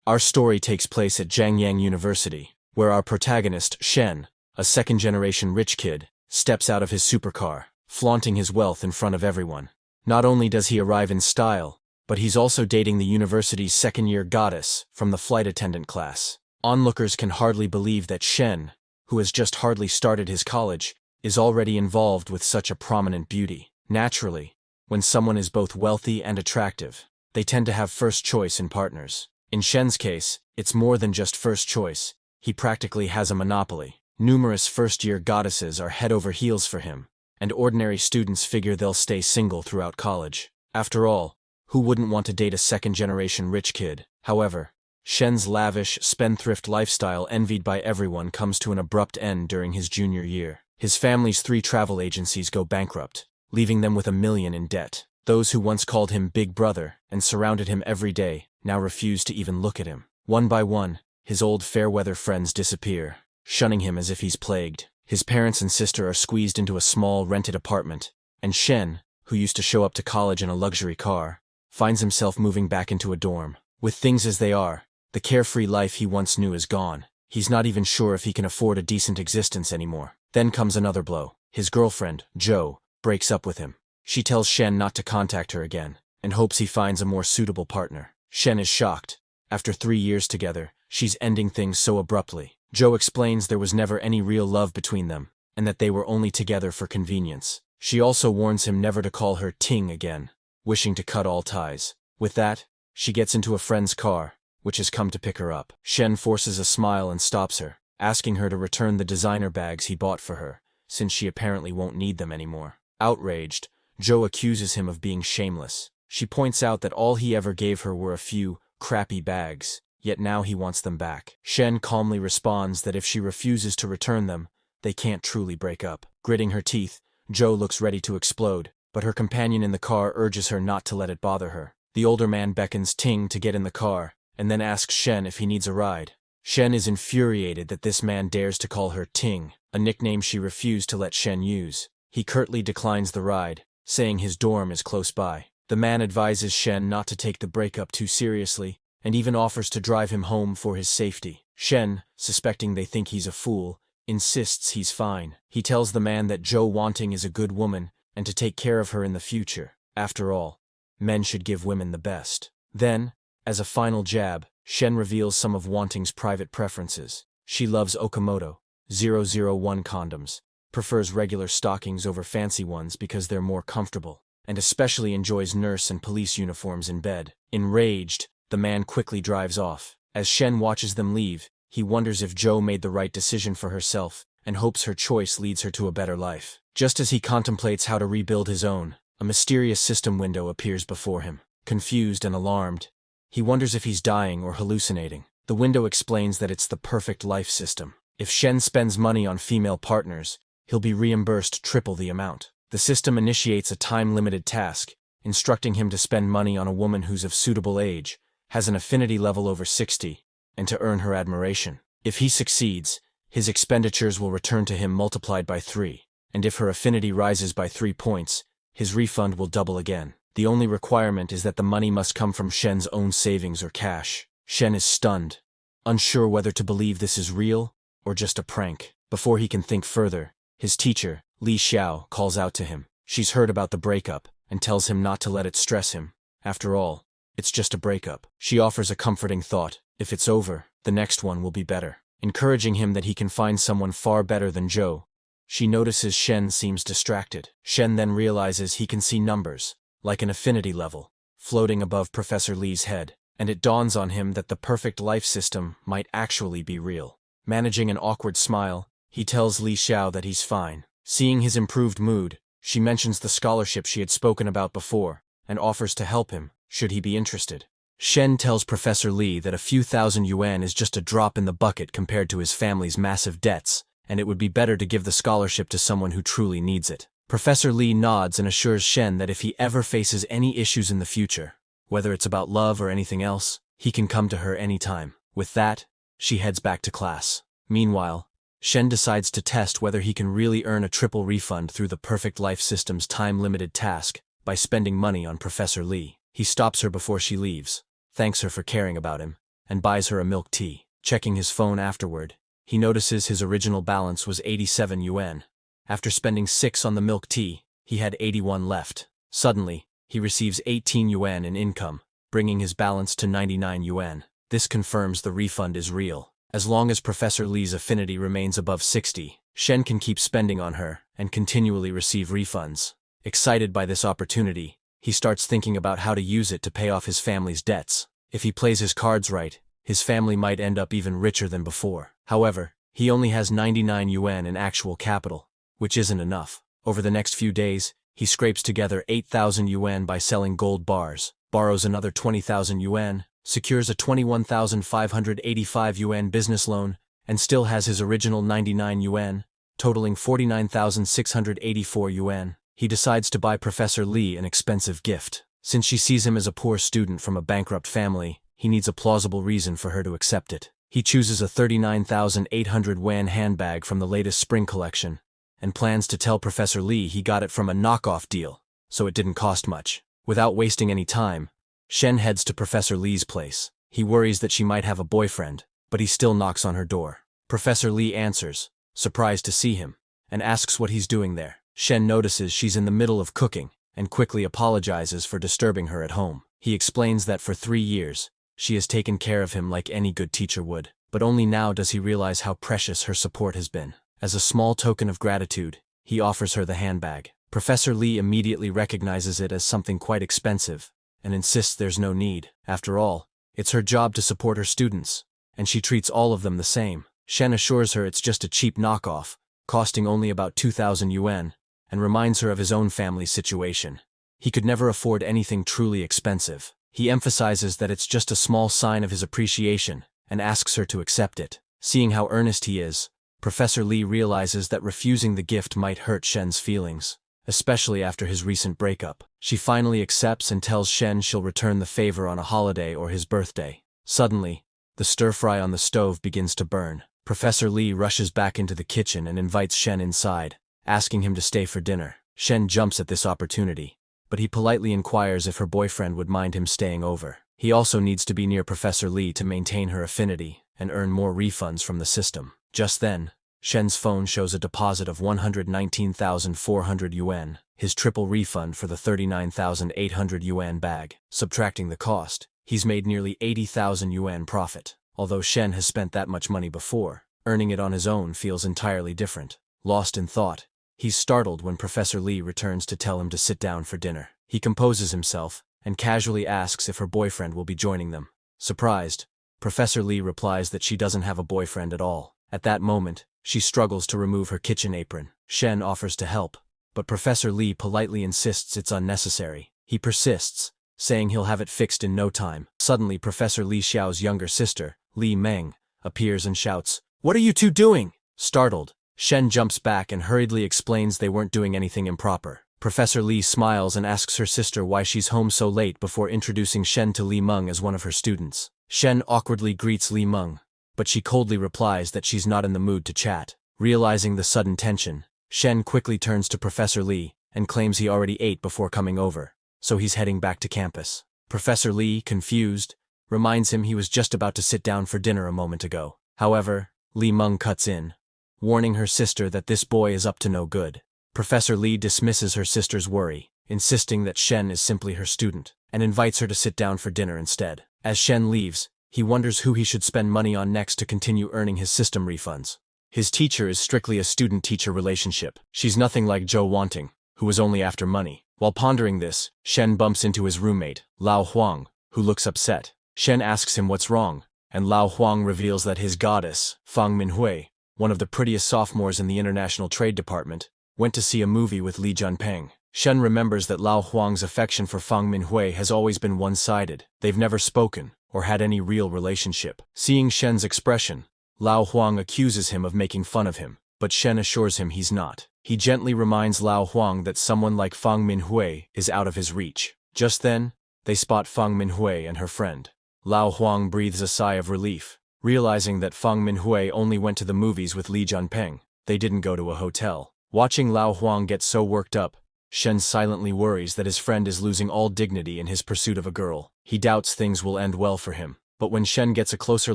Our story takes place at Jiangyang University, where our protagonist, Shen, a second-generation rich kid, steps out of his supercar, flaunting his wealth in front of everyone. Not only does he arrive in style, but he's also dating the university's second-year goddess from the flight attendant class. Onlookers can hardly believe that Shen, who has just hardly started his college, is already involved with such a prominent beauty. Naturally, when someone is both wealthy and attractive, they tend to have first choice in partners. In Shen's case, it's more than just first choice. He practically has a monopoly. Numerous first-year goddesses are head over heels for him, and ordinary students figure they'll stay single throughout college. After all, who wouldn't want to date a second-generation rich kid? However, Shen's lavish, spendthrift lifestyle envied by everyone comes to an abrupt end during his junior year. His family's 3 travel agencies go bankrupt, leaving them with $1 million in debt. Those who once called him Big Brother and surrounded him every day now refuse to even look at him. One by one, his old fair-weather friends disappear, shunning him as if he's plagued. His parents and sister are squeezed into a small, rented apartment, and Shen, who used to show up to college in a luxury car, finds himself moving back into a dorm. With things as they are, the carefree life he once knew is gone. He's not even sure if he can afford a decent existence anymore. Then comes another blow. His girlfriend, Jo, breaks up with him. She tells Shen not to contact her again, and hopes he finds a more suitable partner. Shen is shocked. After 3 years together, she's ending things so abruptly. Jo explains there was never any real love between them, and that they were only together for convenience. She also warns him never to call her Ting again, wishing to cut all ties. With that, she gets into a friend's car, which has come to pick her up. Shen forces a smile and stops her, asking her to return the designer bags he bought for her, since she apparently won't need them anymore. Outraged, Jo accuses him of being shameless. She points out that all he ever gave her were a few crappy bags, yet now he wants them back. Shen calmly responds that if she refuses to return them, they can't truly break up. Gritting her teeth, Jo looks ready to explode, but her companion in the car urges her not to let it bother her. The older man beckons Ting to get in the car, and then asks Shen if he needs a ride. Shen is infuriated that this man dares to call her Ting, a nickname she refused to let Shen use. He curtly declines the ride, saying his dorm is close by. The man advises Shen not to take the breakup too seriously, and even offers to drive him home for his safety. Shen, suspecting they think he's a fool, insists he's fine. He tells the man that Jo Wanting is a good woman and to take care of her in the future. After all, men should give women the best. Then, as a final jab, Shen reveals some of Wanting's private preferences. She loves Okamoto 001 condoms, prefers regular stockings over fancy ones because they're more comfortable, and especially enjoys nurse and police uniforms in bed. Enraged, the man quickly drives off. As Shen watches them leave, he wonders if Jo made the right decision for herself and hopes her choice leads her to a better life. Just as he contemplates how to rebuild his own, a mysterious system window appears before him. Confused and alarmed, he wonders if he's dying or hallucinating. The window explains that it's the perfect life system. If Shen spends money on female partners, he'll be reimbursed triple the amount. The system initiates a time-limited task, instructing him to spend money on a woman who's of suitable age, has an affinity level over 60, and to earn her admiration. If he succeeds, his expenditures will return to him multiplied by 3, and if her affinity rises by 3 points, his refund will double again. The only requirement is that the money must come from Shen's own savings or cash. Shen is stunned, unsure whether to believe this is real or just a prank. Before he can think further, his teacher, Li Xiao, calls out to him. She's heard about the breakup and tells him not to let it stress him. After all, it's just a breakup. She offers a comforting thought. If it's over, the next one will be better. Encouraging him that he can find someone far better than Jo, she notices Shen seems distracted. Shen then realizes he can see numbers, like an affinity level, floating above Professor Li's head, and it dawns on him that the perfect life system might actually be real. Managing an awkward smile, he tells Li Xiao that he's fine. Seeing his improved mood, she mentions the scholarship she had spoken about before, and offers to help him, should he be interested. Shen tells Professor Li that a few thousand yuan is just a drop in the bucket compared to his family's massive debts, and it would be better to give the scholarship to someone who truly needs it. Professor Li nods and assures Shen that if he ever faces any issues in the future, whether it's about love or anything else, he can come to her anytime. With that, she heads back to class. Meanwhile, Shen decides to test whether he can really earn a triple refund through the Perfect Life System's time-limited task by spending money on Professor Li. He stops her before she leaves, thanks her for caring about him, and buys her a milk tea. Checking his phone afterward, he notices his original balance was 87 yuan. After spending 6 on the milk tea, he had 81 left. Suddenly, he receives 18 yuan in income, bringing his balance to 99 yuan. This confirms the refund is real. As long as Professor Li's affinity remains above 60, Shen can keep spending on her and continually receive refunds. Excited by this opportunity, he starts thinking about how to use it to pay off his family's debts. If he plays his cards right, his family might end up even richer than before. However, he only has 99 yuan in actual capital, which isn't enough. Over the next few days, he scrapes together 8,000 yuan by selling gold bars, borrows another 20,000 yuan, secures a 21,585 yuan business loan, and still has his original 99 yuan, totaling 49,684 yuan. He decides to buy Professor Li an expensive gift. Since she sees him as a poor student from a bankrupt family, he needs a plausible reason for her to accept it. He chooses a 39,800 yuan handbag from the latest spring collection, and plans to tell Professor Li he got it from a knockoff deal, so it didn't cost much. Without wasting any time, Shen heads to Professor Li's place. He worries that she might have a boyfriend, but he still knocks on her door. Professor Li answers, surprised to see him, and asks what he's doing there. Shen notices she's in the middle of cooking, and quickly apologizes for disturbing her at home. He explains that for 3 years, she has taken care of him like any good teacher would, but only now does he realize how precious her support has been. As a small token of gratitude, he offers her the handbag. Professor Li immediately recognizes it as something quite expensive, and insists there's no need. After all, it's her job to support her students, and she treats all of them the same. Shen assures her it's just a cheap knockoff, costing only about 2,000 yuan, and reminds her of his own family's situation. He could never afford anything truly expensive. He emphasizes that it's just a small sign of his appreciation, and asks her to accept it. Seeing how earnest he is, Professor Li realizes that refusing the gift might hurt Shen's feelings, especially after his recent breakup. She finally accepts and tells Shen she'll return the favor on a holiday or his birthday. Suddenly, the stir-fry on the stove begins to burn. Professor Li rushes back into the kitchen and invites Shen inside, asking him to stay for dinner. Shen jumps at this opportunity, but he politely inquires if her boyfriend would mind him staying over. He also needs to be near Professor Li to maintain her affinity and earn more refunds from the system. Just then, Shen's phone shows a deposit of 119,400 yuan, his triple refund for the 39,800 yuan bag. Subtracting the cost, he's made nearly 80,000 yuan profit. Although Shen has spent that much money before, earning it on his own feels entirely different. Lost in thought, he's startled when Professor Li returns to tell him to sit down for dinner. He composes himself and casually asks if her boyfriend will be joining them. Surprised, Professor Li replies that she doesn't have a boyfriend at all. At that moment, she struggles to remove her kitchen apron. Shen offers to help, but Professor Li politely insists it's unnecessary. He persists, saying he'll have it fixed in no time. Suddenly, Professor Li Xiao's younger sister, Li Meng, appears and shouts, "What are you two doing?" Startled, Shen jumps back and hurriedly explains they weren't doing anything improper. Professor Li smiles and asks her sister why she's home so late before introducing Shen to Li Meng as one of her students. Shen awkwardly greets Li Meng, but she coldly replies that she's not in the mood to chat. Realizing the sudden tension, Shen quickly turns to Professor Li and claims he already ate before coming over, so he's heading back to campus. Professor Li, confused, reminds him he was just about to sit down for dinner a moment ago. However, Li Meng cuts in, warning her sister that this boy is up to no good. Professor Li dismisses her sister's worry, insisting that Shen is simply her student, and invites her to sit down for dinner instead. As Shen leaves, he wonders who he should spend money on next to continue earning his system refunds. His teacher is strictly a student-teacher relationship. She's nothing like Zhou Wanting, who was only after money. While pondering this, Shen bumps into his roommate, Lao Huang, who looks upset. Shen asks him what's wrong, and Lao Huang reveals that his goddess, Fang Minhui, one of the prettiest sophomores in the International Trade Department, went to see a movie with Li Junpeng. Shen remembers that Lao Huang's affection for Fang Minhui has always been one-sided. They've never spoken, or had any real relationship. Seeing Shen's expression, Lao Huang accuses him of making fun of him, but Shen assures him he's not. He gently reminds Lao Huang that someone like Fang Minhui is out of his reach. Just then, they spot Fang Minhui and her friend. Lao Huang breathes a sigh of relief, realizing that Fang Minhui only went to the movies with Li Junpeng. They didn't go to a hotel. Watching Lao Huang get so worked up, Shen silently worries that his friend is losing all dignity in his pursuit of a girl. He doubts things will end well for him. But when Shen gets a closer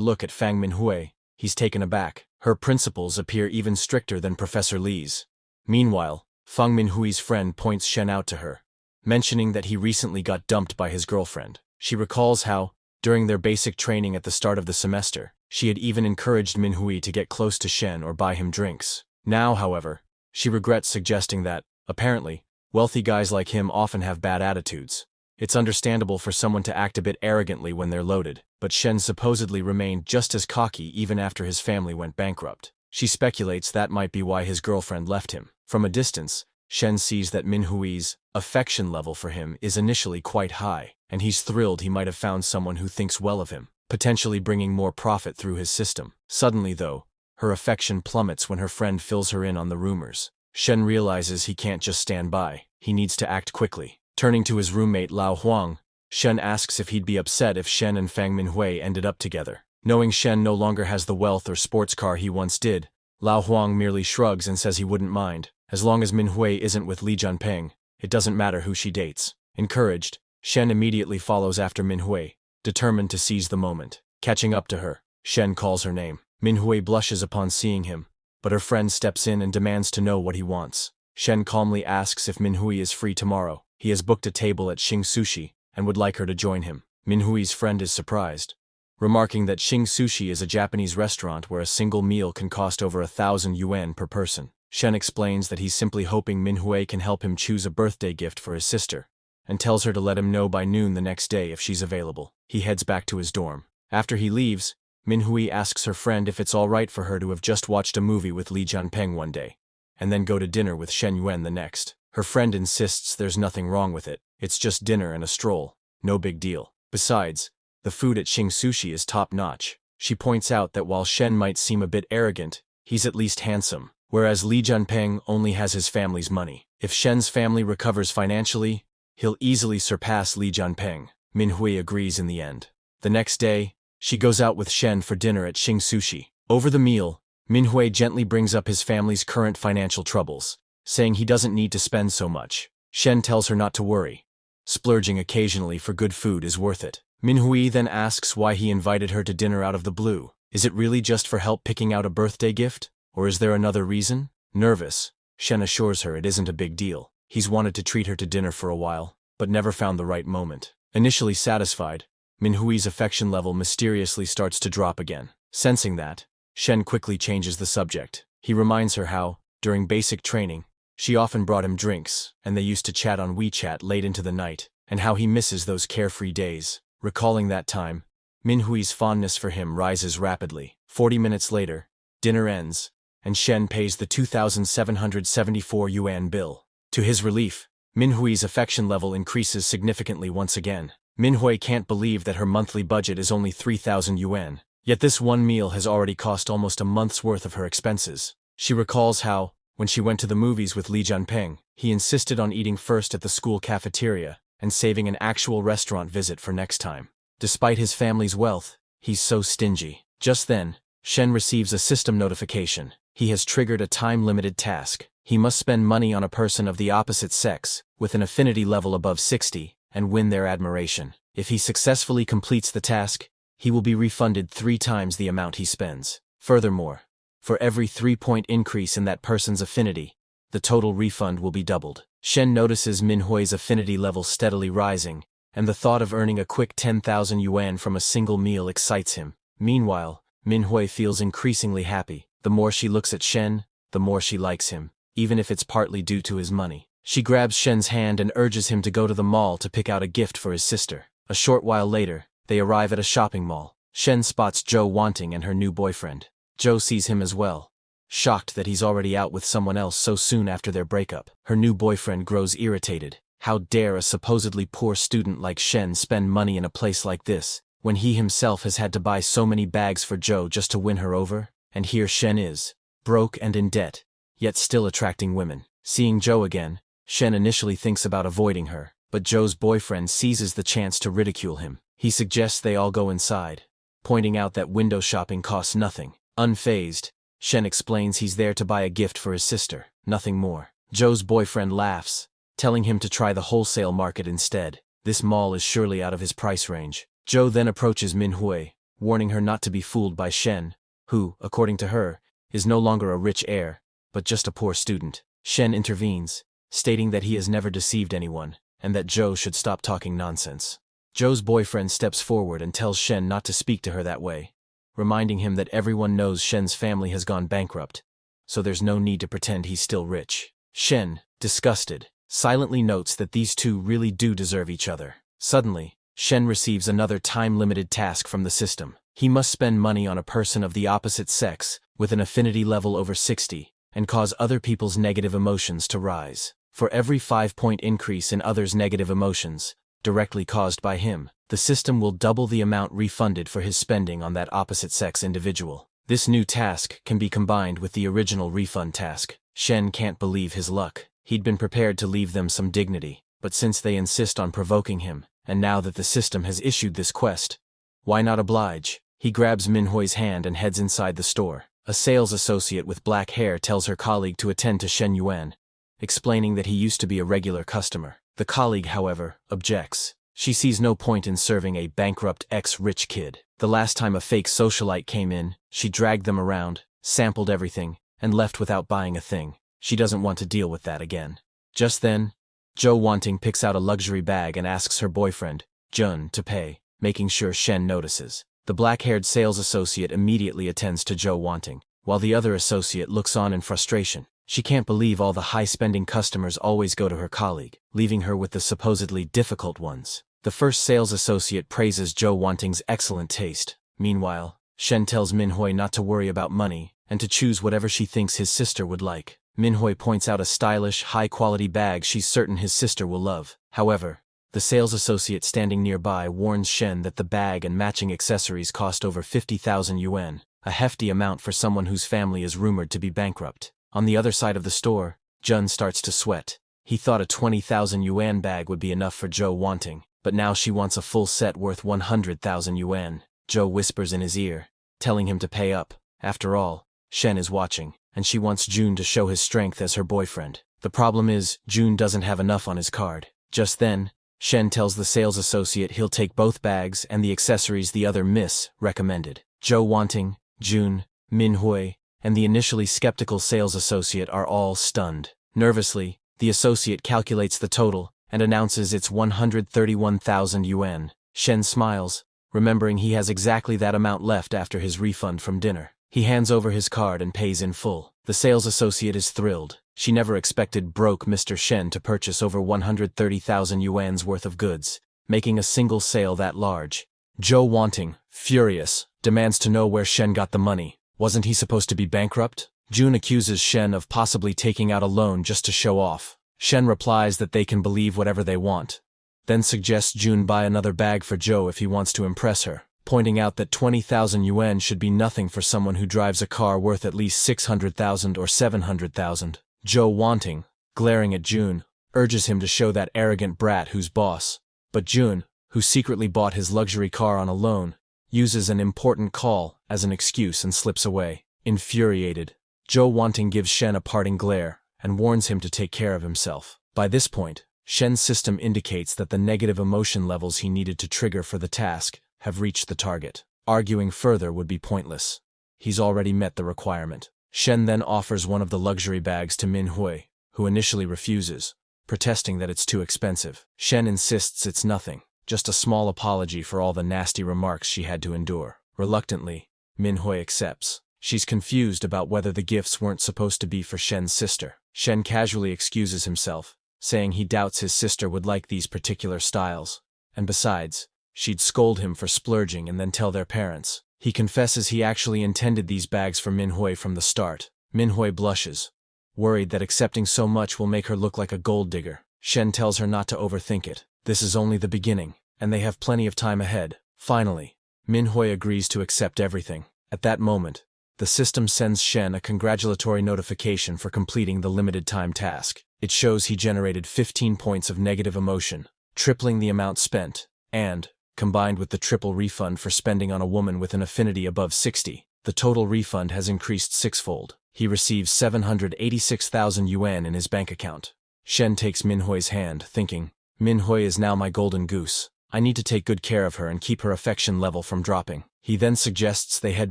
look at Fang Minhui, he's taken aback. Her principles appear even stricter than Professor Li's. Meanwhile, Fang Minhui's friend points Shen out to her, mentioning that he recently got dumped by his girlfriend. She recalls how, during their basic training at the start of the semester, she had even encouraged Minhui to get close to Shen or buy him drinks. Now, however, she regrets suggesting that, apparently, wealthy guys like him often have bad attitudes. It's understandable for someone to act a bit arrogantly when they're loaded, but Shen supposedly remained just as cocky even after his family went bankrupt. She speculates that might be why his girlfriend left him. From a distance, Shen sees that Minhui's affection level for him is initially quite high, and he's thrilled he might have found someone who thinks well of him, potentially bringing more profit through his system. Suddenly, though, her affection plummets when her friend fills her in on the rumors. Shen realizes he can't just stand by, he needs to act quickly. Turning to his roommate Lao Huang, Shen asks if he'd be upset if Shen and Fang Minhui ended up together. Knowing Shen no longer has the wealth or sports car he once did, Lao Huang merely shrugs and says he wouldn't mind. As long as Minhui isn't with Li Jianping, it doesn't matter who she dates. Encouraged, Shen immediately follows after Minhui, determined to seize the moment. Catching up to her, Shen calls her name. Minhui blushes upon seeing him, but her friend steps in and demands to know what he wants. Shen calmly asks if Minhui is free tomorrow. He has booked a table at Xing Sushi and would like her to join him. Minhui's friend is surprised, remarking that Xing Sushi is a Japanese restaurant where a single meal can cost over 1,000 yuan per person. Shen explains that he's simply hoping Minhui can help him choose a birthday gift for his sister, and tells her to let him know by noon the next day if she's available. He heads back to his dorm. After he leaves, Minhui asks her friend if it's alright for her to have just watched a movie with Li Jianping one day, and then go to dinner with Shen Yuan the next. Her friend insists there's nothing wrong with it, it's just dinner and a stroll, no big deal. Besides, the food at Xing Sushi is top-notch. She points out that while Shen might seem a bit arrogant, he's at least handsome, whereas Li Jianping only has his family's money. If Shen's family recovers financially, he'll easily surpass Li Jianping. Minhui agrees in the end. The next day, she goes out with Shen for dinner at Xing Sushi. Over the meal, Minhui gently brings up his family's current financial troubles, saying he doesn't need to spend so much. Shen tells her not to worry. Splurging occasionally for good food is worth it. Minhui then asks why he invited her to dinner out of the blue. Is it really just for help picking out a birthday gift? Or is there another reason? Nervous, Shen assures her it isn't a big deal. He's wanted to treat her to dinner for a while, but never found the right moment. Initially satisfied, Minhui's affection level mysteriously starts to drop again. Sensing that, Shen quickly changes the subject. He reminds her how, during basic training, she often brought him drinks, and they used to chat on WeChat late into the night, and how he misses those carefree days. Recalling that time, Minhui's fondness for him rises rapidly. 40 minutes later, dinner ends, and Shen pays the 2,774 yuan bill. To his relief, Minhui's affection level increases significantly once again. Minhui can't believe that her monthly budget is only 3,000 yuan, yet this one meal has already cost almost a month's worth of her expenses. She recalls how, when she went to the movies with Li Jianping, he insisted on eating first at the school cafeteria and saving an actual restaurant visit for next time. Despite his family's wealth, he's so stingy. Just then, Shen receives a system notification. He has triggered a time-limited task. He must spend money on a person of the opposite sex, with an affinity level above 60, and win their admiration. If he successfully completes the task, he will be refunded 3 times the amount he spends. Furthermore, for every 3-point increase in that person's affinity, the total refund will be doubled. Shen notices Minhui's affinity level steadily rising, and the thought of earning a quick 10,000 yuan from a single meal excites him. Meanwhile, Minhui feels increasingly happy. The more she looks at Shen, the more she likes him, even if it's partly due to his money. She grabs Shen's hand and urges him to go to the mall to pick out a gift for his sister. A short while later, they arrive at a shopping mall. Shen spots Zhou Wanting and her new boyfriend. Zhou sees him as well, shocked that he's already out with someone else so soon after their breakup. Her new boyfriend grows irritated. How dare a supposedly poor student like Shen spend money in a place like this, when he himself has had to buy so many bags for Zhou just to win her over? And here Shen is, broke and in debt, yet still attracting women. Seeing Zhou again, Shen initially thinks about avoiding her, but Zhou's boyfriend seizes the chance to ridicule him. He suggests they all go inside, pointing out that window shopping costs nothing. Unfazed, Shen explains he's there to buy a gift for his sister, nothing more. Zhou's boyfriend laughs, telling him to try the wholesale market instead. This mall is surely out of his price range. Zhou then approaches Manhwa, warning her not to be fooled by Shen, who, according to her, is no longer a rich heir, but just a poor student. Shen intervenes, stating that he has never deceived anyone, and that Zhou should stop talking nonsense. Zhou's boyfriend steps forward and tells Shen not to speak to her that way, reminding him that everyone knows Shen's family has gone bankrupt, so there's no need to pretend he's still rich. Shen, disgusted, silently notes that these two really do deserve each other. Suddenly, Shen receives another time-limited task from the system. He must spend money on a person of the opposite sex, with an affinity level over 60, and cause other people's negative emotions to rise. For every 5-point increase in others' negative emotions, directly caused by him, the system will double the amount refunded for his spending on that opposite-sex individual. This new task can be combined with the original refund task. Shen can't believe his luck. He'd been prepared to leave them some dignity, but since they insist on provoking him, and now that the system has issued this quest, why not oblige? He grabs Manhwa's hand and heads inside the store. A sales associate with black hair tells her colleague to attend to Shen Yuan, explaining that he used to be a regular customer. The colleague, however, objects. She sees no point in serving a bankrupt ex-rich kid. The last time a fake socialite came in, she dragged them around, sampled everything, and left without buying a thing. She doesn't want to deal with that again. Just then, Zhou Wanting picks out a luxury bag and asks her boyfriend, Jun, to pay, making sure Shen notices. The black-haired sales associate immediately attends to Zhou Wanting, while the other associate looks on in frustration. She can't believe all the high-spending customers always go to her colleague, leaving her with the supposedly difficult ones. The first sales associate praises Zhou Wanting's excellent taste. Meanwhile, Shen tells Manhwa not to worry about money, and to choose whatever she thinks his sister would like. Manhwa points out a stylish, high-quality bag she's certain his sister will love. However, the sales associate standing nearby warns Shen that the bag and matching accessories cost over 50,000 yuan, a hefty amount for someone whose family is rumored to be bankrupt. On the other side of the store, Jun starts to sweat. He thought a 20,000 yuan bag would be enough for Zhou Wanting, but now she wants a full set worth 100,000 yuan. Zhou whispers in his ear, telling him to pay up. After all, Shen is watching, and she wants Jun to show his strength as her boyfriend. The problem is, Jun doesn't have enough on his card. Just then, Shen tells the sales associate he'll take both bags and the accessories the other miss recommended. Zhou Wanting, Jun, Manhwa, and the initially skeptical sales associate are all stunned. Nervously, the associate calculates the total and announces it's 131,000 yuan. Shen smiles, remembering he has exactly that amount left after his refund from dinner. He hands over his card and pays in full. The sales associate is thrilled. She never expected broke Mr. Shen to purchase over 130,000 yuan's worth of goods, making a single sale that large. Zhou Wanting, furious, demands to know where Shen got the money. Wasn't he supposed to be bankrupt? Jun accuses Shen of possibly taking out a loan just to show off. Shen replies that they can believe whatever they want, then suggests Jun buy another bag for Zhou if he wants to impress her, pointing out that 20,000 yuan should be nothing for someone who drives a car worth at least 600,000 or 700,000. Zhou Wanting, glaring at Jun, urges him to show that arrogant brat who's boss. But Jun, who secretly bought his luxury car on a loan, uses an important call as an excuse and slips away. Infuriated, Zhou Wanting gives Shen a parting glare and warns him to take care of himself. By this point, Shen's system indicates that the negative emotion levels he needed to trigger for the task have reached the target. Arguing further would be pointless. He's already met the requirement. Shen then offers one of the luxury bags to Manhwa, who initially refuses, protesting that it's too expensive. Shen insists it's nothing, just a small apology for all the nasty remarks she had to endure. Reluctantly, Manhwa accepts. She's confused about whether the gifts weren't supposed to be for Shen's sister. Shen casually excuses himself, saying he doubts his sister would like these particular styles, and besides, she'd scold him for splurging and then tell their parents. He confesses he actually intended these bags for Manhwa from the start. Manhwa blushes, worried that accepting so much will make her look like a gold digger. Shen tells her not to overthink it. This is only the beginning, and they have plenty of time ahead. Finally, Manhwa agrees to accept everything. At that moment, the system sends Shen a congratulatory notification for completing the limited time task. It shows he generated 15 points of negative emotion, tripling the amount spent, and, combined with the triple refund for spending on a woman with an affinity above 60, the total refund has increased sixfold. He receives 786,000 yuan in his bank account. Shen takes Manhwa's hand, thinking, Manhwa is now my golden goose. I need to take good care of her and keep her affection level from dropping. He then suggests they head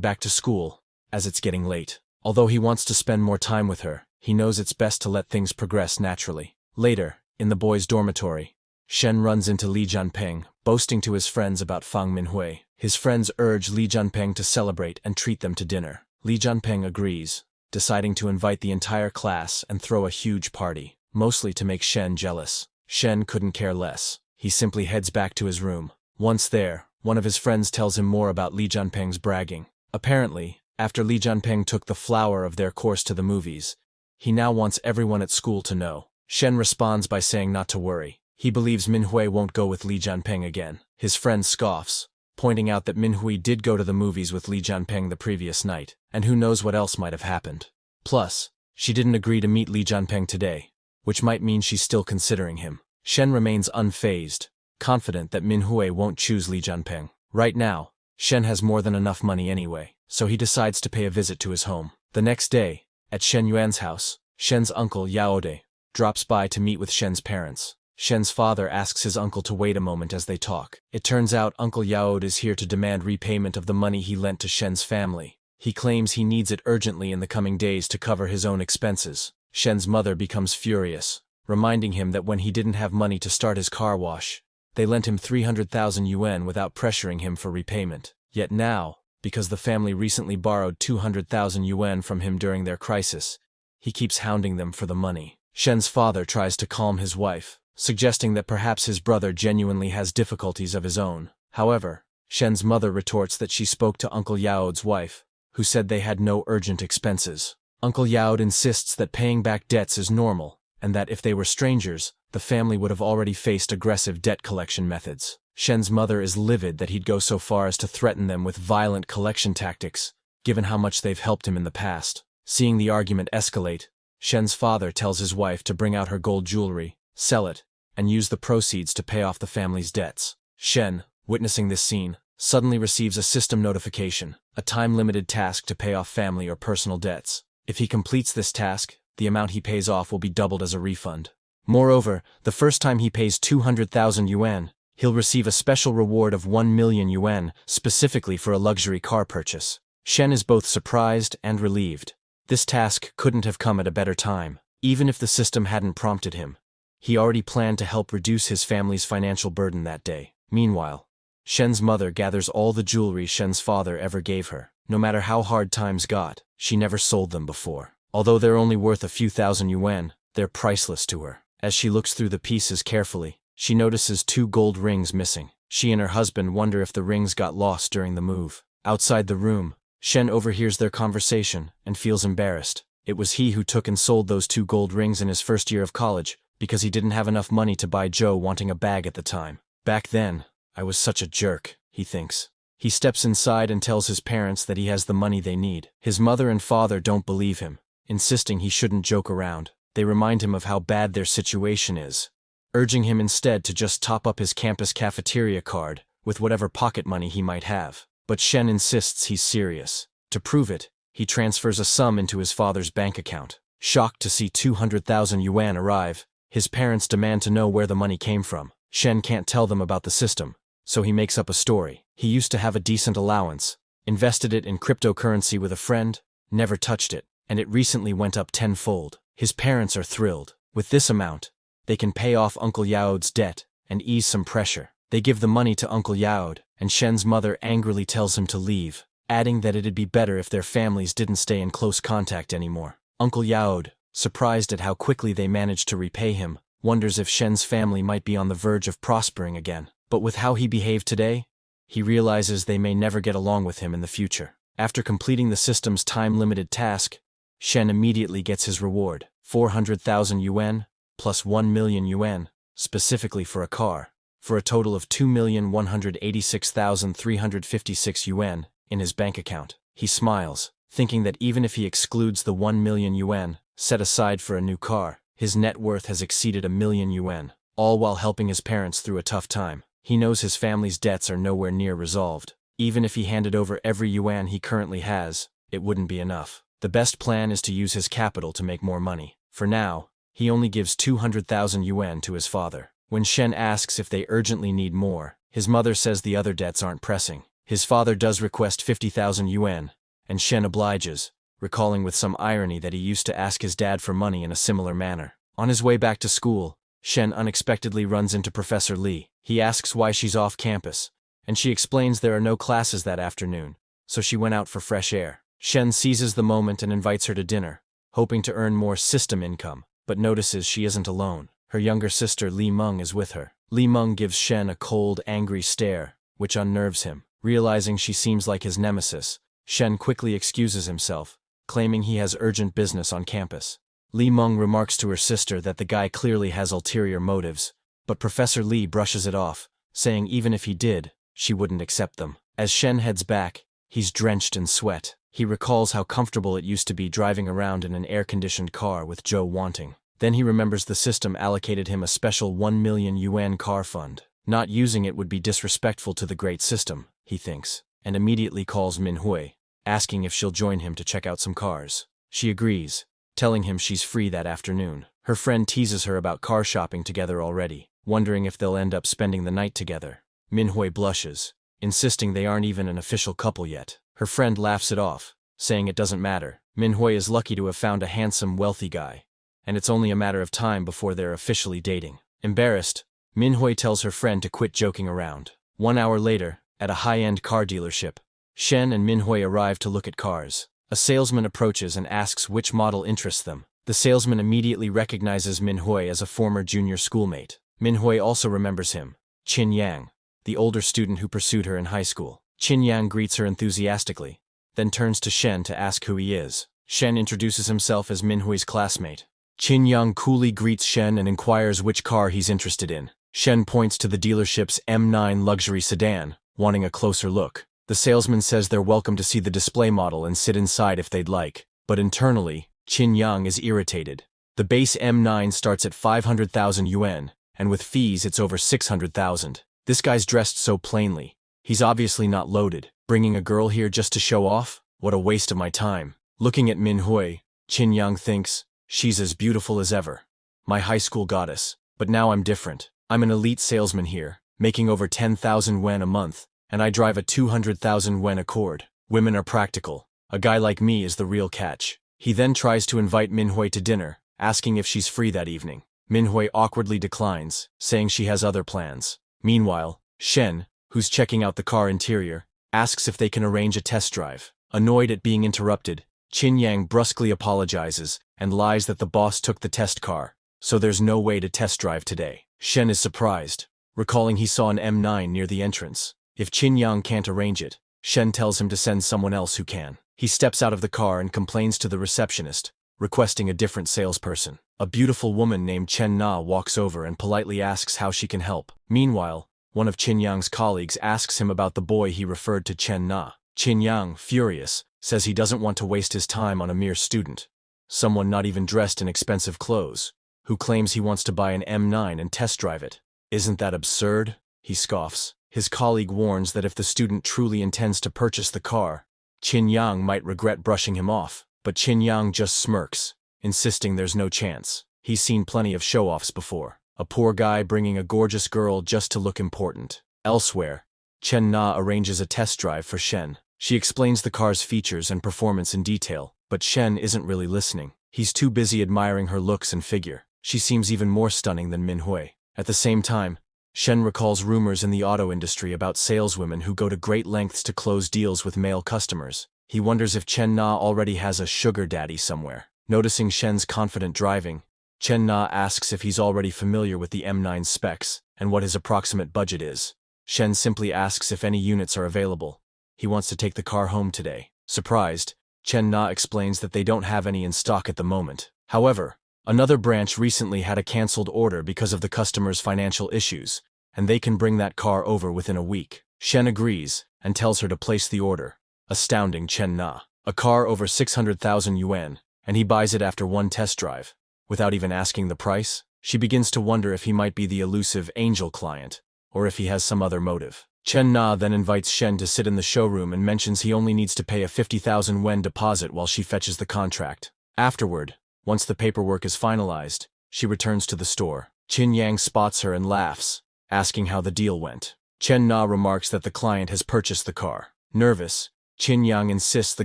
back to school, as it's getting late. Although he wants to spend more time with her, he knows it's best to let things progress naturally. Later, in the boys' dormitory, Shen runs into Li Jianping, boasting to his friends about Fang Minhui. His friends urge Li Jianping to celebrate and treat them to dinner. Li Jianping agrees, deciding to invite the entire class and throw a huge party, mostly to make Shen jealous. Shen couldn't care less. He simply heads back to his room. Once there, one of his friends tells him more about Li Jianping's bragging. Apparently, after Li Jianping took the flower of their course to the movies, he now wants everyone at school to know. Shen responds by saying not to worry. He believes Minhui won't go with Li Jianping again. His friend scoffs, pointing out that Minhui did go to the movies with Li Jianping the previous night, and who knows what else might have happened. Plus, she didn't agree to meet Li Jianping today, which might mean she's still considering him. Shen remains unfazed, confident that Minhui won't choose Li Jianping. Right now, Shen has more than enough money anyway, so he decides to pay a visit to his home. The next day, at Shen Yuan's house, Shen's uncle Yaode drops by to meet with Shen's parents. Shen's father asks his uncle to wait a moment as they talk. It turns out Uncle Yaode is here to demand repayment of the money he lent to Shen's family. He claims he needs it urgently in the coming days to cover his own expenses. Shen's mother becomes furious, reminding him that when he didn't have money to start his car wash, they lent him 300,000 yuan without pressuring him for repayment. Yet now, because the family recently borrowed 200,000 yuan from him during their crisis, he keeps hounding them for the money. Shen's father tries to calm his wife, suggesting that perhaps his brother genuinely has difficulties of his own. However, Shen's mother retorts that she spoke to Uncle Yaode's wife, who said they had no urgent expenses. Uncle Yaode insists that paying back debts is normal, and that if they were strangers, the family would have already faced aggressive debt collection methods. Shen's mother is livid that he'd go so far as to threaten them with violent collection tactics, given how much they've helped him in the past. Seeing the argument escalate, Shen's father tells his wife to bring out her gold jewelry, sell it, and use the proceeds to pay off the family's debts. Shen, witnessing this scene, suddenly receives a system notification, a time-limited task to pay off family or personal debts. If he completes this task, the amount he pays off will be doubled as a refund. Moreover, the first time he pays 200,000 yuan, he'll receive a special reward of 1 million yuan, specifically for a luxury car purchase. Shen is both surprised and relieved. This task couldn't have come at a better time. Even if the system hadn't prompted him, he already planned to help reduce his family's financial burden that day. Meanwhile, Shen's mother gathers all the jewelry Shen's father ever gave her. No matter how hard times got, she never sold them before. Although they're only worth a few thousand yuan, they're priceless to her. As she looks through the pieces carefully, she notices 2 gold rings missing. She and her husband wonder if the rings got lost during the move. Outside the room, Shen overhears their conversation and feels embarrassed. It was he who took and sold those 2 gold rings in his first year of college, because he didn't have enough money to buy Joe wanting a bag at the time. Back then, I was such a jerk, he thinks. He steps inside and tells his parents that he has the money they need. His mother and father don't believe him, insisting he shouldn't joke around. They remind him of how bad their situation is, urging him instead to just top up his campus cafeteria card with whatever pocket money he might have. But Shen insists he's serious. To prove it, he transfers a sum into his father's bank account. Shocked to see 200,000 yuan arrive, his parents demand to know where the money came from. Shen can't tell them about the system, so he makes up a story. He used to have a decent allowance, invested it in cryptocurrency with a friend, never touched it, and it recently went up tenfold. His parents are thrilled. With this amount, they can pay off Uncle Yaode's debt and ease some pressure. They give the money to Uncle Yaode, and Shen's mother angrily tells him to leave, adding that it'd be better if their families didn't stay in close contact anymore. Uncle Yaode, surprised at how quickly they managed to repay him, wonders if Shen's family might be on the verge of prospering again. But with how he behaved today, he realizes they may never get along with him in the future. After completing the system's time-limited task, Shen immediately gets his reward, 400,000 yuan, plus 1 million yuan, specifically for a car, for a total of 2,186,356 yuan in his bank account. He smiles, thinking that even if he excludes the 1 million yuan set aside for a new car, his net worth has exceeded 1 million yuan, all while helping his parents through a tough time. He knows his family's debts are nowhere near resolved. Even if he handed over every yuan he currently has, it wouldn't be enough. The best plan is to use his capital to make more money. For now, he only gives 200,000 yuan to his father. When Shen asks if they urgently need more, His mother says the other debts aren't pressing. His father does request 50,000 yuan, and Shen obliges, recalling with some irony that he used to ask his dad for money in a similar manner. On his way back to school, Shen unexpectedly runs into Professor Li. He asks why she's off campus, and she explains there are no classes that afternoon, so she went out for fresh air. Shen seizes the moment and invites her to dinner, hoping to earn more system income, but notices she isn't alone. Her younger sister Li Meng is with her. Li Meng gives Shen a cold, angry stare, which unnerves him. Realizing she seems like his nemesis, Shen quickly excuses himself, claiming he has urgent business on campus. Li Meng remarks to her sister that the guy clearly has ulterior motives, but Professor Li brushes it off, saying even if he did, she wouldn't accept them. As Shen heads back, he's drenched in sweat. He recalls how comfortable it used to be driving around in an air-conditioned car with Zhou wanting. Then he remembers the system allocated him a special 1 million yuan car fund. Not using it would be disrespectful to the great system, he thinks, and immediately calls Manhwa, asking if she'll join him to check out some cars. She agrees, telling him she's free that afternoon. Her friend teases her about car shopping together already, wondering if they'll end up spending the night together. Manhwa blushes, insisting they aren't even an official couple yet. Her friend laughs it off, saying it doesn't matter. Manhwa is lucky to have found a handsome, wealthy guy, and it's only a matter of time before they're officially dating. Embarrassed, Manhwa tells her friend to quit joking around. 1 hour later, at a high-end car dealership, Shen and Manhwa arrive to look at cars. A salesman approaches and asks which model interests them. The salesman immediately recognizes Manhwa as a former junior schoolmate. Manhwa also remembers him, Qin Yang, the older student who pursued her in high school. Qin Yang greets her enthusiastically, then turns to Shen to ask who he is. Shen introduces himself as Manhwa's classmate. Qin Yang coolly greets Shen and inquires which car he's interested in. Shen points to the dealership's M9 luxury sedan, wanting a closer look. The salesman says they're welcome to see the display model and sit inside if they'd like, but internally, Qin Yang is irritated. The base M9 starts at 500,000 yuan, and with fees it's over 600,000. This guy's dressed so plainly. He's obviously not loaded. Bringing a girl here just to show off? What a waste of my time. Looking at Manhwa, Qin Yang thinks, she's as beautiful as ever. My high school goddess. But now I'm different. I'm an elite salesman here, making over 10,000 yuan a month, and I drive a 200,000 yuan Accord. Women are practical. A guy like me is the real catch. He then tries to invite Manhwa to dinner, asking if she's free that evening. Manhwa awkwardly declines, saying she has other plans. Meanwhile, Shen, who's checking out the car interior, asks if they can arrange a test drive. Annoyed at being interrupted, Qin Yang brusquely apologizes and lies that the boss took the test car, so there's no way to test drive today. Shen is surprised, recalling he saw an M9 near the entrance. If Qin Yang can't arrange it, Shen tells him to send someone else who can. He steps out of the car and complains to the receptionist, requesting a different salesperson. A beautiful woman named Chen Na walks over and politely asks how she can help. Meanwhile, one of Qin Yang's colleagues asks him about the boy he referred to Chen Na. Qin Yang, furious, says he doesn't want to waste his time on a mere student, someone not even dressed in expensive clothes, who claims he wants to buy an M9 and test drive it. Isn't that absurd? He scoffs. His colleague warns that if the student truly intends to purchase the car, Qin Yang might regret brushing him off, but Qin Yang just smirks, insisting there's no chance. He's seen plenty of show-offs before. A poor guy bringing a gorgeous girl just to look important. Elsewhere, Chen Na arranges a test drive for Shen. She explains the car's features and performance in detail, but Shen isn't really listening. He's too busy admiring her looks and figure. She seems even more stunning than Manhwa. At the same time, Shen recalls rumors in the auto industry about saleswomen who go to great lengths to close deals with male customers. He wonders if Chen Na already has a sugar daddy somewhere. Noticing Shen's confident driving, Chen Na asks if he's already familiar with the M9 specs and what his approximate budget is. Shen simply asks if any units are available. He wants to take the car home today. Surprised, Chen Na explains that they don't have any in stock at the moment. However, another branch recently had a cancelled order because of the customer's financial issues, and they can bring that car over within a week. Shen agrees and tells her to place the order, astounding Chen Na. A car over 600,000 yuan, and he buys it after one test drive, without even asking the price. She begins to wonder if he might be the elusive angel client, or if he has some other motive. Chen Na then invites Shen to sit in the showroom and mentions he only needs to pay a 50,000 yuan deposit while she fetches the contract. Afterward, once the paperwork is finalized, she returns to the store. Qin Yang spots her and laughs, asking how the deal went. Chen Na remarks that the client has purchased the car. Nervous, Qin Yang insists the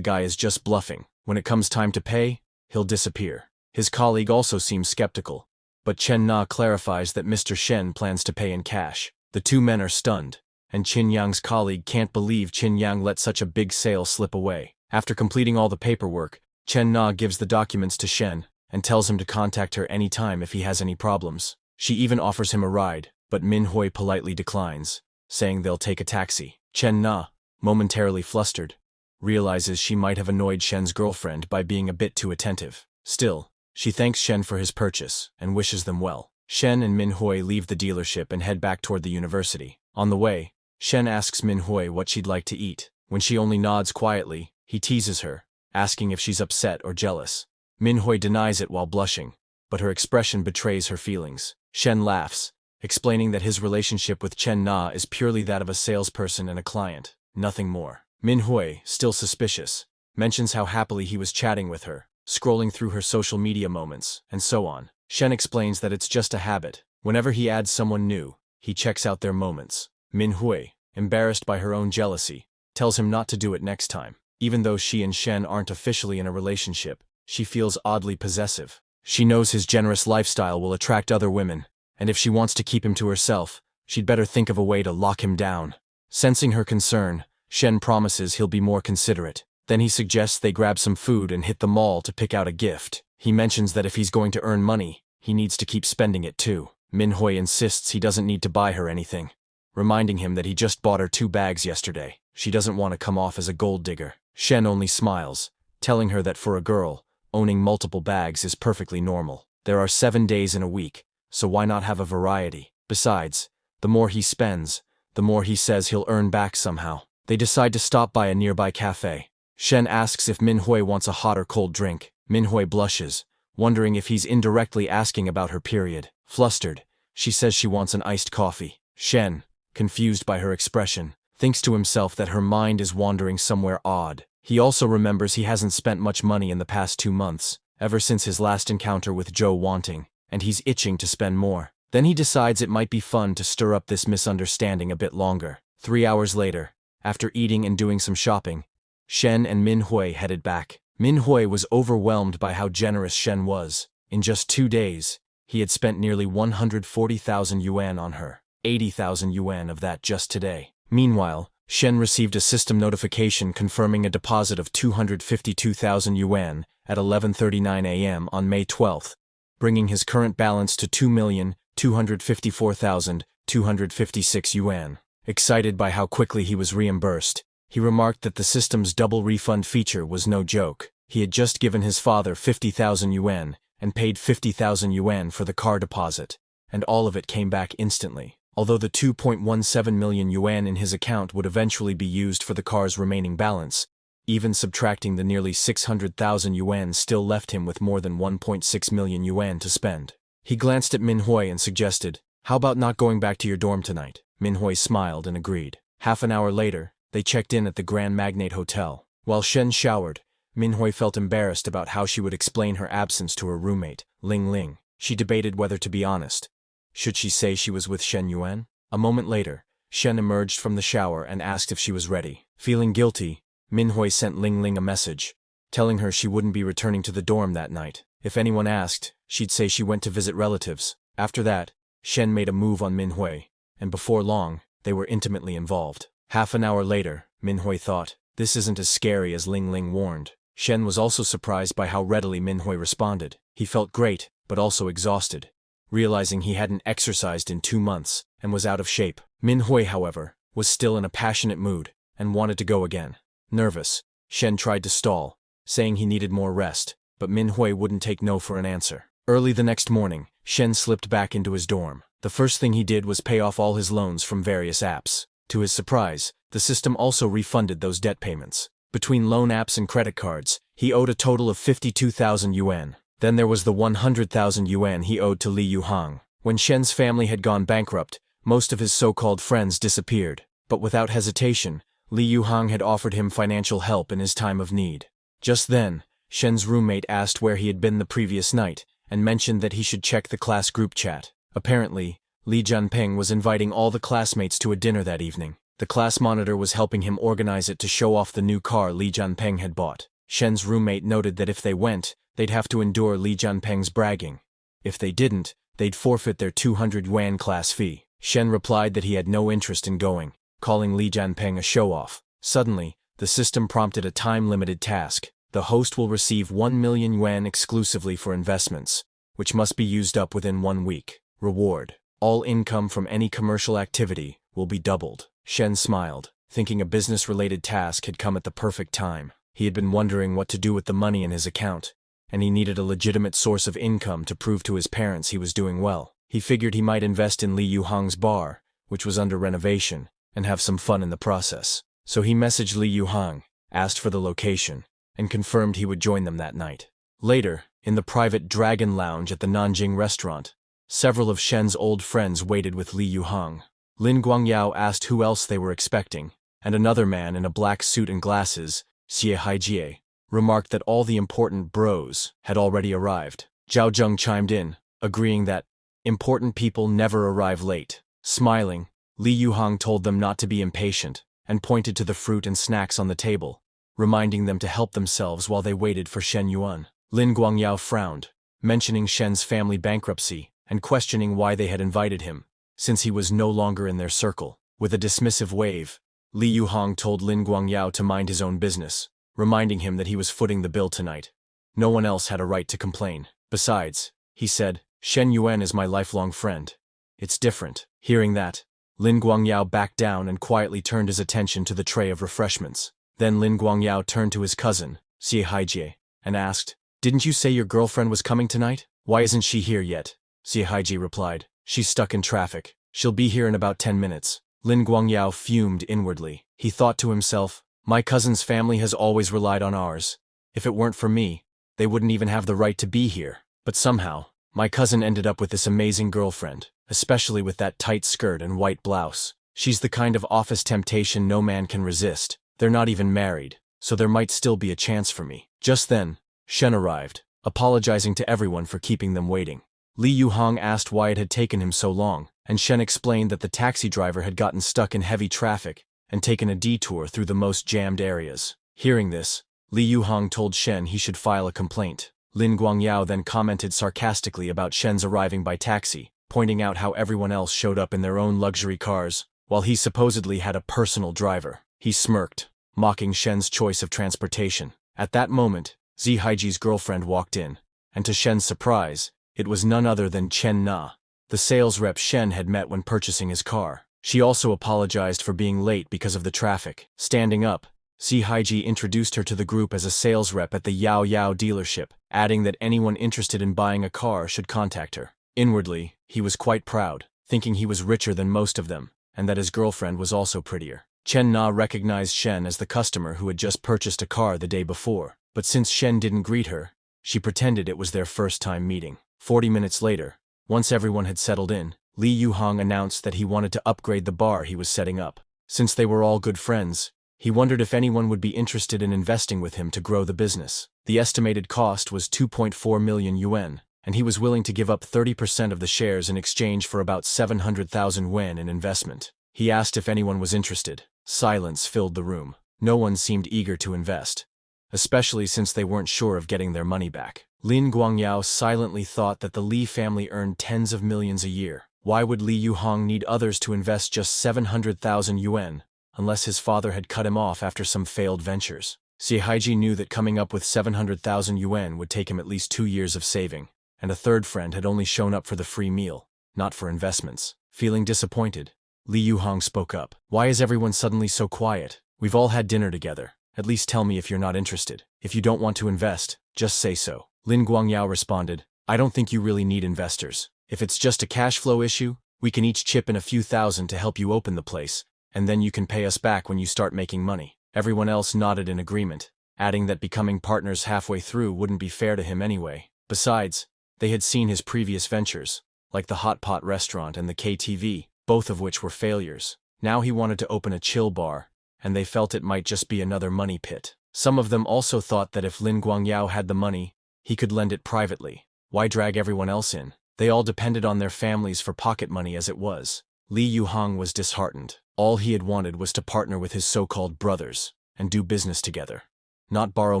guy is just bluffing. When it comes time to pay, he'll disappear. His colleague also seems skeptical, but Chen Na clarifies that Mr. Shen plans to pay in cash. The two men are stunned, and Qin Yang's colleague can't believe Qin Yang let such a big sale slip away. After completing all the paperwork, Chen Na gives the documents to Shen and tells him to contact her anytime if he has any problems. She even offers him a ride, but Min Hui politely declines, saying they'll take a taxi. Chen Na, momentarily flustered, realizes she might have annoyed Shen's girlfriend by being a bit too attentive. Still, she thanks Shen for his purchase and wishes them well. Shen and Min Hui leave the dealership and head back toward the university. On the way, Shen asks Min Hui what she'd like to eat. When she only nods quietly, he teases her, asking if she's upset or jealous. Min Hui denies it while blushing, but her expression betrays her feelings. Shen laughs, explaining that his relationship with Chen Na is purely that of a salesperson and a client, nothing more. Min Hui, still suspicious, mentions how happily he was chatting with her, scrolling through her social media moments, and so on. Shen explains that it's just a habit. Whenever he adds someone new, he checks out their moments. Min Hui, embarrassed by her own jealousy, tells him not to do it next time. Even though she and Shen aren't officially in a relationship, she feels oddly possessive. She knows his generous lifestyle will attract other women, and if she wants to keep him to herself, she'd better think of a way to lock him down. Sensing her concern, Shen promises he'll be more considerate. Then he suggests they grab some food and hit the mall to pick out a gift. He mentions that if he's going to earn money, he needs to keep spending it too. Min Hui insists he doesn't need to buy her anything, reminding him that he just bought her 2 bags yesterday. She doesn't want to come off as a gold digger. Shen only smiles, telling her that for a girl, owning multiple bags is perfectly normal. There are 7 days in a week, so why not have a variety? Besides, the more he spends, the more he says he'll earn back somehow. They decide to stop by a nearby cafe. Shen asks if Min Hui wants a hot or cold drink. Min Hui blushes, wondering if he's indirectly asking about her period. Flustered, she says she wants an iced coffee. Shen, confused by her expression, thinks to himself that her mind is wandering somewhere odd. He also remembers he hasn't spent much money in the past 2 months, ever since his last encounter with Zhou Wanting, and he's itching to spend more. Then he decides it might be fun to stir up this misunderstanding a bit longer. 3 hours later, after eating and doing some shopping, Shen and Min Hui headed back. Min Hui was overwhelmed by how generous Shen was. In just 2 days, he had spent nearly 140,000 yuan on her, 80,000 yuan of that just today. Meanwhile, Shen received a system notification confirming a deposit of 252,000 yuan at 11:39 a.m. on May 12th, bringing his current balance to 2,254,256 yuan. Excited by how quickly he was reimbursed, he remarked that the system's double refund feature was no joke. He had just given his father 50,000 yuan and paid 50,000 yuan for the car deposit, and all of it came back instantly. Although the 2.17 million yuan in his account would eventually be used for the car's remaining balance, even subtracting the nearly 600,000 yuan still left him with more than 1.6 million yuan to spend. He glanced at Min Hui and suggested, "How about not going back to your dorm tonight?" Min Hui smiled and agreed. Half an hour later, they checked in at the Grand Magnate Hotel. While Shen showered, Min Hui felt embarrassed about how she would explain her absence to her roommate, Ling Ling. She debated whether to be honest. Should she say she was with Shen Yuan? A moment later, Shen emerged from the shower and asked if she was ready. Feeling guilty, Min Hui sent Ling Ling a message, telling her she wouldn't be returning to the dorm that night. If anyone asked, she'd say she went to visit relatives. After that, Shen made a move on Min Hui, and before long, they were intimately involved. Half an hour later, Min Hui thought, this isn't as scary as Ling Ling warned. Shen was also surprised by how readily Min Hui responded. He felt great, but also exhausted, realizing he hadn't exercised in 2 months and was out of shape. Min Hui, however, was still in a passionate mood and wanted to go again. Nervous, Shen tried to stall, saying he needed more rest, but Min Hui wouldn't take no for an answer. Early the next morning, Shen slipped back into his dorm. The first thing he did was pay off all his loans from various apps. To his surprise, the system also refunded those debt payments. Between loan apps and credit cards, he owed a total of 52,000 yuan. Then there was the 100,000 yuan he owed to Li Yuhang. When Shen's family had gone bankrupt, most of his so-called friends disappeared. But without hesitation, Li Yuhang had offered him financial help in his time of need. Just then, Shen's roommate asked where he had been the previous night, and mentioned that he should check the class group chat. Apparently, Li Jianping was inviting all the classmates to a dinner that evening. The class monitor was helping him organize it to show off the new car Li Jianping had bought. Shen's roommate noted that if they went, they'd have to endure Li Jianping's bragging. If they didn't, they'd forfeit their 200 yuan class fee. Shen replied that he had no interest in going, calling Li Jianping a show-off. Suddenly, the system prompted a time-limited task. The host will receive 1 million yuan exclusively for investments, which must be used up within 1 week. Reward: all income from any commercial activity will be doubled. Shen smiled, thinking a business-related task had come at the perfect time. He had been wondering what to do with the money in his account, and he needed a legitimate source of income to prove to his parents he was doing well. He figured he might invest in Li Yuhang's bar, which was under renovation, and have some fun in the process. So he messaged Li Yuhang, asked for the location, and confirmed he would join them that night. Later, in the private Dragon Lounge at the Nanjing restaurant, several of Shen's old friends waited with Li Yuhang. Lin Guangyao asked who else they were expecting, and another man in a black suit and glasses, Xie Haijie, remarked that all the important bros had already arrived. Zhao Zheng chimed in, agreeing that important people never arrive late. Smiling, Li Yuhang told them not to be impatient, and pointed to the fruit and snacks on the table, reminding them to help themselves while they waited for Shen Yuan. Lin Guangyao frowned, mentioning Shen's family bankruptcy, and questioning why they had invited him, since he was no longer in their circle. With a dismissive wave, Li Yuhang told Lin Guangyao to mind his own business, reminding him that he was footing the bill tonight. No one else had a right to complain. Besides, he said, Shen Yuan is my lifelong friend. It's different. Hearing that, Lin Guangyao backed down and quietly turned his attention to the tray of refreshments. Then Lin Guangyao turned to his cousin, Xie Haijie, and asked, "Didn't you say your girlfriend was coming tonight? Why isn't she here yet?" Xie Haijie replied, "She's stuck in traffic. She'll be here in about 10 minutes. Lin Guangyao fumed inwardly. He thought to himself, my cousin's family has always relied on ours. If it weren't for me, they wouldn't even have the right to be here. But somehow, my cousin ended up with this amazing girlfriend, especially with that tight skirt and white blouse. She's the kind of office temptation no man can resist. They're not even married, so there might still be a chance for me." Just then, Shen arrived, apologizing to everyone for keeping them waiting. Li Yuhang asked why it had taken him so long, and Shen explained that the taxi driver had gotten stuck in heavy traffic and taken a detour through the most jammed areas. Hearing this, Li Yuhang told Shen he should file a complaint. Lin Guangyao then commented sarcastically about Shen's arriving by taxi, pointing out how everyone else showed up in their own luxury cars, while he supposedly had a personal driver. He smirked, mocking Shen's choice of transportation. At that moment, Xie Haijie's girlfriend walked in, and to Shen's surprise, it was none other than Chen Na, the sales rep Shen had met when purchasing his car. She also apologized for being late because of the traffic. Standing up, Xie Haijie introduced her to the group as a sales rep at the Yao Yao dealership, adding that anyone interested in buying a car should contact her. Inwardly, he was quite proud, thinking he was richer than most of them, and that his girlfriend was also prettier. Chen Na recognized Shen as the customer who had just purchased a car the day before, but since Shen didn't greet her, she pretended it was their first time meeting. 40 minutes later, once everyone had settled in, Li Yuhang announced that he wanted to upgrade the bar he was setting up. Since they were all good friends, he wondered if anyone would be interested in investing with him to grow the business. The estimated cost was 2.4 million yuan, and he was willing to give up 30% of the shares in exchange for about 700,000 yuan in investment. He asked if anyone was interested. Silence filled the room. No one seemed eager to invest, especially since they weren't sure of getting their money back. Lin Guangyao silently thought that the Li family earned tens of millions a year. Why would Li Yuhang need others to invest just 700,000 yuan, unless his father had cut him off after some failed ventures? Xie Haijie knew that coming up with 700,000 yuan would take him at least 2 years of saving, and a third friend had only shown up for the free meal, not for investments. Feeling disappointed, Li Yuhang spoke up. "Why is everyone suddenly so quiet? We've all had dinner together. At least tell me if you're not interested. If you don't want to invest, just say so." Lin Guangyao responded, "I don't think you really need investors. If it's just a cash flow issue, we can each chip in a few thousand to help you open the place, and then you can pay us back when you start making money." Everyone else nodded in agreement, adding that becoming partners halfway through wouldn't be fair to him anyway. Besides, they had seen his previous ventures, like the Hot Pot restaurant and the KTV, both of which were failures. Now he wanted to open a chill bar, and they felt it might just be another money pit. Some of them also thought that if Lin Guangyao had the money, he could lend it privately. Why drag everyone else in? They all depended on their families for pocket money as it was. Li Yuhang was disheartened. All he had wanted was to partner with his so-called brothers and do business together, not borrow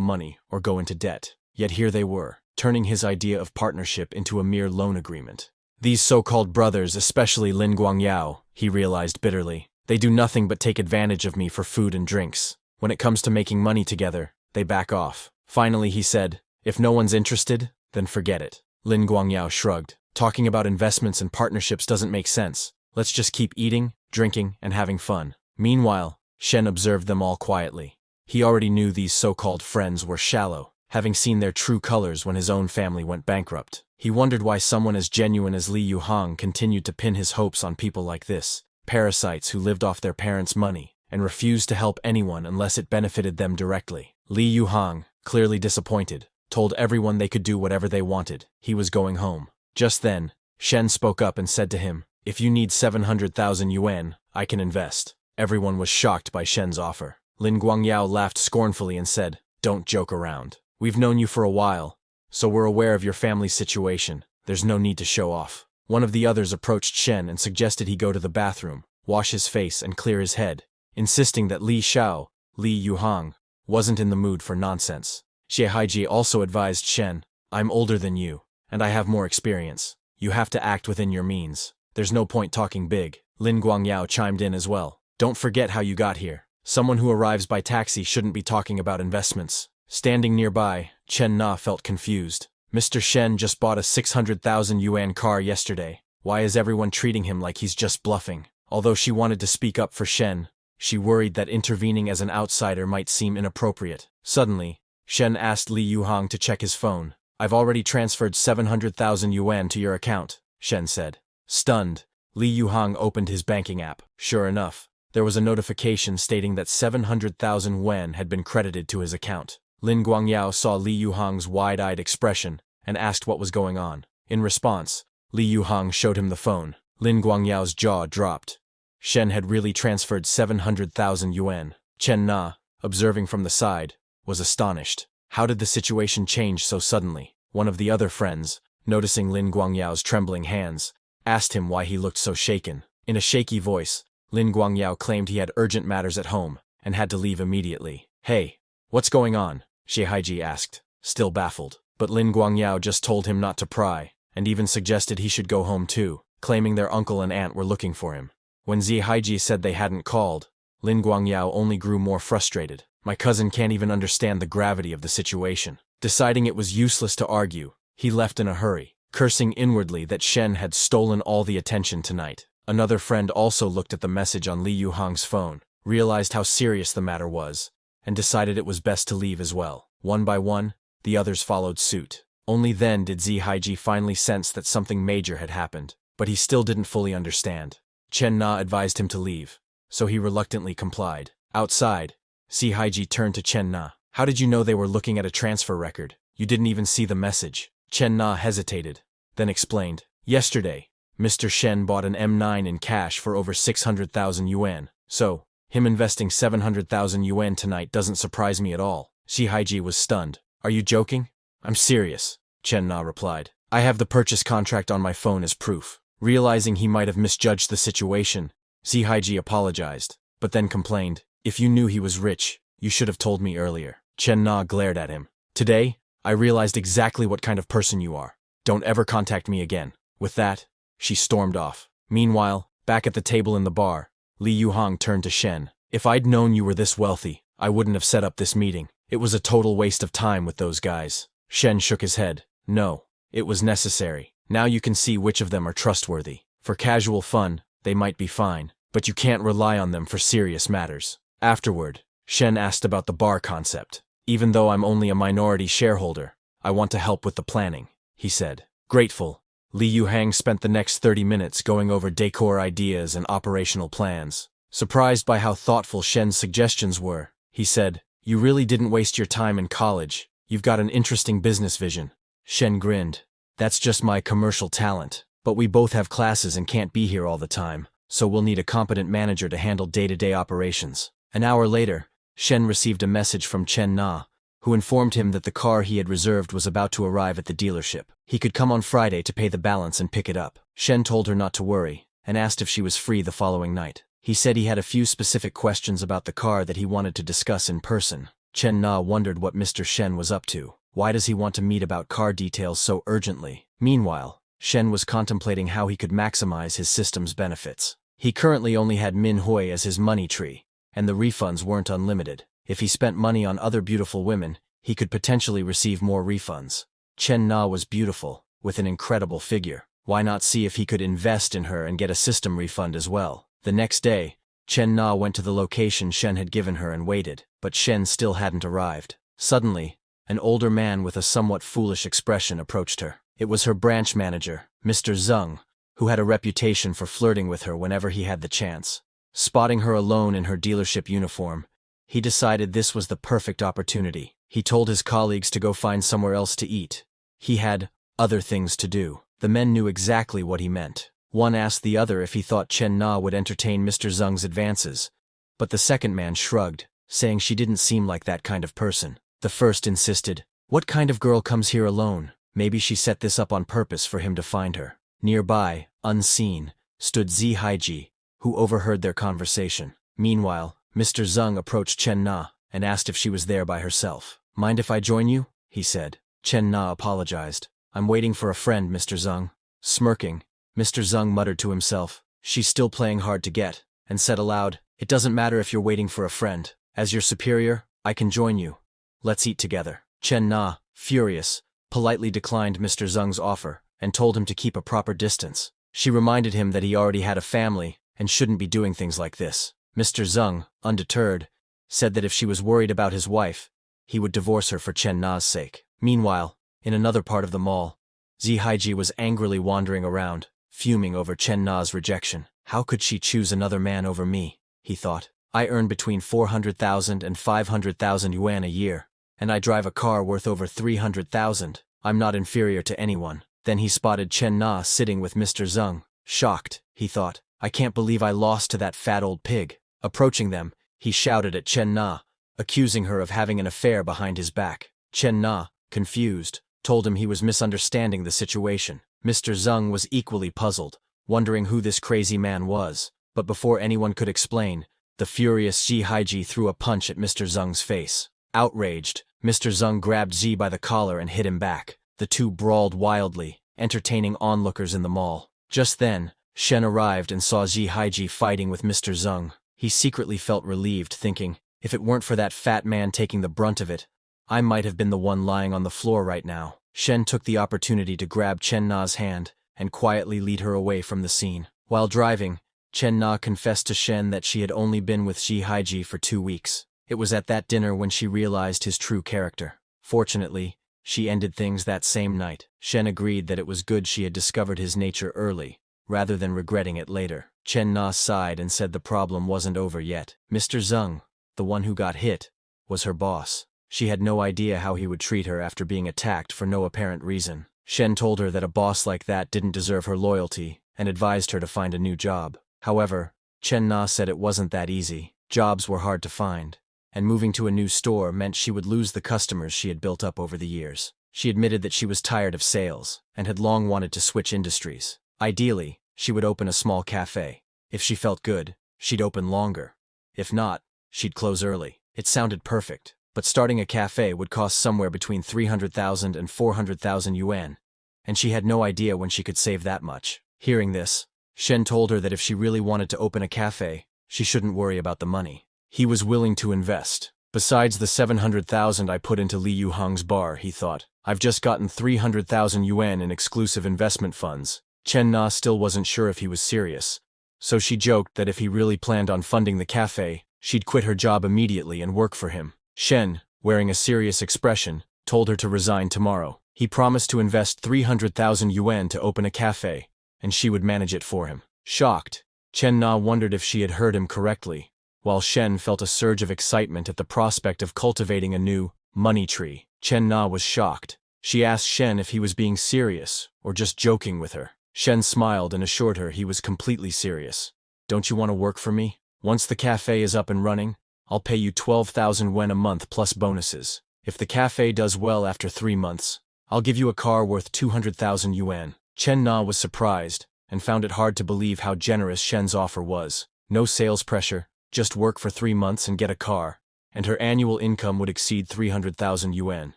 money or go into debt. Yet here they were, turning his idea of partnership into a mere loan agreement. These so-called brothers, especially Lin Guangyao, he realized bitterly, they do nothing but take advantage of me for food and drinks. When it comes to making money together, they back off. Finally, he said, if no one's interested, then forget it. Lin Guangyao shrugged. Talking about investments and partnerships doesn't make sense. Let's just keep eating, drinking, and having fun. Meanwhile, Shen observed them all quietly. He already knew these so-called friends were shallow, having seen their true colors when his own family went bankrupt. He wondered why someone as genuine as Li Yuhang continued to pin his hopes on people like this, parasites who lived off their parents' money and refused to help anyone unless it benefited them directly. Li Yuhang, clearly disappointed, told everyone they could do whatever they wanted. He was going home. Just then, Shen spoke up and said to him, if you need 700,000 yuan, I can invest. Everyone was shocked by Shen's offer. Lin Guangyao laughed scornfully and said, don't joke around. We've known you for a while, so we're aware of your family's situation. There's no need to show off. One of the others approached Shen and suggested he go to the bathroom, wash his face and clear his head, insisting that Li Yuhang, wasn't in the mood for nonsense. Xie Haiji also advised Shen, I'm older than you, and I have more experience. You have to act within your means. There's no point talking big. Lin Guangyao chimed in as well. Don't forget how you got here. Someone who arrives by taxi shouldn't be talking about investments. Standing nearby, Chen Na felt confused. Mr. Shen just bought a 600,000 yuan car yesterday. Why is everyone treating him like he's just bluffing? Although she wanted to speak up for Shen, she worried that intervening as an outsider might seem inappropriate. Suddenly, Shen asked Li Yuhang to check his phone. I've already transferred 700,000 yuan to your account, Shen said. Stunned, Li Yuhang opened his banking app. Sure enough, there was a notification stating that 700,000 yuan had been credited to his account. Lin Guangyao saw Li Yuhang's wide-eyed expression and asked what was going on. In response, Li Yuhang showed him the phone. Lin Guangyao's jaw dropped. Shen had really transferred 700,000 yuan. Chen Na, observing from the side, was astonished. How did the situation change so suddenly? One of the other friends, noticing Lin Guangyao's trembling hands, asked him why he looked so shaken. In a shaky voice, Lin Guangyao claimed he had urgent matters at home and had to leave immediately. Hey, what's going on? Xie Haiji asked, still baffled. But Lin Guangyao just told him not to pry, and even suggested he should go home too, claiming their uncle and aunt were looking for him. When Xie Haiji said they hadn't called, Lin Guangyao only grew more frustrated. My cousin can't even understand the gravity of the situation. Deciding it was useless to argue, he left in a hurry, cursing inwardly that Shen had stolen all the attention tonight. Another friend also looked at the message on Li Yuhang's phone, realized how serious the matter was, and decided it was best to leave as well. One by one, the others followed suit. Only then did Xie Haiji finally sense that something major had happened, but he still didn't fully understand. Chen Na advised him to leave, so he reluctantly complied. Outside, Xie Haiji turned to Chen Na. How did you know they were looking at a transfer record? You didn't even see the message. Chen Na hesitated, then explained. Yesterday, Mr. Shen bought an M9 in cash for over 600,000 yuan, so, him investing 700,000 yuan tonight doesn't surprise me at all. Xie Haiji was stunned. Are you joking? I'm serious, Chen Na replied. I have the purchase contract on my phone as proof. Realizing he might have misjudged the situation, Xie Haiji apologized, but then complained, if you knew he was rich, you should have told me earlier. Chen Na glared at him. Today, I realized exactly what kind of person you are. Don't ever contact me again. With that, she stormed off. Meanwhile, back at the table in the bar, Li Yuhang turned to Shen. If I'd known you were this wealthy, I wouldn't have set up this meeting. It was a total waste of time with those guys. Shen shook his head. No, it was necessary. Now you can see which of them are trustworthy. For casual fun, they might be fine, but you can't rely on them for serious matters. Afterward, Shen asked about the bar concept. Even though I'm only a minority shareholder, I want to help with the planning, he said. Grateful, Li Yuhang spent the next 30 minutes going over decor ideas and operational plans. Surprised by how thoughtful Shen's suggestions were, he said, You really didn't waste your time in college. You've got an interesting business vision. Shen grinned. That's just my commercial talent. But we both have classes and can't be here all the time, so we'll need a competent manager to handle day-to-day operations. An hour later, Shen received a message from Chen Na, who informed him that the car he had reserved was about to arrive at the dealership. He could come on Friday to pay the balance and pick it up. Shen told her not to worry, and asked if she was free the following night. He said he had a few specific questions about the car that he wanted to discuss in person. Chen Na wondered what Mr. Shen was up to. Why does he want to meet about car details so urgently? Meanwhile, Shen was contemplating how he could maximize his system's benefits. He currently only had Manhwa as his money tree, and the refunds weren't unlimited. If he spent money on other beautiful women, he could potentially receive more refunds. Chen Na was beautiful, with an incredible figure. Why not see if he could invest in her and get a system refund as well? The next day, Chen Na went to the location Shen had given her and waited, but Shen still hadn't arrived. Suddenly, an older man with a somewhat foolish expression approached her. It was her branch manager, Mr. Zeng, who had a reputation for flirting with her whenever he had the chance. Spotting her alone in her dealership uniform, he decided this was the perfect opportunity. He told his colleagues to go find somewhere else to eat. He had other things to do. The men knew exactly what he meant. One asked the other if he thought Chen Na would entertain Mr. Zeng's advances, but the second man shrugged, saying she didn't seem like that kind of person. The first insisted, "What kind of girl comes here alone? Maybe she set this up on purpose for him to find her." Nearby, unseen, stood Zi Haiji, who overheard their conversation. Meanwhile, Mr. Zeng approached Chen Na and asked if she was there by herself. "Mind if I join you?" he said. Chen Na apologized. "I'm waiting for a friend, Mr. Zeng." Smirking, Mr. Zeng muttered to himself, "She's still playing hard to get," and said aloud, "It doesn't matter if you're waiting for a friend. As your superior, I can join you. Let's eat together." Chen Na, furious, politely declined Mr. Zeng's offer and told him to keep a proper distance. She reminded him that he already had a family and shouldn't be doing things like this. Mr. Zeng, undeterred, said that if she was worried about his wife, he would divorce her for Chen Na's sake. Meanwhile, in another part of the mall, Zi Haiji was angrily wandering around, fuming over Chen Na's rejection. "How could she choose another man over me?" he thought. "I earn between 400,000 and 500,000 yuan a year, and I drive a car worth over 300,000. I'm not inferior to anyone." Then he spotted Chen Na sitting with Mr. Zeng. Shocked, he thought, "I can't believe I lost to that fat old pig." Approaching them, he shouted at Chen Na, accusing her of having an affair behind his back. Chen Na, confused, told him he was misunderstanding the situation. Mr. Zeng was equally puzzled, wondering who this crazy man was, but before anyone could explain, the furious Zi Haiji threw a punch at Mr. Zeng's face. Outraged, Mr. Zeng grabbed Zi by the collar and hit him back. The two brawled wildly, entertaining onlookers in the mall. Just then, Shen arrived and saw Zi Haiji fighting with Mr. Zeng. He secretly felt relieved, thinking, if it weren't for that fat man taking the brunt of it, I might have been the one lying on the floor right now. Shen took the opportunity to grab Chen Na's hand and quietly lead her away from the scene. While driving, Chen Na confessed to Shen that she had only been with Zi Haiji for 2 weeks. It was at that dinner when she realized his true character. Fortunately, she ended things that same night. Shen agreed that it was good she had discovered his nature early, rather than regretting it later. Chen Na sighed and said the problem wasn't over yet. Mr. Zeng, the one who got hit, was her boss. She had no idea how he would treat her after being attacked for no apparent reason. Shen told her that a boss like that didn't deserve her loyalty and advised her to find a new job. However, Chen Na said it wasn't that easy. Jobs were hard to find, and moving to a new store meant she would lose the customers she had built up over the years. She admitted that she was tired of sales and had long wanted to switch industries. Ideally, she would open a small cafe. If she felt good, she'd open longer. If not, she'd close early. It sounded perfect, but starting a cafe would cost somewhere between 300,000 and 400,000 yuan, and she had no idea when she could save that much. Hearing this, Shen told her that if she really wanted to open a cafe, she shouldn't worry about the money. He was willing to invest. Besides the 700,000 I put into Li Yuhang's bar, he thought, I've just gotten 300,000 yuan in exclusive investment funds. Chen Na still wasn't sure if he was serious, so she joked that if he really planned on funding the cafe, she'd quit her job immediately and work for him. Shen, wearing a serious expression, told her to resign tomorrow. He promised to invest 300,000 yuan to open a cafe, and she would manage it for him. Shocked, Chen Na wondered if she had heard him correctly, while Shen felt a surge of excitement at the prospect of cultivating a new money tree. Chen Na was shocked. She asked Shen if he was being serious or just joking with her. Shen smiled and assured her he was completely serious. "Don't you want to work for me? Once the cafe is up and running, I'll pay you 12,000 yuan a month plus bonuses. If the cafe does well after 3 months, I'll give you a car worth 200,000 yuan. Chen Na was surprised and found it hard to believe how generous Shen's offer was. No sales pressure, just work for 3 months and get a car, and her annual income would exceed 300,000 yuan.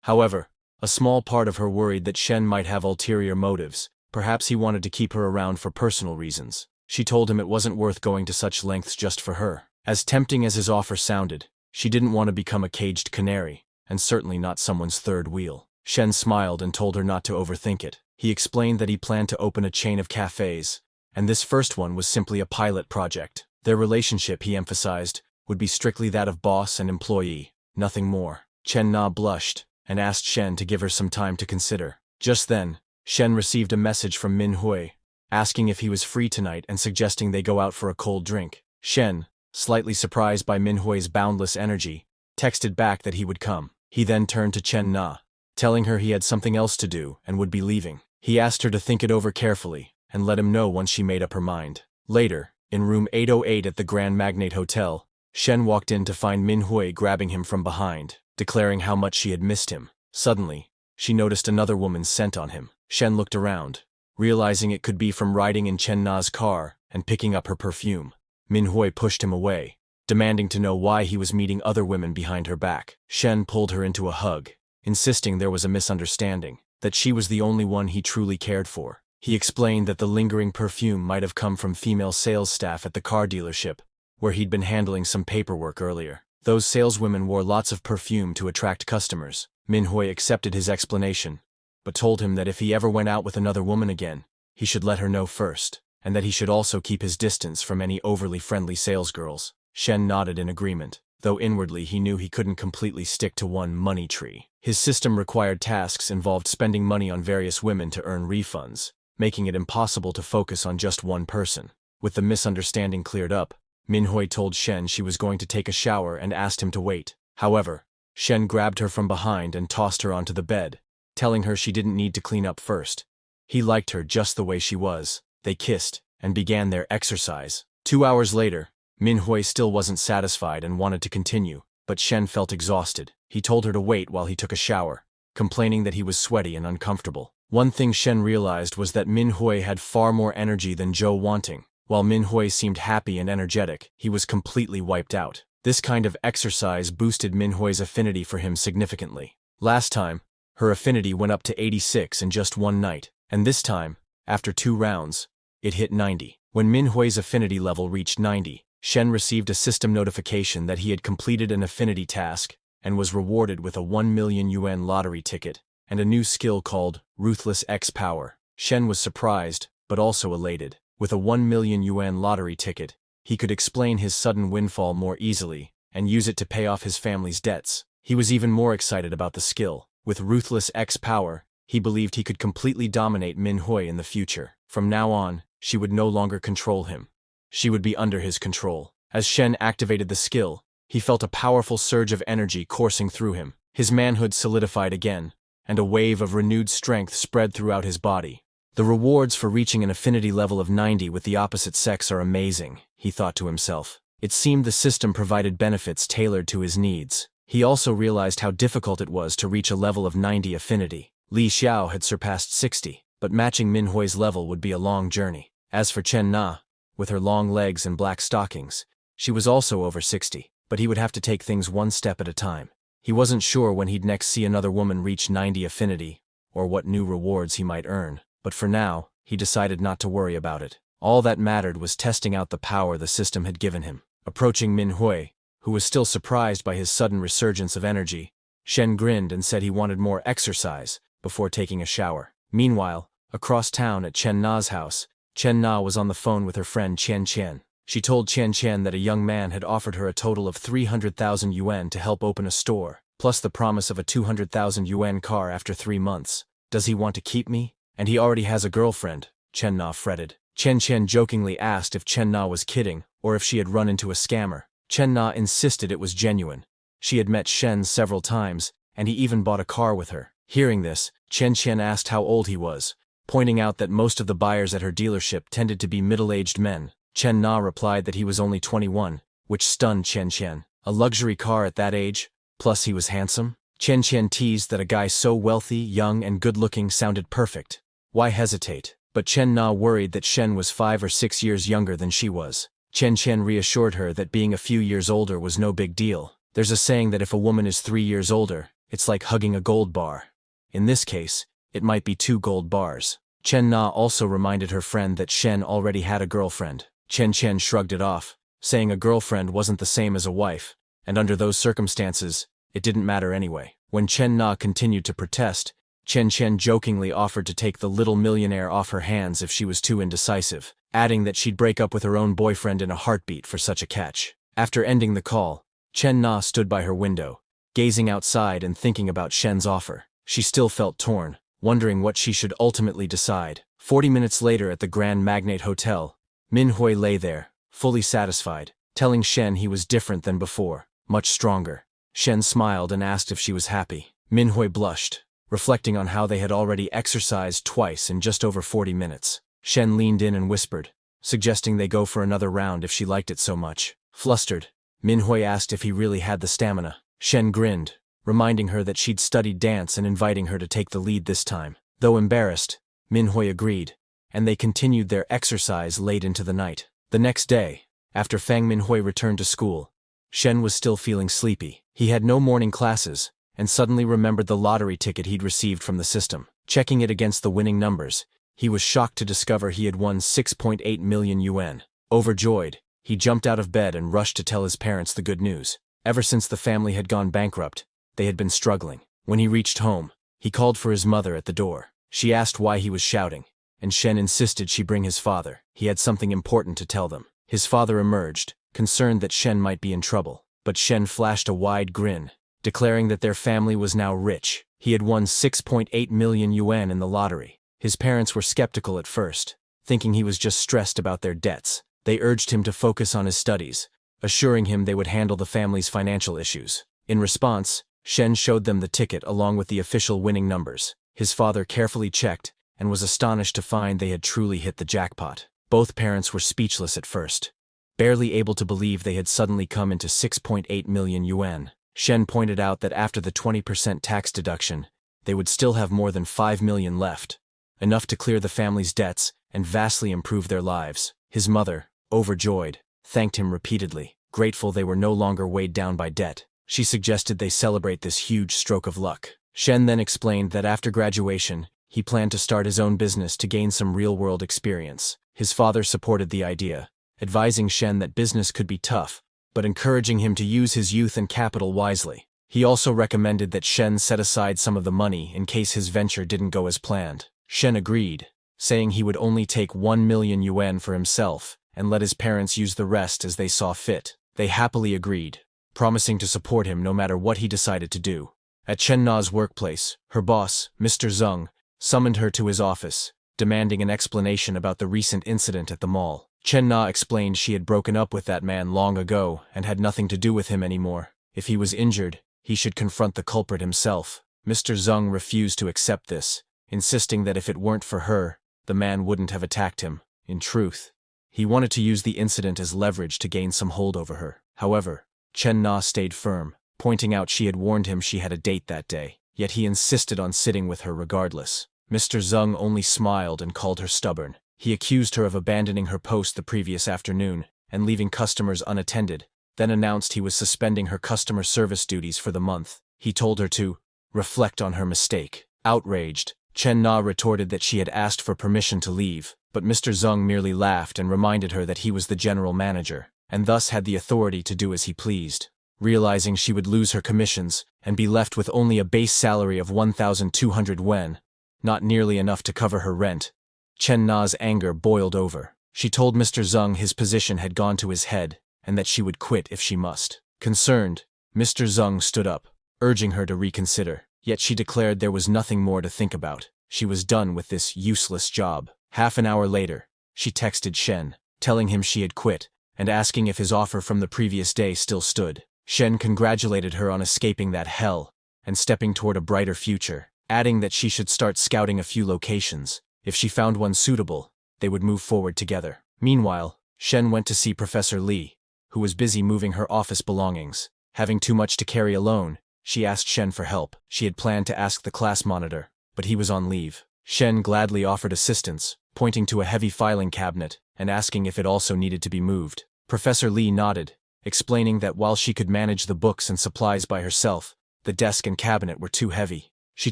However, a small part of her worried that Shen might have ulterior motives. Perhaps he wanted to keep her around for personal reasons. She told him it wasn't worth going to such lengths just for her. As tempting as his offer sounded, she didn't want to become a caged canary, and certainly not someone's third wheel. Shen smiled and told her not to overthink it. He explained that he planned to open a chain of cafes, and this first one was simply a pilot project. Their relationship, he emphasized, would be strictly that of boss and employee, nothing more. Chen Na blushed and asked Shen to give her some time to consider. Just then, Shen received a message from Manhwa, asking if he was free tonight and suggesting they go out for a cold drink. Shen, slightly surprised by Manhwa's boundless energy, texted back that he would come. He then turned to Chen Na, telling her he had something else to do and would be leaving. He asked her to think it over carefully and let him know once she made up her mind. Later, in room 808 at the Grand Magnate Hotel, Shen walked in to find Manhwa grabbing him from behind, declaring how much she had missed him. Suddenly, she noticed another woman's scent on him. Shen looked around, realizing it could be from riding in Chen Na's car and picking up her perfume. Manhwa pushed him away, demanding to know why he was meeting other women behind her back. Shen pulled her into a hug, insisting there was a misunderstanding, that she was the only one he truly cared for. He explained that the lingering perfume might have come from female sales staff at the car dealership, where he'd been handling some paperwork earlier. Those saleswomen wore lots of perfume to attract customers. Manhwa accepted his explanation, but told him that if he ever went out with another woman again, he should let her know first, and that he should also keep his distance from any overly friendly salesgirls. Shen nodded in agreement, though inwardly he knew he couldn't completely stick to one money tree. His system required tasks involved spending money on various women to earn refunds, making it impossible to focus on just one person. With the misunderstanding cleared up, Manhwa told Shen she was going to take a shower and asked him to wait. However, Shen grabbed her from behind and tossed her onto the bed, telling her she didn't need to clean up first. He liked her just the way she was. They kissed and began their exercise. 2 hours later, Manhwa still wasn't satisfied and wanted to continue, but Shen felt exhausted. He told her to wait while he took a shower, complaining that he was sweaty and uncomfortable. One thing Shen realized was that Manhwa had far more energy than Zhou Wanting. While Manhwa seemed happy and energetic, he was completely wiped out. This kind of exercise boosted Manhwa's affinity for him significantly. Last time, her affinity went up to 86 in just one night, and this time, after 2 rounds, it hit 90. When Manhwa's affinity level reached 90, Shen received a system notification that he had completed an affinity task and was rewarded with a 1 million yuan lottery ticket and a new skill called Ruthless X Power. Shen was surprised, but also elated. With a 1 million yuan lottery ticket, he could explain his sudden windfall more easily and use it to pay off his family's debts. He was even more excited about the skill. With Ruthless X Power, he believed he could completely dominate Manhwa in the future. From now on, she would no longer control him. She would be under his control. As Shen activated the skill, he felt a powerful surge of energy coursing through him. His manhood solidified again, and a wave of renewed strength spread throughout his body. The rewards for reaching an affinity level of 90 with the opposite sex are amazing, he thought to himself. It seemed the system provided benefits tailored to his needs. He also realized how difficult it was to reach a level of 90 affinity. Li Xiao had surpassed 60, but matching Manhwa's level would be a long journey. As for Chen Na, with her long legs and black stockings, she was also over 60, but he would have to take things one step at a time. He wasn't sure when he'd next see another woman reach 90 affinity, or what new rewards he might earn. But for now, he decided not to worry about it. All that mattered was testing out the power the system had given him. Approaching Manhwa, who was still surprised by his sudden resurgence of energy, Shen grinned and said he wanted more exercise before taking a shower. Meanwhile, across town at Chen Na's house, Chen Na was on the phone with her friend Qian Qian. She told Qian Qian that a young man had offered her a total of 300,000 yuan to help open a store, plus the promise of a 200,000 yuan car after 3 months. Does he want to keep me? And he already has a girlfriend, Chen Na fretted. Qian Qian jokingly asked if Chen Na was kidding or if she had run into a scammer. Chen Na insisted it was genuine. She had met Shen several times, and he even bought a car with her. Hearing this, Qian Qian asked how old he was, pointing out that most of the buyers at her dealership tended to be middle-aged men. Chen Na replied that he was only 21, which stunned Qian Qian. A luxury car at that age, plus he was handsome? Chen teased that a guy so wealthy, young, and good-looking sounded perfect. Why hesitate? But Chen Na worried that Shen was 5 or 6 years younger than she was. Chen reassured her that being a few years older was no big deal. There's a saying that if a woman is 3 years older, it's like hugging a gold bar. In this case, it might be 2 gold bars. Chen Na also reminded her friend that Shen already had a girlfriend. Chen shrugged it off, saying a girlfriend wasn't the same as a wife, and under those circumstances, it didn't matter anyway. When Chen Na continued to protest, Chen jokingly offered to take the little millionaire off her hands if she was too indecisive, adding that she'd break up with her own boyfriend in a heartbeat for such a catch. After ending the call, Chen Na stood by her window, gazing outside and thinking about Shen's offer. She still felt torn, wondering what she should ultimately decide. 40 minutes later at the Grand Magnate Hotel, Manhwa lay there, fully satisfied, telling Shen he was different than before, much stronger. Shen smiled and asked if she was happy. Manhwa blushed, reflecting on how they had already exercised twice in just over 40 minutes. Shen leaned in and whispered, suggesting they go for another round if she liked it so much. Flustered, Manhwa asked if he really had the stamina. Shen grinned, reminding her that she'd studied dance and inviting her to take the lead this time. Though embarrassed, Manhwa agreed, and they continued their exercise late into the night. The next day, after Fang Manhwa returned to school, Shen was still feeling sleepy. He had no morning classes, and suddenly remembered the lottery ticket he'd received from the system. Checking it against the winning numbers, he was shocked to discover he had won 6.8 million yuan. Overjoyed, he jumped out of bed and rushed to tell his parents the good news. Ever since the family had gone bankrupt, they had been struggling. When he reached home, he called for his mother at the door. She asked why he was shouting, and Shen insisted she bring his father. He had something important to tell them. His father emerged, concerned that Shen might be in trouble, but Shen flashed a wide grin, declaring that their family was now rich. He had won 6.8 million yuan in the lottery. His parents were skeptical at first, thinking he was just stressed about their debts. They urged him to focus on his studies, assuring him they would handle the family's financial issues. In response, Shen showed them the ticket along with the official winning numbers. His father carefully checked and was astonished to find they had truly hit the jackpot. Both parents were speechless at first, barely able to believe they had suddenly come into 6.8 million yuan. Shen pointed out that after the 20% tax deduction, they would still have more than 5 million left, enough to clear the family's debts and vastly improve their lives. His mother, overjoyed, thanked him repeatedly, grateful they were no longer weighed down by debt. She suggested they celebrate this huge stroke of luck. Shen then explained that after graduation, he planned to start his own business to gain some real-world experience. His father supported the idea, advising Shen that business could be tough, but encouraging him to use his youth and capital wisely. He also recommended that Shen set aside some of the money in case his venture didn't go as planned. Shen agreed, saying he would only take 1 million yuan for himself and let his parents use the rest as they saw fit. They happily agreed, promising to support him no matter what he decided to do. At Chen Na's workplace, her boss, Mr. Zeng, summoned her to his office, demanding an explanation about the recent incident at the mall. Chen Na explained she had broken up with that man long ago and had nothing to do with him anymore. If he was injured, he should confront the culprit himself. Mr. Zeng refused to accept this, insisting that if it weren't for her, the man wouldn't have attacked him. In truth, he wanted to use the incident as leverage to gain some hold over her. However, Chen Na stayed firm, pointing out she had warned him she had a date that day, yet he insisted on sitting with her regardless. Mr. Zeng only smiled and called her stubborn. He accused her of abandoning her post the previous afternoon and leaving customers unattended, then announced he was suspending her customer service duties for the month. He told her to reflect on her mistake. Outraged, Chen Na retorted that she had asked for permission to leave, but Mr. Zeng merely laughed and reminded her that he was the general manager, and thus had the authority to do as he pleased. Realizing she would lose her commissions and be left with only a base salary of 1,200 yuan, not nearly enough to cover her rent, Chen Na's anger boiled over. She told Mr. Zeng his position had gone to his head and that she would quit if she must. Concerned, Mr. Zeng stood up, urging her to reconsider, yet she declared there was nothing more to think about. She was done with this useless job. Half an hour later, she texted Shen, telling him she had quit and asking if his offer from the previous day still stood. Shen congratulated her on escaping that hell and stepping toward a brighter future, adding that she should start scouting a few locations. If she found one suitable, they would move forward together. Meanwhile, Shen went to see Professor Li, who was busy moving her office belongings. Having too much to carry alone, She asked Shen for help. She had planned to ask the class monitor, but he was on leave. Shen gladly offered assistance, pointing to a heavy filing cabinet and asking if it also needed to be moved. Professor Lee nodded, explaining that while she could manage the books and supplies by herself, the desk and cabinet were too heavy. She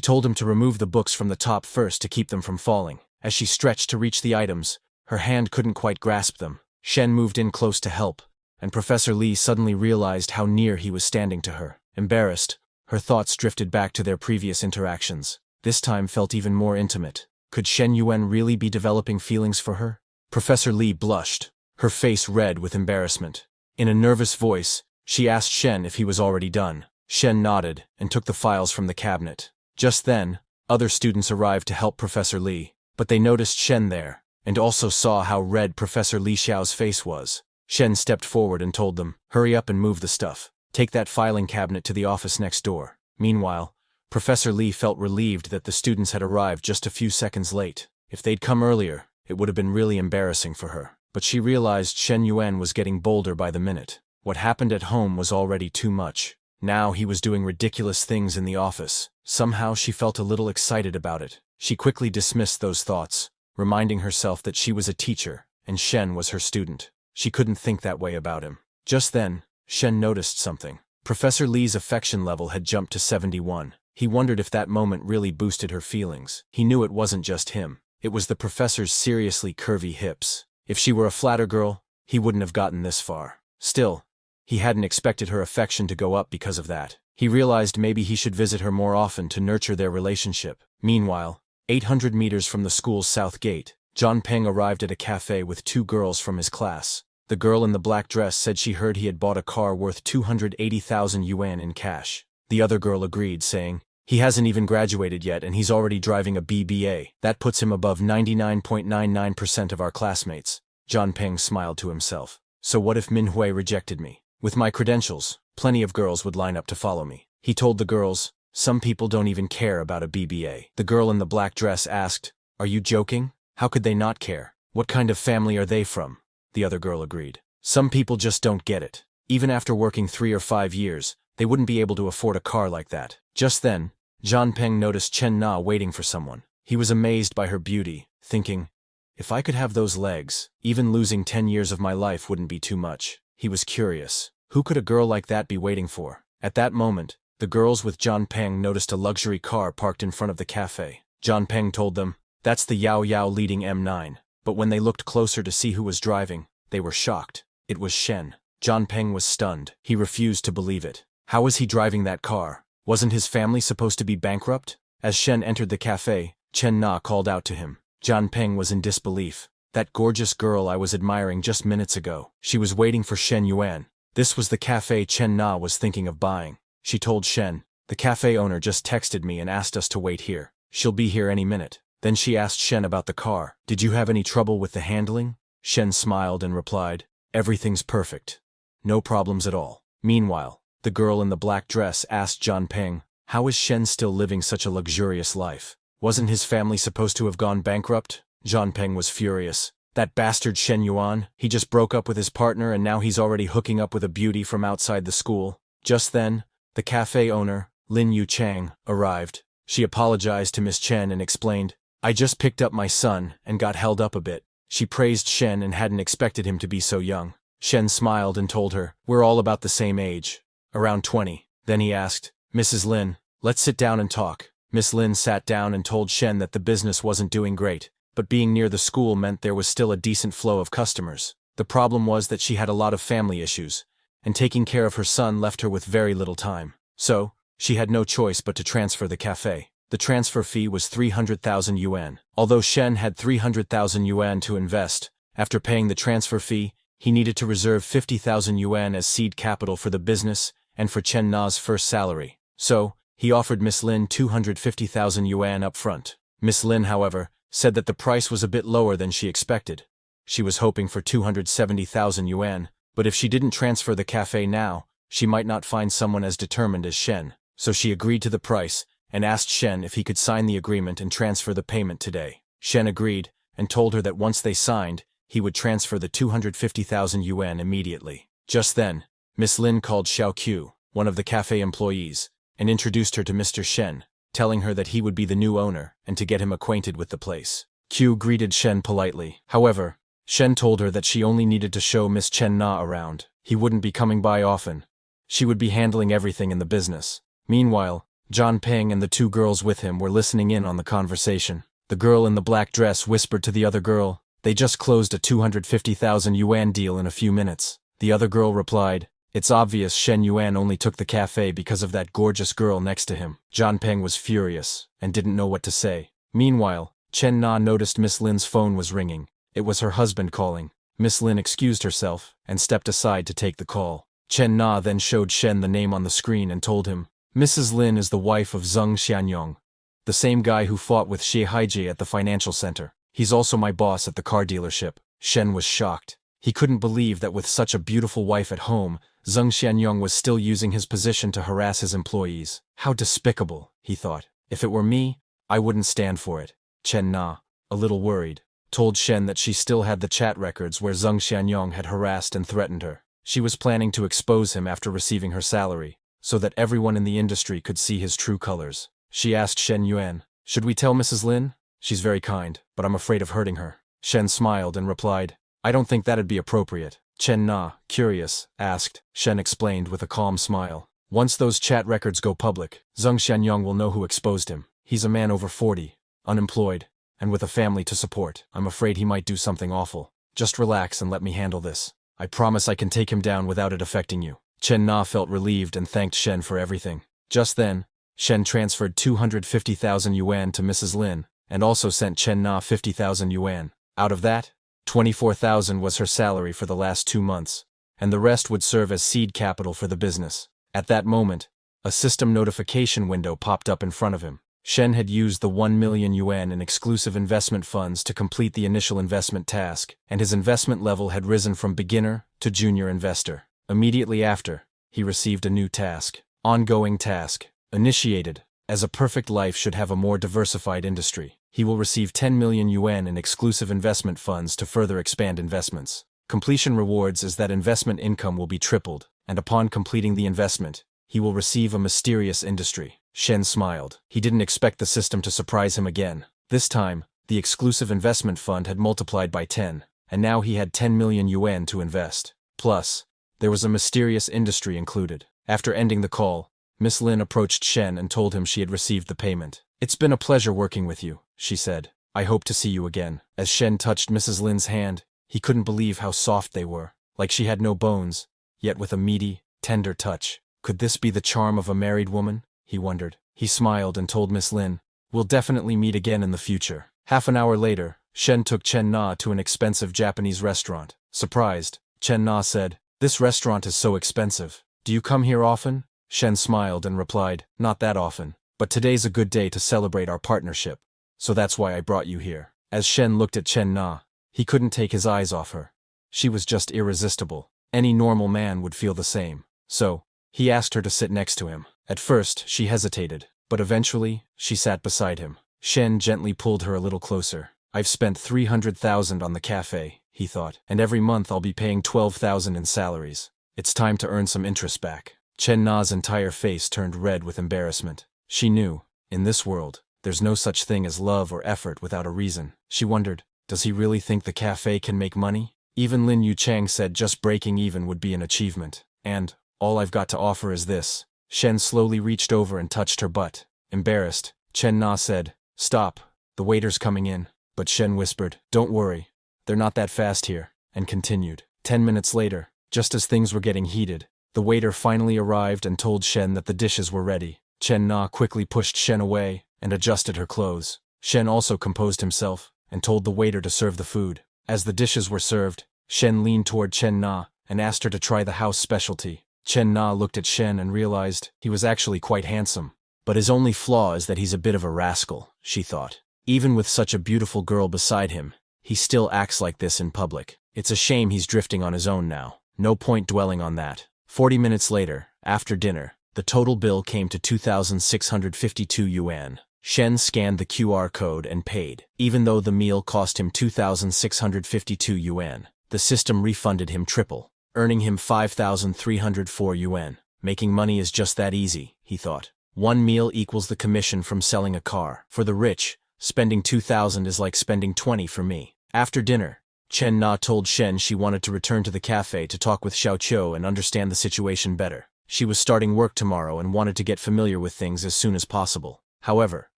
told him to remove the books from the top first to keep them from falling. As she stretched to reach the items, her hand couldn't quite grasp them. Shen moved in close to help, and Professor Lee suddenly realized how near he was standing to her. Embarrassed, her thoughts drifted back to their previous interactions. This time felt even more intimate. Could Shen Yuan really be developing feelings for her? Professor Lee blushed, her face red with embarrassment. In a nervous voice, she asked Shen if he was already done. Shen nodded and took the files from the cabinet. Just then, other students arrived to help Professor Lee, but they noticed Shen there, and also saw how red Professor Li Xiao's face was. Shen stepped forward and told them, "Hurry up and move the stuff. Take that filing cabinet to the office next door." Meanwhile, Professor Lee felt relieved that the students had arrived just a few seconds late. If they'd come earlier, it would have been really embarrassing for her. But she realized Shen Yuan was getting bolder by the minute. What happened at home was already too much. Now he was doing ridiculous things in the office. Somehow she felt a little excited about it. She quickly dismissed those thoughts, reminding herself that she was a teacher, and Shen was her student. She couldn't think that way about him. Just then, Shen noticed something. Professor Lee's affection level had jumped to 71. He wondered if that moment really boosted her feelings. He knew it wasn't just him. It was the professor's seriously curvy hips. If she were a flatter girl, he wouldn't have gotten this far. Still, he hadn't expected her affection to go up because of that. He realized maybe he should visit her more often to nurture their relationship. Meanwhile, 800 meters from the school's south gate, John Peng arrived at a cafe with two girls from his class. The girl in the black dress said she heard he had bought a car worth 280,000 yuan in cash. The other girl agreed, saying, "He hasn't even graduated yet and he's already driving a BBA. That puts him above 99.99% of our classmates." John Peng smiled to himself. So what if Manhwa rejected me? With my credentials, plenty of girls would line up to follow me. He told the girls, "Some people don't even care about a BBA." The girl in the black dress asked, "Are you joking? How could they not care? What kind of family are they from?" The other girl agreed. "Some people just don't get it. Even after working 3 or 5 years, they wouldn't be able to afford a car like that." Just then, John Peng noticed Chen Na waiting for someone. He was amazed by her beauty, thinking, "If I could have those legs, even losing 10 years of my life wouldn't be too much." He was curious. Who could a girl like that be waiting for? At that moment, the girls with John Peng noticed a luxury car parked in front of the cafe. John Peng told them, "That's the Yao Yao leading M9. But when they looked closer to see who was driving, they were shocked. It was Shen. John Peng was stunned. He refused to believe it. How was he driving that car? Wasn't his family supposed to be bankrupt? As Shen entered the cafe, Chen Na called out to him. John Peng was in disbelief. That gorgeous girl I was admiring just minutes ago. She was waiting for Shen Yuan. This was the cafe Chen Na was thinking of buying. She told Shen, "The cafe owner just texted me and asked us to wait here. She'll be here any minute." Then she asked Shen about the car. "Did you have any trouble with the handling?" Shen smiled and replied, "Everything's perfect. No problems at all." Meanwhile, the girl in the black dress asked John Peng, "How is Shen still living such a luxurious life? Wasn't his family supposed to have gone bankrupt?" John Peng was furious. That bastard Shen Yuan, he just broke up with his partner and now he's already hooking up with a beauty from outside the school. Just then, the cafe owner, Lin Yu Chang, arrived. She apologized to Miss Chen and explained, "I just picked up my son and got held up a bit." She praised Shen and hadn't expected him to be so young. Shen smiled and told her, "We're all about the same age. Around 20. Then he asked, "Mrs. Lin, let's sit down and talk." Miss Lin sat down and told Shen that the business wasn't doing great, but being near the school meant there was still a decent flow of customers. The problem was that she had a lot of family issues, and taking care of her son left her with very little time. So, she had no choice but to transfer the cafe. The transfer fee was 300,000 yuan. Although Shen had 300,000 yuan to invest, after paying the transfer fee, he needed to reserve 50,000 yuan as seed capital for the business and for Chen Na's first salary. So, he offered Miss Lin 250,000 yuan up front. Miss Lin, however, said that the price was a bit lower than she expected. She was hoping for 270,000 yuan, but if she didn't transfer the cafe now, she might not find someone as determined as Shen. So she agreed to the price and asked Shen if he could sign the agreement and transfer the payment today. Shen agreed and told her that once they signed, he would transfer the 250,000 yuan immediately. Just then, Miss Lin called Xiao Q, one of the cafe employees, and introduced her to Mr. Shen, telling her that he would be the new owner and to get him acquainted with the place. Q greeted Shen politely. However, Shen told her that she only needed to show Miss Chen Na around. He wouldn't be coming by often. She would be handling everything in the business. Meanwhile, John Peng and the two girls with him were listening in on the conversation. The girl in the black dress whispered to the other girl, "They just closed a 250,000 yuan deal in a few minutes." The other girl replied, "It's obvious Shen Yuan only took the cafe because of that gorgeous girl next to him." John Peng was furious and didn't know what to say. Meanwhile, Chen Na noticed Miss Lin's phone was ringing. It was her husband calling. Miss Lin excused herself and stepped aside to take the call. Chen Na then showed Shen the name on the screen and told him, "Mrs. Lin is the wife of Zheng Xianyong, the same guy who fought with Xie Haiji at the financial center. He's also my boss at the car dealership." Shen was shocked. He couldn't believe that with such a beautiful wife at home, Zheng Xianyong was still using his position to harass his employees. How despicable, he thought. If it were me, I wouldn't stand for it. Chen Na, a little worried, told Shen that she still had the chat records where Zheng Xianyong had harassed and threatened her. She was planning to expose him after receiving her salary, so that everyone in the industry could see his true colors. She asked Shen Yuan, "Should we tell Mrs. Lin? She's very kind, but I'm afraid of hurting her." Shen smiled and replied, "I don't think that'd be appropriate." Chen Na, curious, asked. Shen explained with a calm smile, "Once those chat records go public, Zheng Xianyong will know who exposed him. He's a man over 40, unemployed, and with a family to support. I'm afraid he might do something awful. Just relax and let me handle this. I promise I can take him down without it affecting you." Chen Na felt relieved and thanked Shen for everything. Just then, Shen transferred 250,000 yuan to Mrs. Lin, and also sent Chen Na 50,000 yuan. Out of that, 24,000 was her salary for the last 2 months, and the rest would serve as seed capital for the business. At that moment, a system notification window popped up in front of him. Shen had used the 1 million yuan in exclusive investment funds to complete the initial investment task, and his investment level had risen from beginner to junior investor. Immediately after, he received a new task. Ongoing task. Initiated. As a perfect life should have a more diversified industry, he will receive 10 million yuan in exclusive investment funds to further expand investments. Completion rewards is that investment income will be tripled, and upon completing the investment, he will receive a mysterious industry. Shen smiled. He didn't expect the system to surprise him again. This time, the exclusive investment fund had multiplied by 10, and now he had 10 million yuan to invest. Plus, there was a mysterious industry included. After ending the call, Miss Lin approached Shen and told him she had received the payment. "It's been a pleasure working with you," she said. "I hope to see you again." As Shen touched Mrs. Lin's hand, he couldn't believe how soft they were, like she had no bones, yet with a meaty, tender touch. Could this be the charm of a married woman? He wondered. He smiled and told Miss Lin, "We'll definitely meet again in the future." Half an hour later, Shen took Chen Na to an expensive Japanese restaurant. Surprised, Chen Na said, "This restaurant is so expensive. Do you come here often?" Shen smiled and replied, "Not that often, but today's a good day to celebrate our partnership, so that's why I brought you here." As Shen looked at Chen Na, he couldn't take his eyes off her. She was just irresistible. Any normal man would feel the same. So, he asked her to sit next to him. At first, she hesitated, but eventually, she sat beside him. Shen gently pulled her a little closer. "I've spent 300,000 on the cafe," he thought, "and every month I'll be paying 12,000 in salaries. It's time to earn some interest back." Chen Na's entire face turned red with embarrassment. She knew, in this world, there's no such thing as love or effort without a reason. She wondered, does he really think the cafe can make money? Even Lin Yuchang said just breaking even would be an achievement. And, all I've got to offer is this. Shen slowly reached over and touched her butt. Embarrassed, Chen Na said, "Stop, the waiter's coming in." But Shen whispered, "Don't worry, they're not that fast here," and continued. 10 minutes later, just as things were getting heated, the waiter finally arrived and told Shen that the dishes were ready. Chen Na quickly pushed Shen away and adjusted her clothes. Shen also composed himself and told the waiter to serve the food. As the dishes were served, Shen leaned toward Chen Na and asked her to try the house specialty. Chen Na looked at Shen and realized he was actually quite handsome. But his only flaw is that he's a bit of a rascal, she thought. Even with such a beautiful girl beside him, he still acts like this in public. It's a shame he's drifting on his own now. No point dwelling on that. 40 minutes later, after dinner, the total bill came to 2,652 yuan. Shen scanned the QR code and paid. Even though the meal cost him 2,652 yuan, the system refunded him triple, earning him 5,304 yuan. Making money is just that easy, he thought. 1 meal equals the commission from selling a car. For the rich, spending 2,000 is like spending 20 for me. After dinner, Chen Na told Shen she wanted to return to the cafe to talk with Xiaoqiu and understand the situation better. She was starting work tomorrow and wanted to get familiar with things as soon as possible. However,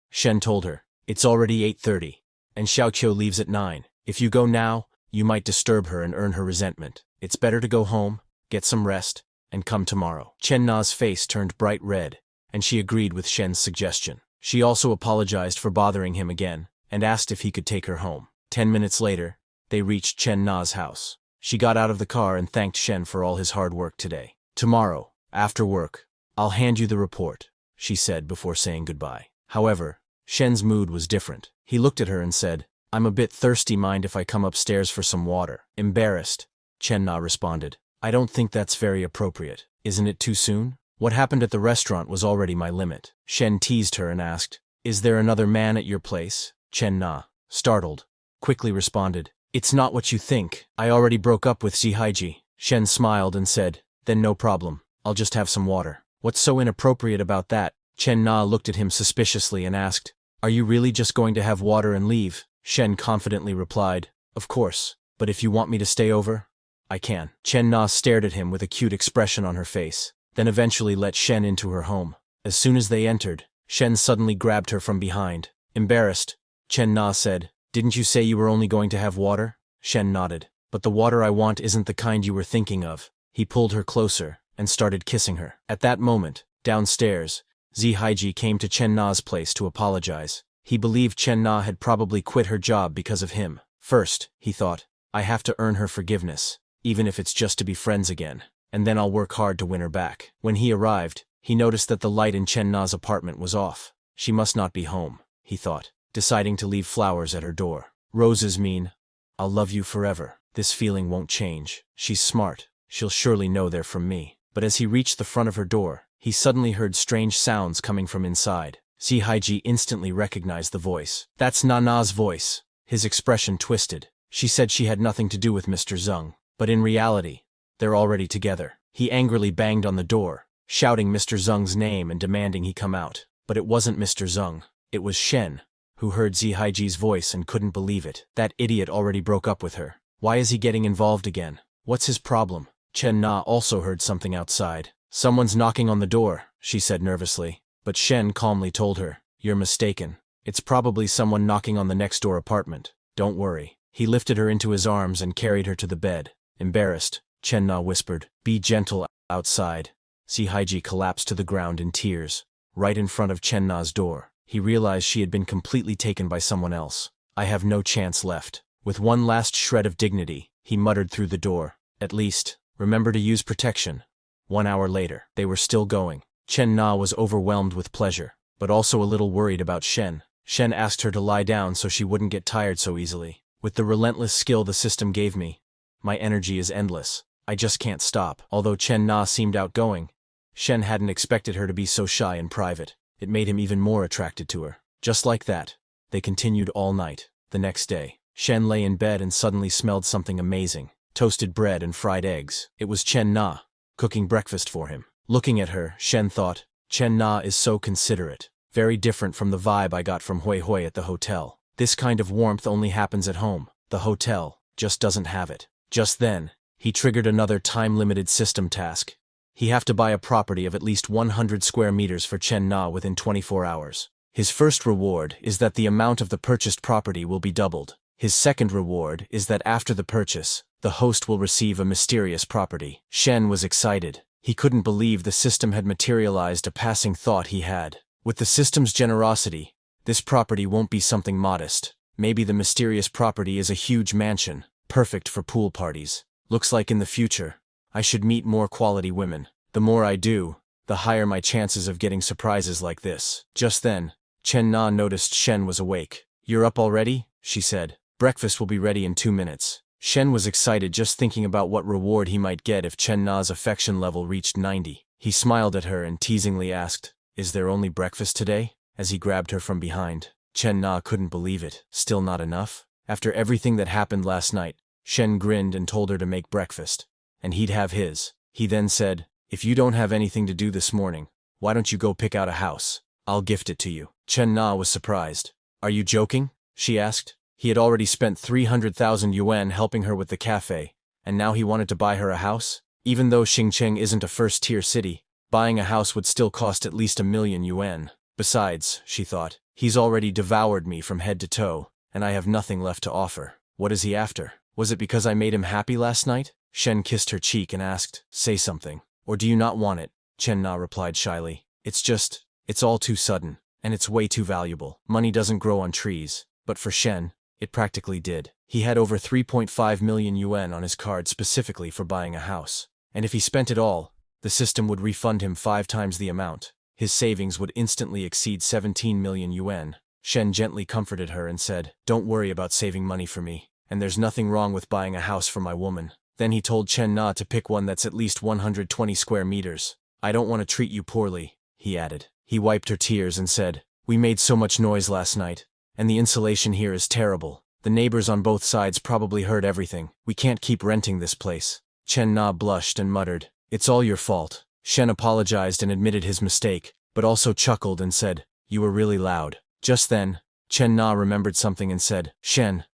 Shen told her, it's already 8:30, and Xiaoqiu leaves at 9. If you go now, you might disturb her and earn her resentment. It's better to go home, get some rest, and come tomorrow. Chen Na's face turned bright red, and she agreed with Shen's suggestion. She also apologized for bothering him again, and asked if he could take her home. 10 minutes later, they reached Chen Na's house. She got out of the car and thanked Shen for all his hard work today. Tomorrow, after work, I'll hand you the report, she said before saying goodbye. However, Shen's mood was different. He looked at her and said, I'm a bit thirsty, mind if I come upstairs for some water? Embarrassed, Chen Na responded, I don't think that's very appropriate. Isn't it too soon? What happened at the restaurant was already my limit. Shen teased her and asked, is there another man at your place? Chen Na, startled, quickly responded, it's not what you think. I already broke up with Zihaiji. Shen smiled and said, then no problem. I'll just have some water. What's so inappropriate about that? Chen Na looked at him suspiciously and asked, are you really just going to have water and leave? Shen confidently replied, of course, but if you want me to stay over, I can. Chen Na stared at him with a cute expression on her face, then eventually let Shen into her home. As soon as they entered, Shen suddenly grabbed her from behind. Embarrassed, Chen Na said, didn't you say you were only going to have water? Shen nodded. But the water I want isn't the kind you were thinking of. He pulled her closer and started kissing her. At that moment, downstairs, Zihaiji came to Chen Na's place to apologize. He believed Chen Na had probably quit her job because of him. First, he thought, I have to earn her forgiveness, even if it's just to be friends again, and then I'll work hard to win her back. When he arrived, he noticed that the light in Chen Na's apartment was off. She must not be home, he thought, deciding to leave flowers at her door. Roses mean, I'll love you forever. This feeling won't change. She's smart. She'll surely know they're from me. But as he reached the front of her door, he suddenly heard strange sounds coming from inside. Zihaiji instantly recognized the voice. That's Nana's voice. His expression twisted. She said she had nothing to do with Mr. Zeng, but in reality, they're already together. He angrily banged on the door, shouting Mr. Zeng's name and demanding he come out. But it wasn't Mr. Zeng. It was Shen, who heard Zihaiji's voice and couldn't believe it. That idiot already broke up with her. Why is he getting involved again? What's his problem? Chen Na also heard something outside. Someone's knocking on the door, she said nervously. But Shen calmly told her, you're mistaken. It's probably someone knocking on the next door apartment. Don't worry. He lifted her into his arms and carried her to the bed. Embarrassed, Chen Na whispered, be gentle outside. Zihaiji collapsed to the ground in tears, right in front of Chen Na's door. He realized she had been completely taken by someone else. I have no chance left. With one last shred of dignity, he muttered through the door, at least, remember to use protection. 1 hour later, they were still going. Chen Na was overwhelmed with pleasure, but also a little worried about Shen. Shen asked her to lie down so she wouldn't get tired so easily. With the relentless skill the system gave me, my energy is endless. I just can't stop. Although Chen Na seemed outgoing, Shen hadn't expected her to be so shy and private. It made him even more attracted to her. Just like that, they continued all night. The next day, Shen lay in bed and suddenly smelled something amazing. Toasted bread and fried eggs. It was Chen Na, cooking breakfast for him. Looking at her, Shen thought, Chen Na is so considerate. Very different from the vibe I got from Hui Hui at the hotel. This kind of warmth only happens at home. The hotel just doesn't have it. Just then, he triggered another time-limited system task. He have to buy a property of at least 100 square meters for Chen Na within 24 hours. His first reward is that the amount of the purchased property will be doubled. His second reward is that after the purchase, the host will receive a mysterious property. Shen was excited. He couldn't believe the system had materialized a passing thought he had. With the system's generosity, this property won't be something modest. Maybe the mysterious property is a huge mansion, perfect for pool parties. Looks like in the future, I should meet more quality women. The more I do, the higher my chances of getting surprises like this. Just then, Chen Na noticed Shen was awake. You're up already? She said. Breakfast will be ready in 2 minutes. Shen was excited just thinking about what reward he might get if Chen Na's affection level reached 90. He smiled at her and teasingly asked, is there only breakfast today? As he grabbed her from behind. Chen Na couldn't believe it. Still not enough? After everything that happened last night, Shen grinned and told her to make breakfast, and he'd have his. He then said, if you don't have anything to do this morning, Why don't you go pick out a house? I'll gift it to you. Chen Na was surprised. Are you joking? She asked. He had already spent 300,000 yuan helping her with the cafe, and now he wanted to buy her a house? Even though Xingcheng isn't a first-tier city, buying a house would still cost at least 1,000,000 yuan. Besides, she thought, he's already devoured me from head to toe, and I have nothing left to offer. What is he after? Was it because I made him happy last night? Shen kissed her cheek and asked, say something. Or do you not want it? Chen Na replied shyly. It's all too sudden, and it's way too valuable. Money doesn't grow on trees, but for Shen, it practically did. He had over 3.5 million yuan on his card specifically for buying a house. And if he spent it all, the system would refund him 5 times the amount. His savings would instantly exceed 17 million yuan. Shen gently comforted her and said, don't worry about saving money for me, and there's nothing wrong with buying a house for my woman. Then he told Chen Na to pick one that's at least 120 square meters. I don't want to treat you poorly, he added. He wiped her tears and said, we made so much noise last night, and the insulation here is terrible. The neighbors on both sides probably heard everything. We can't keep renting this place. Chen Na blushed and muttered, it's all your fault. Shen apologized and admitted his mistake, but also chuckled and said, you were really loud. Just then, Chen Na remembered something and said, Shen,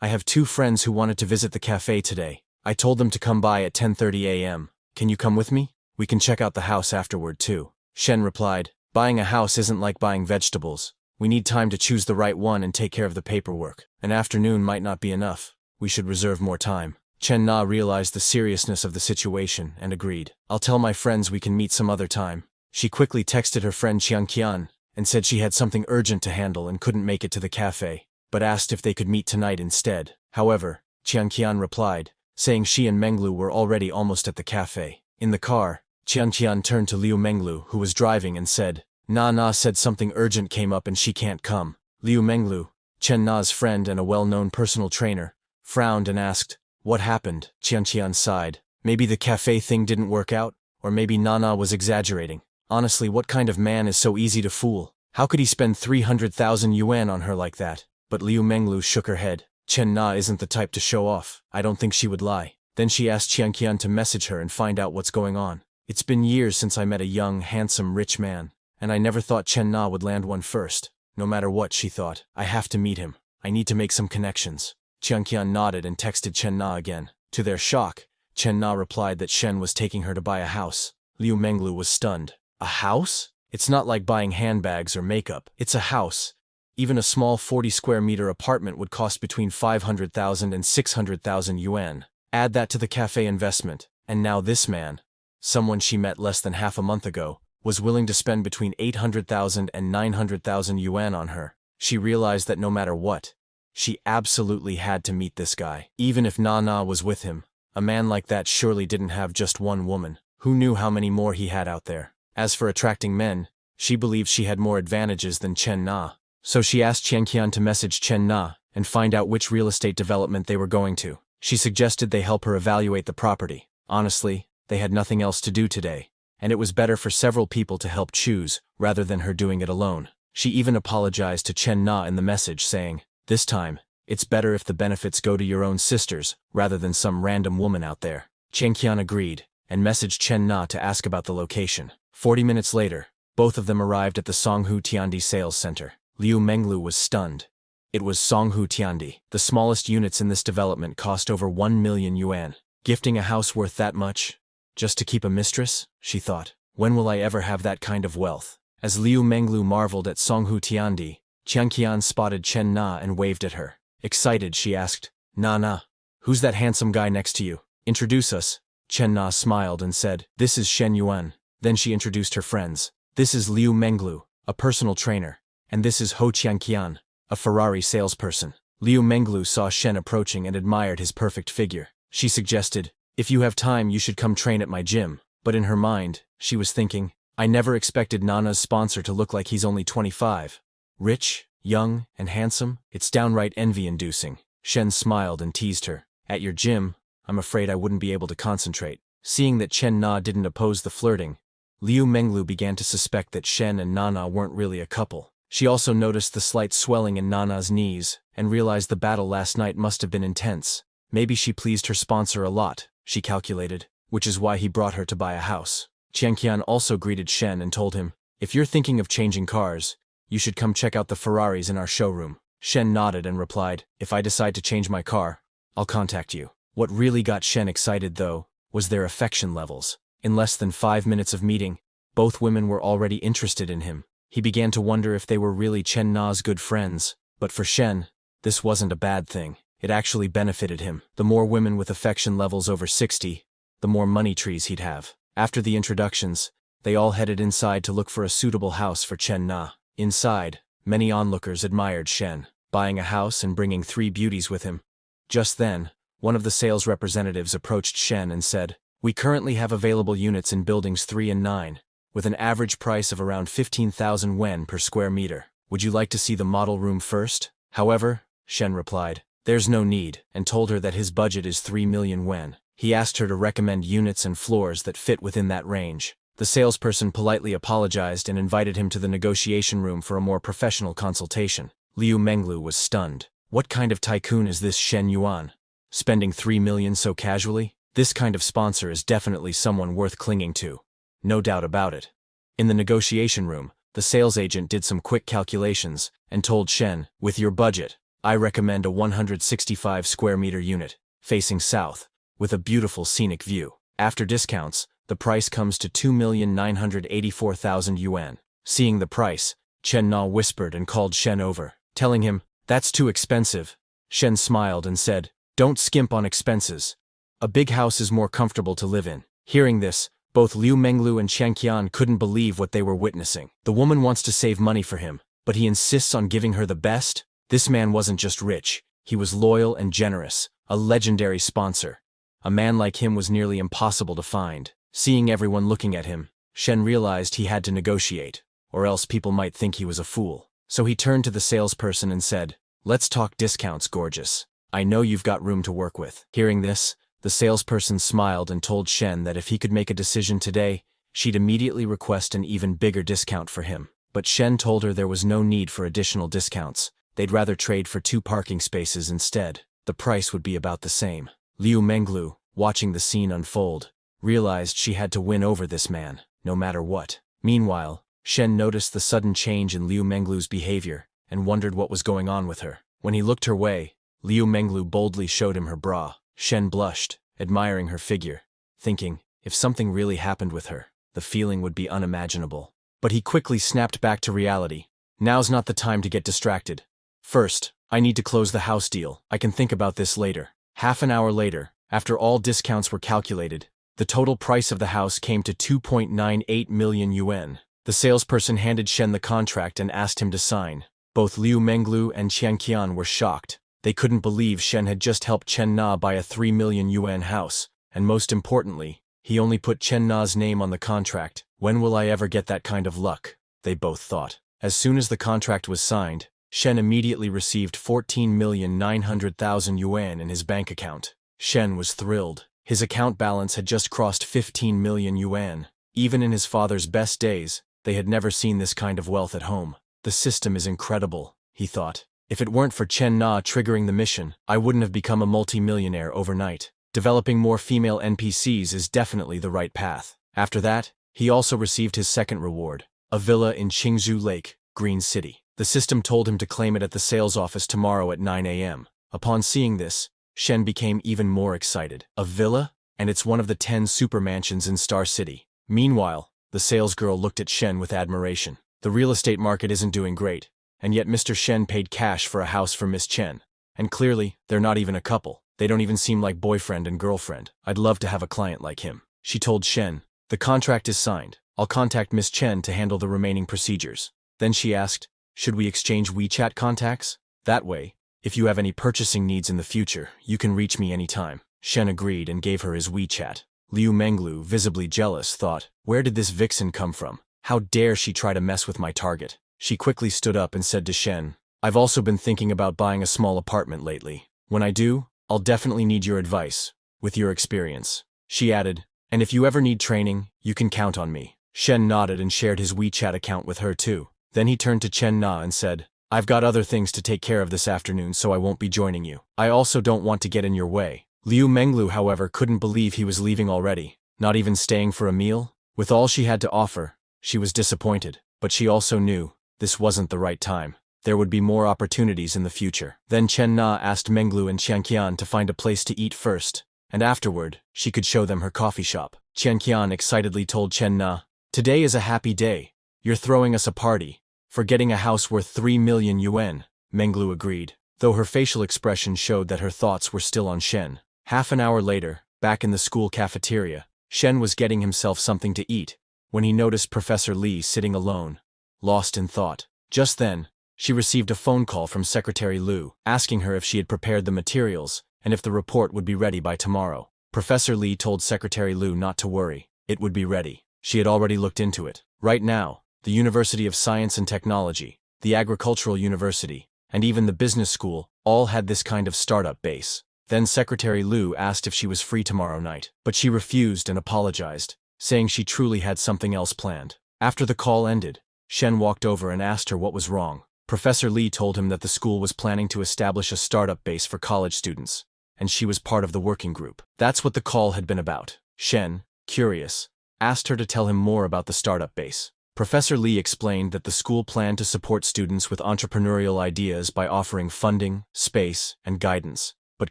I have 2 friends who wanted to visit the cafe today. I told them to come by at 10:30 a.m. Can you come with me? We can check out the house afterward too. Shen replied, buying a house isn't like buying vegetables. We need time to choose the right one and take care of the paperwork. An afternoon might not be enough. We should reserve more time. Chen Na realized the seriousness of the situation and agreed. I'll tell my friends we can meet some other time. She quickly texted her friend Chiang Qian and said she had something urgent to handle and couldn't make it to the cafe, but asked if they could meet tonight instead. However, Chiang Qian replied, saying she and Menglu were already almost at the cafe. In the car, Chiang Qian turned to Liu Menglu, who was driving, and said, Na said something urgent came up and she can't come. Liu Menglu, Chen Na's friend and a well-known personal trainer, frowned and asked, what happened? Chiang Qian sighed. Maybe the cafe thing didn't work out, or maybe Na was exaggerating. Honestly, what kind of man is so easy to fool? How could he spend 300,000 yuan on her like that? But Liu Menglu shook her head. Chen Na isn't the type to show off. I don't think she would lie. Then she asked Chiang Qian to message her and find out what's going on. It's been years since I met a young, handsome, rich man, and I never thought Chen Na would land one first. No matter what, she thought, I have to meet him. I need to make some connections. Chiang Qian nodded and texted Chen Na again. To their shock, Chen Na replied that Shen was taking her to buy a house. Liu Menglu was stunned. A house? It's not like buying handbags or makeup. It's a house. Even a small 40-square-meter apartment would cost between 500,000 and 600,000 yuan. Add that to the cafe investment, and now this man, someone she met less than half a month ago, was willing to spend between 800,000 and 900,000 yuan on her. She realized that no matter what, she absolutely had to meet this guy. Even if Na was with him, a man like that surely didn't have just one woman. Who knew how many more he had out there? As for attracting men, she believed she had more advantages than Chen Na. So she asked Chiang Qian to message Chen Na and find out which real estate development they were going to. She suggested they help her evaluate the property. Honestly, they had nothing else to do today, and it was better for several people to help choose rather than her doing it alone. She even apologized to Chen Na in the message, saying, this time, it's better if the benefits go to your own sisters rather than some random woman out there. Chiang Qian agreed and messaged Chen Na to ask about the location. 40 minutes later, both of them arrived at the Songhu Tiandi sales center. Liu Menglu was stunned. It was Songhu Tiandi. The smallest units in this development cost over 1 million yuan. Gifting a house worth that much? Just to keep a mistress? She thought. When will I ever have that kind of wealth? As Liu Menglu marveled at Songhu Tiandi, Chiang Qian spotted Chen Na and waved at her. Excited, she asked, Na, who's that handsome guy next to you? Introduce us. Chen Na smiled and said, this is Shen Yuan. Then she introduced her friends. This is Liu Menglu, a personal trainer. And this is Ho Chiang Qian, a Ferrari salesperson. Liu Menglu saw Shen approaching and admired his perfect figure. She suggested, if you have time you should come train at my gym. But in her mind, she was thinking, I never expected Nana's sponsor to look like he's only 25. Rich, young, and handsome? It's downright envy-inducing. Shen smiled and teased her. At your gym, I'm afraid I wouldn't be able to concentrate. Seeing that Chen Na didn't oppose the flirting, Liu Menglu began to suspect that Shen and Nana weren't really a couple. She also noticed the slight swelling in Nana's knees and realized the battle last night must have been intense. Maybe she pleased her sponsor a lot, she calculated, which is why he brought her to buy a house. Qian also greeted Shen and told him, "If you're thinking of changing cars, you should come check out the Ferraris in our showroom." Shen nodded and replied, "If I decide to change my car, I'll contact you." What really got Shen excited, though, was their affection levels. In less than 5 minutes of meeting, both women were already interested in him. He began to wonder if they were really Chen Na's good friends. But for Shen, this wasn't a bad thing. It actually benefited him. The more women with affection levels over 60, the more money trees he'd have. After the introductions, they all headed inside to look for a suitable house for Chen Na. Inside, many onlookers admired Shen, buying a house and bringing 3 beauties with him. Just then, one of the sales representatives approached Shen and said, "We currently have available units in buildings 3 and 9, with an average price of around 15,000 yuan per square meter. Would you like to see the model room first?" However, Shen replied, "There's no need," and told her that his budget is 3 million yuan. He asked her to recommend units and floors that fit within that range. The salesperson politely apologized and invited him to the negotiation room for a more professional consultation. Liu Menglu was stunned. What kind of tycoon is this Shen Yuan? Spending 3 million so casually? This kind of sponsor is definitely someone worth clinging to. No doubt about it. In the negotiation room, the sales agent did some quick calculations and told Shen, "With your budget, I recommend a 165 square meter unit, facing south, with a beautiful scenic view. After discounts, the price comes to 2,984,000 yuan. Seeing the price, Chen Na whispered and called Shen over, telling him, "That's too expensive." Shen smiled and said, "Don't skimp on expenses. A big house is more comfortable to live in." Hearing this, both Liu Menglu and Qian couldn't believe what they were witnessing. The woman wants to save money for him, but he insists on giving her the best? This man wasn't just rich, he was loyal and generous, a legendary sponsor. A man like him was nearly impossible to find. Seeing everyone looking at him, Shen realized he had to negotiate, or else people might think he was a fool. So he turned to the salesperson and said, "Let's talk discounts, gorgeous. I know you've got room to work with." Hearing this, the salesperson smiled and told Shen that if he could make a decision today, she'd immediately request an even bigger discount for him. But Shen told her there was no need for additional discounts. They'd rather trade for 2 parking spaces instead. The price would be about the same. Liu Menglu, watching the scene unfold, realized she had to win over this man, no matter what. Meanwhile, Shen noticed the sudden change in Liu Menglu's behavior and wondered what was going on with her. When he looked her way, Liu Menglu boldly showed him her bra. Shen blushed, admiring her figure, thinking, if something really happened with her, the feeling would be unimaginable. But he quickly snapped back to reality. Now's not the time to get distracted. First, I need to close the house deal. I can think about this later. Half an hour later, after all discounts were calculated, the total price of the house came to 2.98 million yuan. The salesperson handed Shen the contract and asked him to sign. Both Liu Menglu and Qian were shocked. They couldn't believe Shen had just helped Chen Na buy a 3 million yuan house, and most importantly, he only put Chen Na's name on the contract. When will I ever get that kind of luck? They both thought. As soon as the contract was signed, Shen immediately received 14,900,000 yuan in his bank account. Shen was thrilled. His account balance had just crossed 15 million yuan. Even in his father's best days, they had never seen this kind of wealth at home. The system is incredible, he thought. If it weren't for Chen Na triggering the mission, I wouldn't have become a multi-millionaire overnight. Developing more female NPCs is definitely the right path. After that, he also received his second reward, a villa in Qingzhou Lake, Green City. The system told him to claim it at the sales office tomorrow at 9 a.m. Upon seeing this, Shen became even more excited. A villa? And it's one of the 10 super mansions in Star City. Meanwhile, the salesgirl looked at Shen with admiration. The real estate market isn't doing great, and yet Mr. Shen paid cash for a house for Miss Chen. And clearly, they're not even a couple. They don't even seem like boyfriend and girlfriend. I'd love to have a client like him. She told Shen, "The contract is signed. I'll contact Miss Chen to handle the remaining procedures." Then she asked, "Should we exchange WeChat contacts? That way, if you have any purchasing needs in the future, you can reach me anytime." Shen agreed and gave her his WeChat. Liu Menglu, visibly jealous, thought, "Where did this vixen come from? How dare she try to mess with my target?" She quickly stood up and said to Shen, "I've also been thinking about buying a small apartment lately. When I do, I'll definitely need your advice, with your experience." She added, "And if you ever need training, you can count on me." Shen nodded and shared his WeChat account with her too. Then he turned to Chen Na and said, "I've got other things to take care of this afternoon, so I won't be joining you. I also don't want to get in your way." Liu Menglu, however, couldn't believe he was leaving already, not even staying for a meal. With all she had to offer, she was disappointed, but she also knew this wasn't the right time. There would be more opportunities in the future. Then Chen Na asked Menglu and Qianqian to find a place to eat first, and afterward, she could show them her coffee shop. Qianqian excitedly told Chen Na, "Today is a happy day. You're throwing us a party for getting a house worth 3 million yuan." Menglu agreed, though her facial expression showed that her thoughts were still on Shen. Half an hour later, back in the school cafeteria, Shen was getting himself something to eat when he noticed Professor Li sitting alone, lost in thought. Just then, she received a phone call from Secretary Liu, asking her if she had prepared the materials and if the report would be ready by tomorrow. Professor Li told Secretary Liu not to worry, it would be ready. She had already looked into it. Right now, the University of Science and Technology, the Agricultural University, and even the business school all had this kind of startup base. Then Secretary Liu asked if she was free tomorrow night, but she refused and apologized, saying she truly had something else planned. After the call ended, Shen walked over and asked her what was wrong. Professor Li told him that the school was planning to establish a startup base for college students, and she was part of the working group. That's what the call had been about. Shen, curious, asked her to tell him more about the startup base. Professor Li explained that the school planned to support students with entrepreneurial ideas by offering funding, space, and guidance, but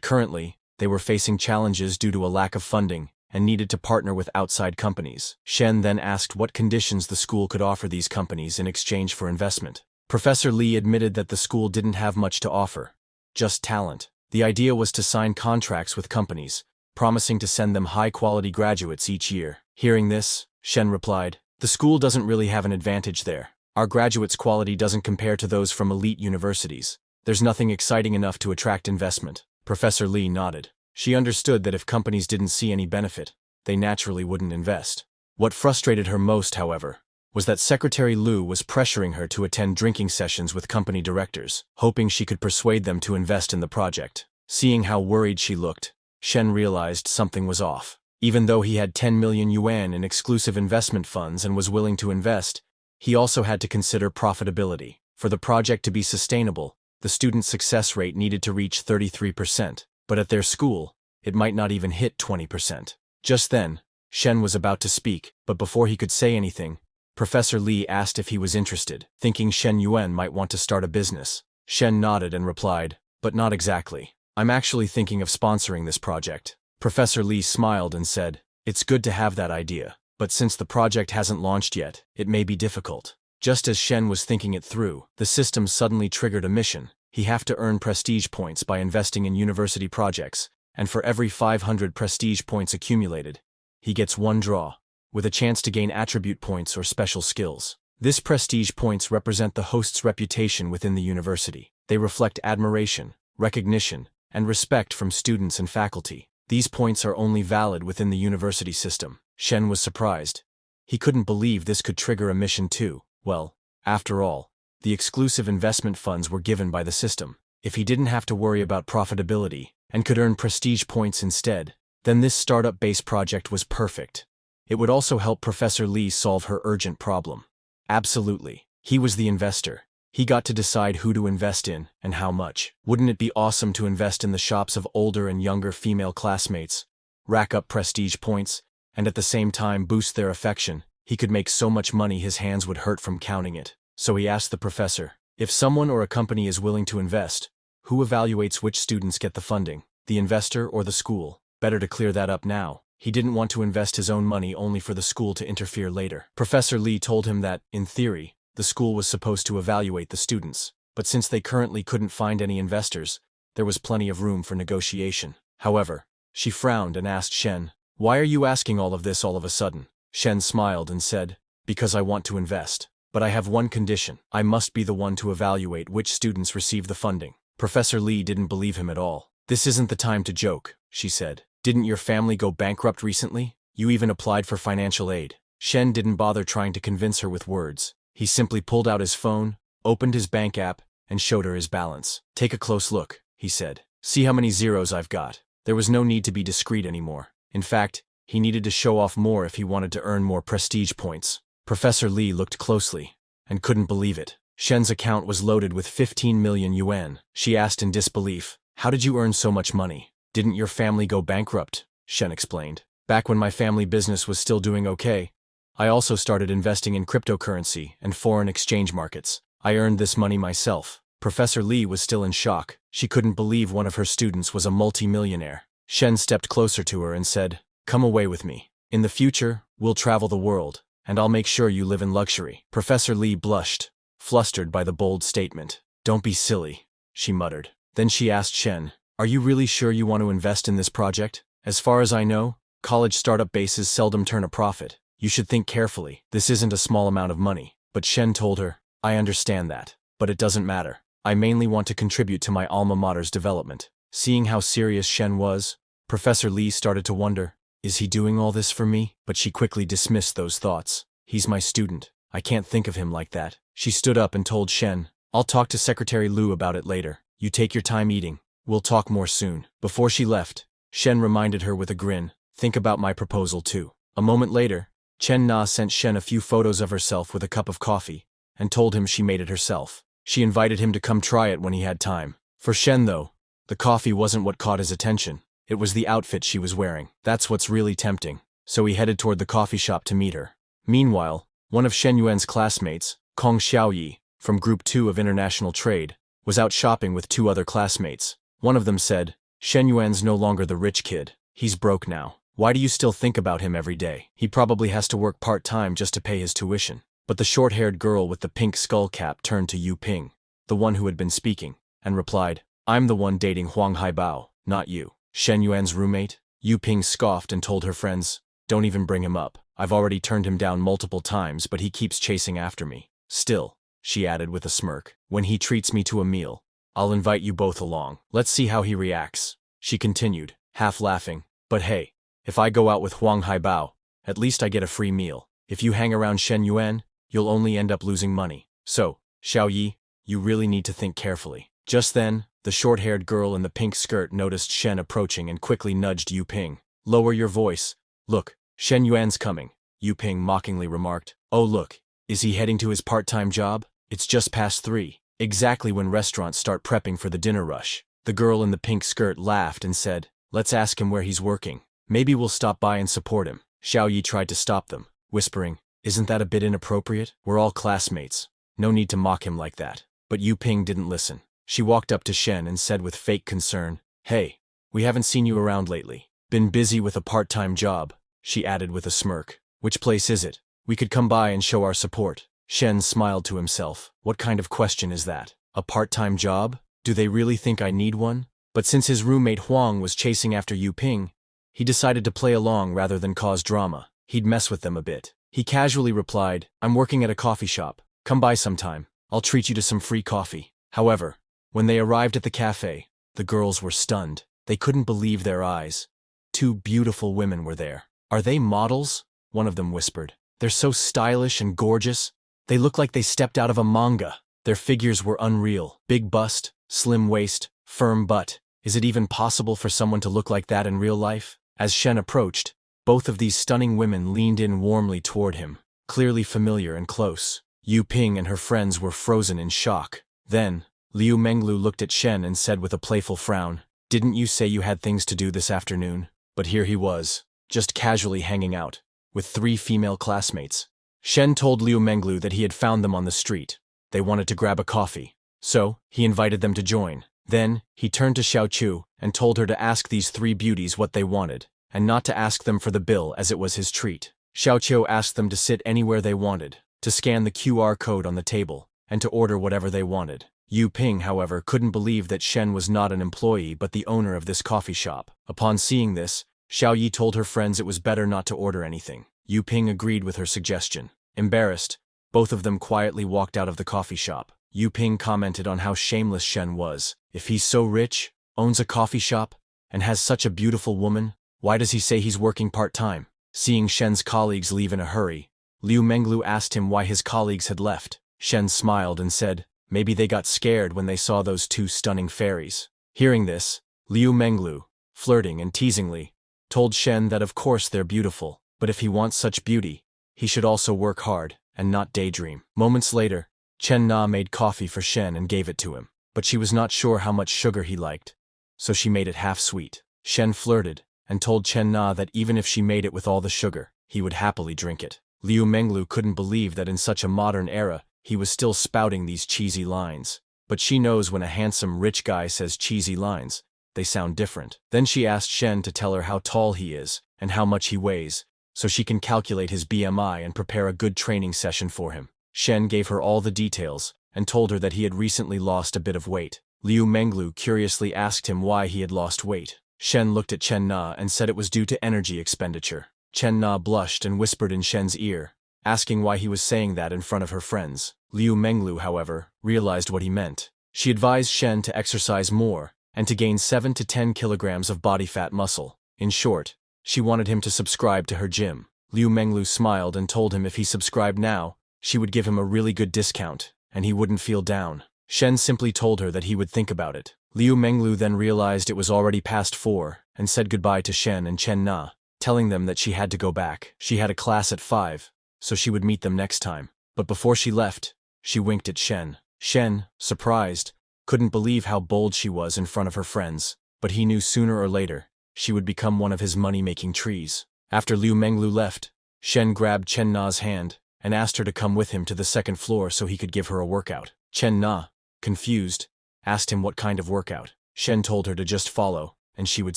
currently, they were facing challenges due to a lack of funding and needed to partner with outside companies. Shen then asked what conditions the school could offer these companies in exchange for investment. Professor Li admitted that the school didn't have much to offer, just talent. The idea was to sign contracts with companies, promising to send them high-quality graduates each year. Hearing this, Shen replied, "The school doesn't really have an advantage there. Our graduates' quality doesn't compare to those from elite universities. There's nothing exciting enough to attract investment." Professor Li nodded. She understood that if companies didn't see any benefit, they naturally wouldn't invest. What frustrated her most, however, was that Secretary Liu was pressuring her to attend drinking sessions with company directors, hoping she could persuade them to invest in the project. Seeing how worried she looked, Shen realized something was off. Even though he had 10 million yuan in exclusive investment funds and was willing to invest, he also had to consider profitability. For the project to be sustainable, the student success rate needed to reach 33%, but at their school, it might not even hit 20%. Just then, Shen was about to speak, but before he could say anything, Professor Li asked if he was interested, thinking Shen Yuan might want to start a business. Shen nodded and replied, "But not exactly. I'm actually thinking of sponsoring this project." Professor Li smiled and said, "It's good to have that idea, but since the project hasn't launched yet, it may be difficult." Just as Shen was thinking it through, the system suddenly triggered a mission. He have to earn prestige points by investing in university projects, and for every 500 prestige points accumulated, he gets one draw, with a chance to gain attribute points or special skills. This prestige points represent the host's reputation within the university. They reflect admiration, recognition, and respect from students and faculty. These points are only valid within the university system. Shen was surprised. He couldn't believe this could trigger a mission too. Well, after all, the exclusive investment funds were given by the system. If he didn't have to worry about profitability and could earn prestige points instead, then this startup-based project was perfect. It would also help Professor Li solve her urgent problem. Absolutely. He was the investor. He got to decide who to invest in and how much. Wouldn't it be awesome to invest in the shops of older and younger female classmates, rack up prestige points, and at the same time boost their affection? He could make so much money his hands would hurt from counting it. So he asked the professor, if someone or a company is willing to invest, who evaluates which students get the funding, the investor or the school? Better to clear that up now. He didn't want to invest his own money only for the school to interfere later. Professor Li told him that, in theory, the school was supposed to evaluate the students, but since they currently couldn't find any investors, there was plenty of room for negotiation. However, she frowned and asked Shen, "Why are you asking all of this all of a sudden?" Shen smiled and said, "Because I want to invest. But I have one condition. I must be the one to evaluate which students receive the funding." Professor Li didn't believe him at all. "This isn't the time to joke," she said. "Didn't your family go bankrupt recently? You even applied for financial aid." Shen didn't bother trying to convince her with words. He simply pulled out his phone, opened his bank app, and showed her his balance. "Take a close look," he said. "See how many zeros I've got." There was no need to be discreet anymore. In fact, he needed to show off more if he wanted to earn more prestige points. Professor Li looked closely and couldn't believe it. Shen's account was loaded with 15 million yuan. She asked in disbelief, "How did you earn so much money?" "Didn't your family go bankrupt?" Shen explained. "Back when my family business was still doing okay, I also started investing in cryptocurrency and foreign exchange markets. I earned this money myself. Professor Lee was still in shock. She couldn't believe one of her students was a multi-millionaire. Shen stepped closer to her and said, "Come away with me. In the future, we'll travel the world, and I'll make sure you live in luxury." Professor Lee blushed, flustered by the bold statement. "Don't be silly," she muttered. Then she asked Shen, "Are you really sure you want to invest in this project? As far as I know, college startup bases seldom turn a profit. You should think carefully. This isn't a small amount of money." But Shen told her, "I understand that, but it doesn't matter. I mainly want to contribute to my alma mater's development." Seeing how serious Shen was, Professor Lee started to wonder, is he doing all this for me? But she quickly dismissed those thoughts. He's my student. I can't think of him like that. She stood up and told Shen, "I'll talk to Secretary Liu about it later. You take your time eating. We'll talk more soon." Before she left, Shen reminded her with a grin, "Think about my proposal too." A moment later, Chen Na sent Shen a few photos of herself with a cup of coffee, and told him she made it herself. She invited him to come try it when he had time. For Shen though, the coffee wasn't what caught his attention. It was the outfit she was wearing. That's what's really tempting. So he headed toward the coffee shop to meet her. Meanwhile, one of Shen Yuan's classmates, Kong Xiaoyi, from Group 2 of International Trade, was out shopping with 2 other classmates. One of them said, "Shen Yuan's no longer the rich kid. He's broke now. Why do you still think about him every day? He probably has to work part-time just to pay his tuition." But the short-haired girl with the pink skull cap turned to Yu Ping, the one who had been speaking, and replied, "I'm the one dating Huang Haibao, not you." Shen Yuan's roommate? Yu Ping scoffed and told her friends, "Don't even bring him up. I've already turned him down multiple times, but he keeps chasing after me. Still," she added with a smirk, "when he treats me to a meal, I'll invite you both along. Let's see how he reacts." She continued, half laughing, "But hey, if I go out with Huang Haibao, at least I get a free meal. If you hang around Shen Yuan, you'll only end up losing money. So, Xiaoyi, you really need to think carefully." Just then, the short-haired girl in the pink skirt noticed Shen approaching and quickly nudged Yu Ping. "Lower your voice. Look, Shen Yuan's coming," Yu Ping mockingly remarked. "Oh look, is he heading to his part-time job? It's just past 3, exactly when restaurants start prepping for the dinner rush." The girl in the pink skirt laughed and said, "Let's ask him where he's working. Maybe we'll stop by and support him." Xiaoyi tried to stop them, whispering, "Isn't that a bit inappropriate? We're all classmates. No need to mock him like that." But Yu Ping didn't listen. She walked up to Shen and said with fake concern, "Hey, we haven't seen you around lately." "Been busy with a part-time job," she added with a smirk. "Which place is it? We could come by and show our support." Shen smiled to himself. What kind of question is that? A part-time job? Do they really think I need one? But since his roommate Huang was chasing after Yu Ping, he decided to play along rather than cause drama. He'd mess with them a bit. He casually replied, "I'm working at a coffee shop. Come by sometime. I'll treat you to some free coffee." However, when they arrived at the cafe, the girls were stunned. They couldn't believe their eyes. 2 beautiful women were there. "Are they models?" one of them whispered. "They're so stylish and gorgeous. They look like they stepped out of a manga." Their figures were unreal. Big bust, slim waist, firm butt. Is it even possible for someone to look like that in real life? As Shen approached, both of these stunning women leaned in warmly toward him, clearly familiar and close. Yu Ping and her friends were frozen in shock. Then, Liu Menglu looked at Shen and said with a playful frown, "Didn't you say you had things to do this afternoon?" But here he was, just casually hanging out, with 3 female classmates. Shen told Liu Menglu that he had found them on the street. They wanted to grab a coffee. So, he invited them to join. Then, he turned to Xiao Chu and told her to ask these 3 beauties what they wanted, and not to ask them for the bill as it was his treat. Xiao Chu asked them to sit anywhere they wanted, to scan the QR code on the table, and to order whatever they wanted. Yu Ping, however, couldn't believe that Shen was not an employee but the owner of this coffee shop. Upon seeing this, Xiaoyi told her friends it was better not to order anything. Yu Ping agreed with her suggestion. Embarrassed, both of them quietly walked out of the coffee shop. Yu Ping commented on how shameless Shen was. If he's so rich, owns a coffee shop, and has such a beautiful woman, why does he say he's working part-time? Seeing Shen's colleagues leave in a hurry, Liu Menglu asked him why his colleagues had left. Shen smiled and said, "Maybe they got scared when they saw those 2 stunning fairies." Hearing this, Liu Menglu, flirting and teasingly, told Shen that of course they're beautiful, but if he wants such beauty, he should also work hard and not daydream. Moments later, Chen Na made coffee for Shen and gave it to him, but she was not sure how much sugar he liked, so she made it half sweet. Shen flirted and told Chen Na that even if she made it with all the sugar, he would happily drink it. Liu Menglu couldn't believe that in such a modern era, he was still spouting these cheesy lines. But she knows when a handsome rich guy says cheesy lines, they sound different. Then she asked Shen to tell her how tall he is and how much he weighs, so she can calculate his BMI and prepare a good training session for him. Shen gave her all the details and told her that he had recently lost a bit of weight. Liu Menglu curiously asked him why he had lost weight. Shen looked at Chen Na and said it was due to energy expenditure. Chen Na blushed and whispered in Shen's ear, asking why he was saying that in front of her friends. Liu Menglu, however, realized what he meant. She advised Shen to exercise more and to gain 7 to 10 kilograms of body fat muscle. In short, she wanted him to subscribe to her gym. Liu Menglu smiled and told him if he subscribed now, she would give him a really good discount, and he wouldn't feel down. Shen simply told her that he would think about it. Liu Menglu then realized it was already past 4 and said goodbye to Shen and Chen Na, telling them that she had to go back. She had a class at 5, so she would meet them next time. But before she left, she winked at Shen. Shen, surprised, couldn't believe how bold she was in front of her friends, but he knew sooner or later, she would become one of his money-making trees. After Liu Menglu left, Shen grabbed Chen Na's hand and asked her to come with him to the second floor so he could give her a workout. Chen Na, confused, asked him what kind of workout. Shen told her to just follow, and she would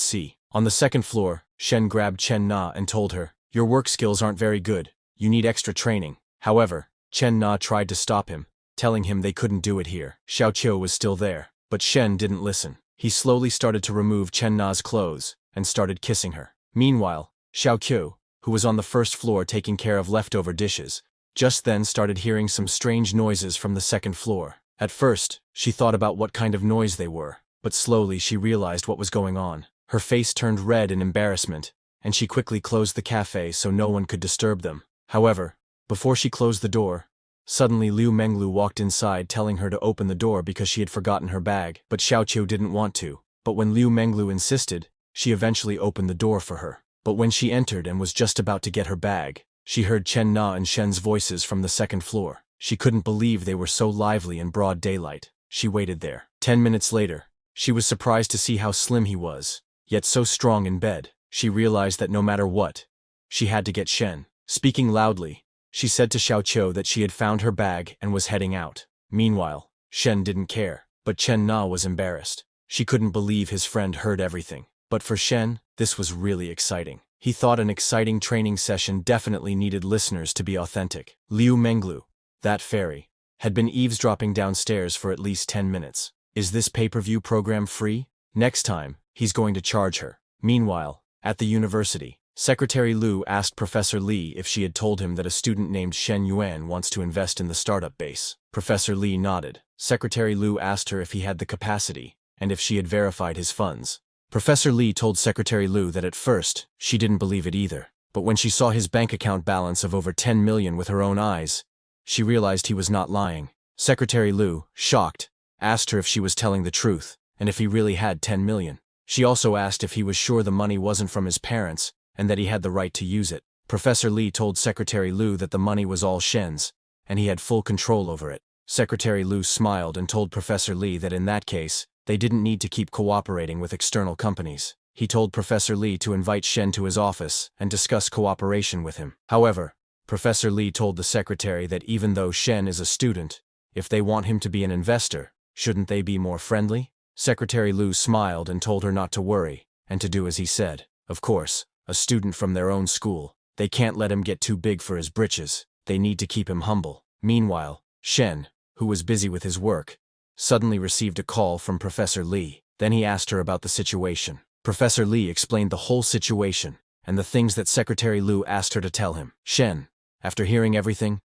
see. On the second floor, Shen grabbed Chen Na and told her, "Your work skills aren't very good, you need extra training." However, Chen Na tried to stop him, telling him they couldn't do it here. Xiao Qiu was still there, but Shen didn't listen. He slowly started to remove Chen Na's clothes and started kissing her. Meanwhile, Xiao Qiu, who was on the first floor taking care of leftover dishes, just then started hearing some strange noises from the second floor. At first, she thought about what kind of noise they were, but slowly she realized what was going on. Her face turned red in embarrassment, and she quickly closed the cafe so no one could disturb them. However, before she closed the door, suddenly Liu Menglu walked inside telling her to open the door because she had forgotten her bag, but Xiao Qiu didn't want to. But when Liu Menglu insisted, she eventually opened the door for her. But when she entered and was just about to get her bag, she heard Chen Na and Shen's voices from the second floor. She couldn't believe they were so lively in broad daylight. She waited there. 10 minutes later, she was surprised to see how slim he was, yet so strong in bed. She realized that no matter what, she had to get Shen. Speaking loudly, she said to Xiao Qiu that she had found her bag and was heading out. Meanwhile, Shen didn't care, but Chen Na was embarrassed. She couldn't believe his friend heard everything. But for Shen, this was really exciting. He thought an exciting training session definitely needed listeners to be authentic. Liu Menglu, that fairy, had been eavesdropping downstairs for at least 10 minutes. Is this pay-per-view program free? Next time, he's going to charge her. Meanwhile, at the university, Secretary Liu asked Professor Li if she had told him that a student named Shen Yuan wants to invest in the startup base. Professor Li nodded. Secretary Liu asked her if he had the capacity, and if she had verified his funds. Professor Li told Secretary Liu that at first, she didn't believe it either. But when she saw his bank account balance of over 10 million with her own eyes, she realized he was not lying. Secretary Liu, shocked, asked her if she was telling the truth, and if he really had 10 million. She also asked if he was sure the money wasn't from his parents, and that he had the right to use it. Professor Li told Secretary Liu that the money was all Shen's, and he had full control over it. Secretary Liu smiled and told Professor Li that in that case, they didn't need to keep cooperating with external companies. He told Professor Li to invite Shen to his office and discuss cooperation with him. However, Professor Li told the secretary that even though Shen is a student, if they want him to be an investor, shouldn't they be more friendly? Secretary Liu smiled and told her not to worry, and to do as he said. Of course, a student from their own school, they can't let him get too big for his britches, they need to keep him humble. Meanwhile, Shen, who was busy with his work, suddenly received a call from Professor Li. Then he asked her about the situation. Professor Li explained the whole situation, and the things that Secretary Liu asked her to tell him. Shen, after hearing everything,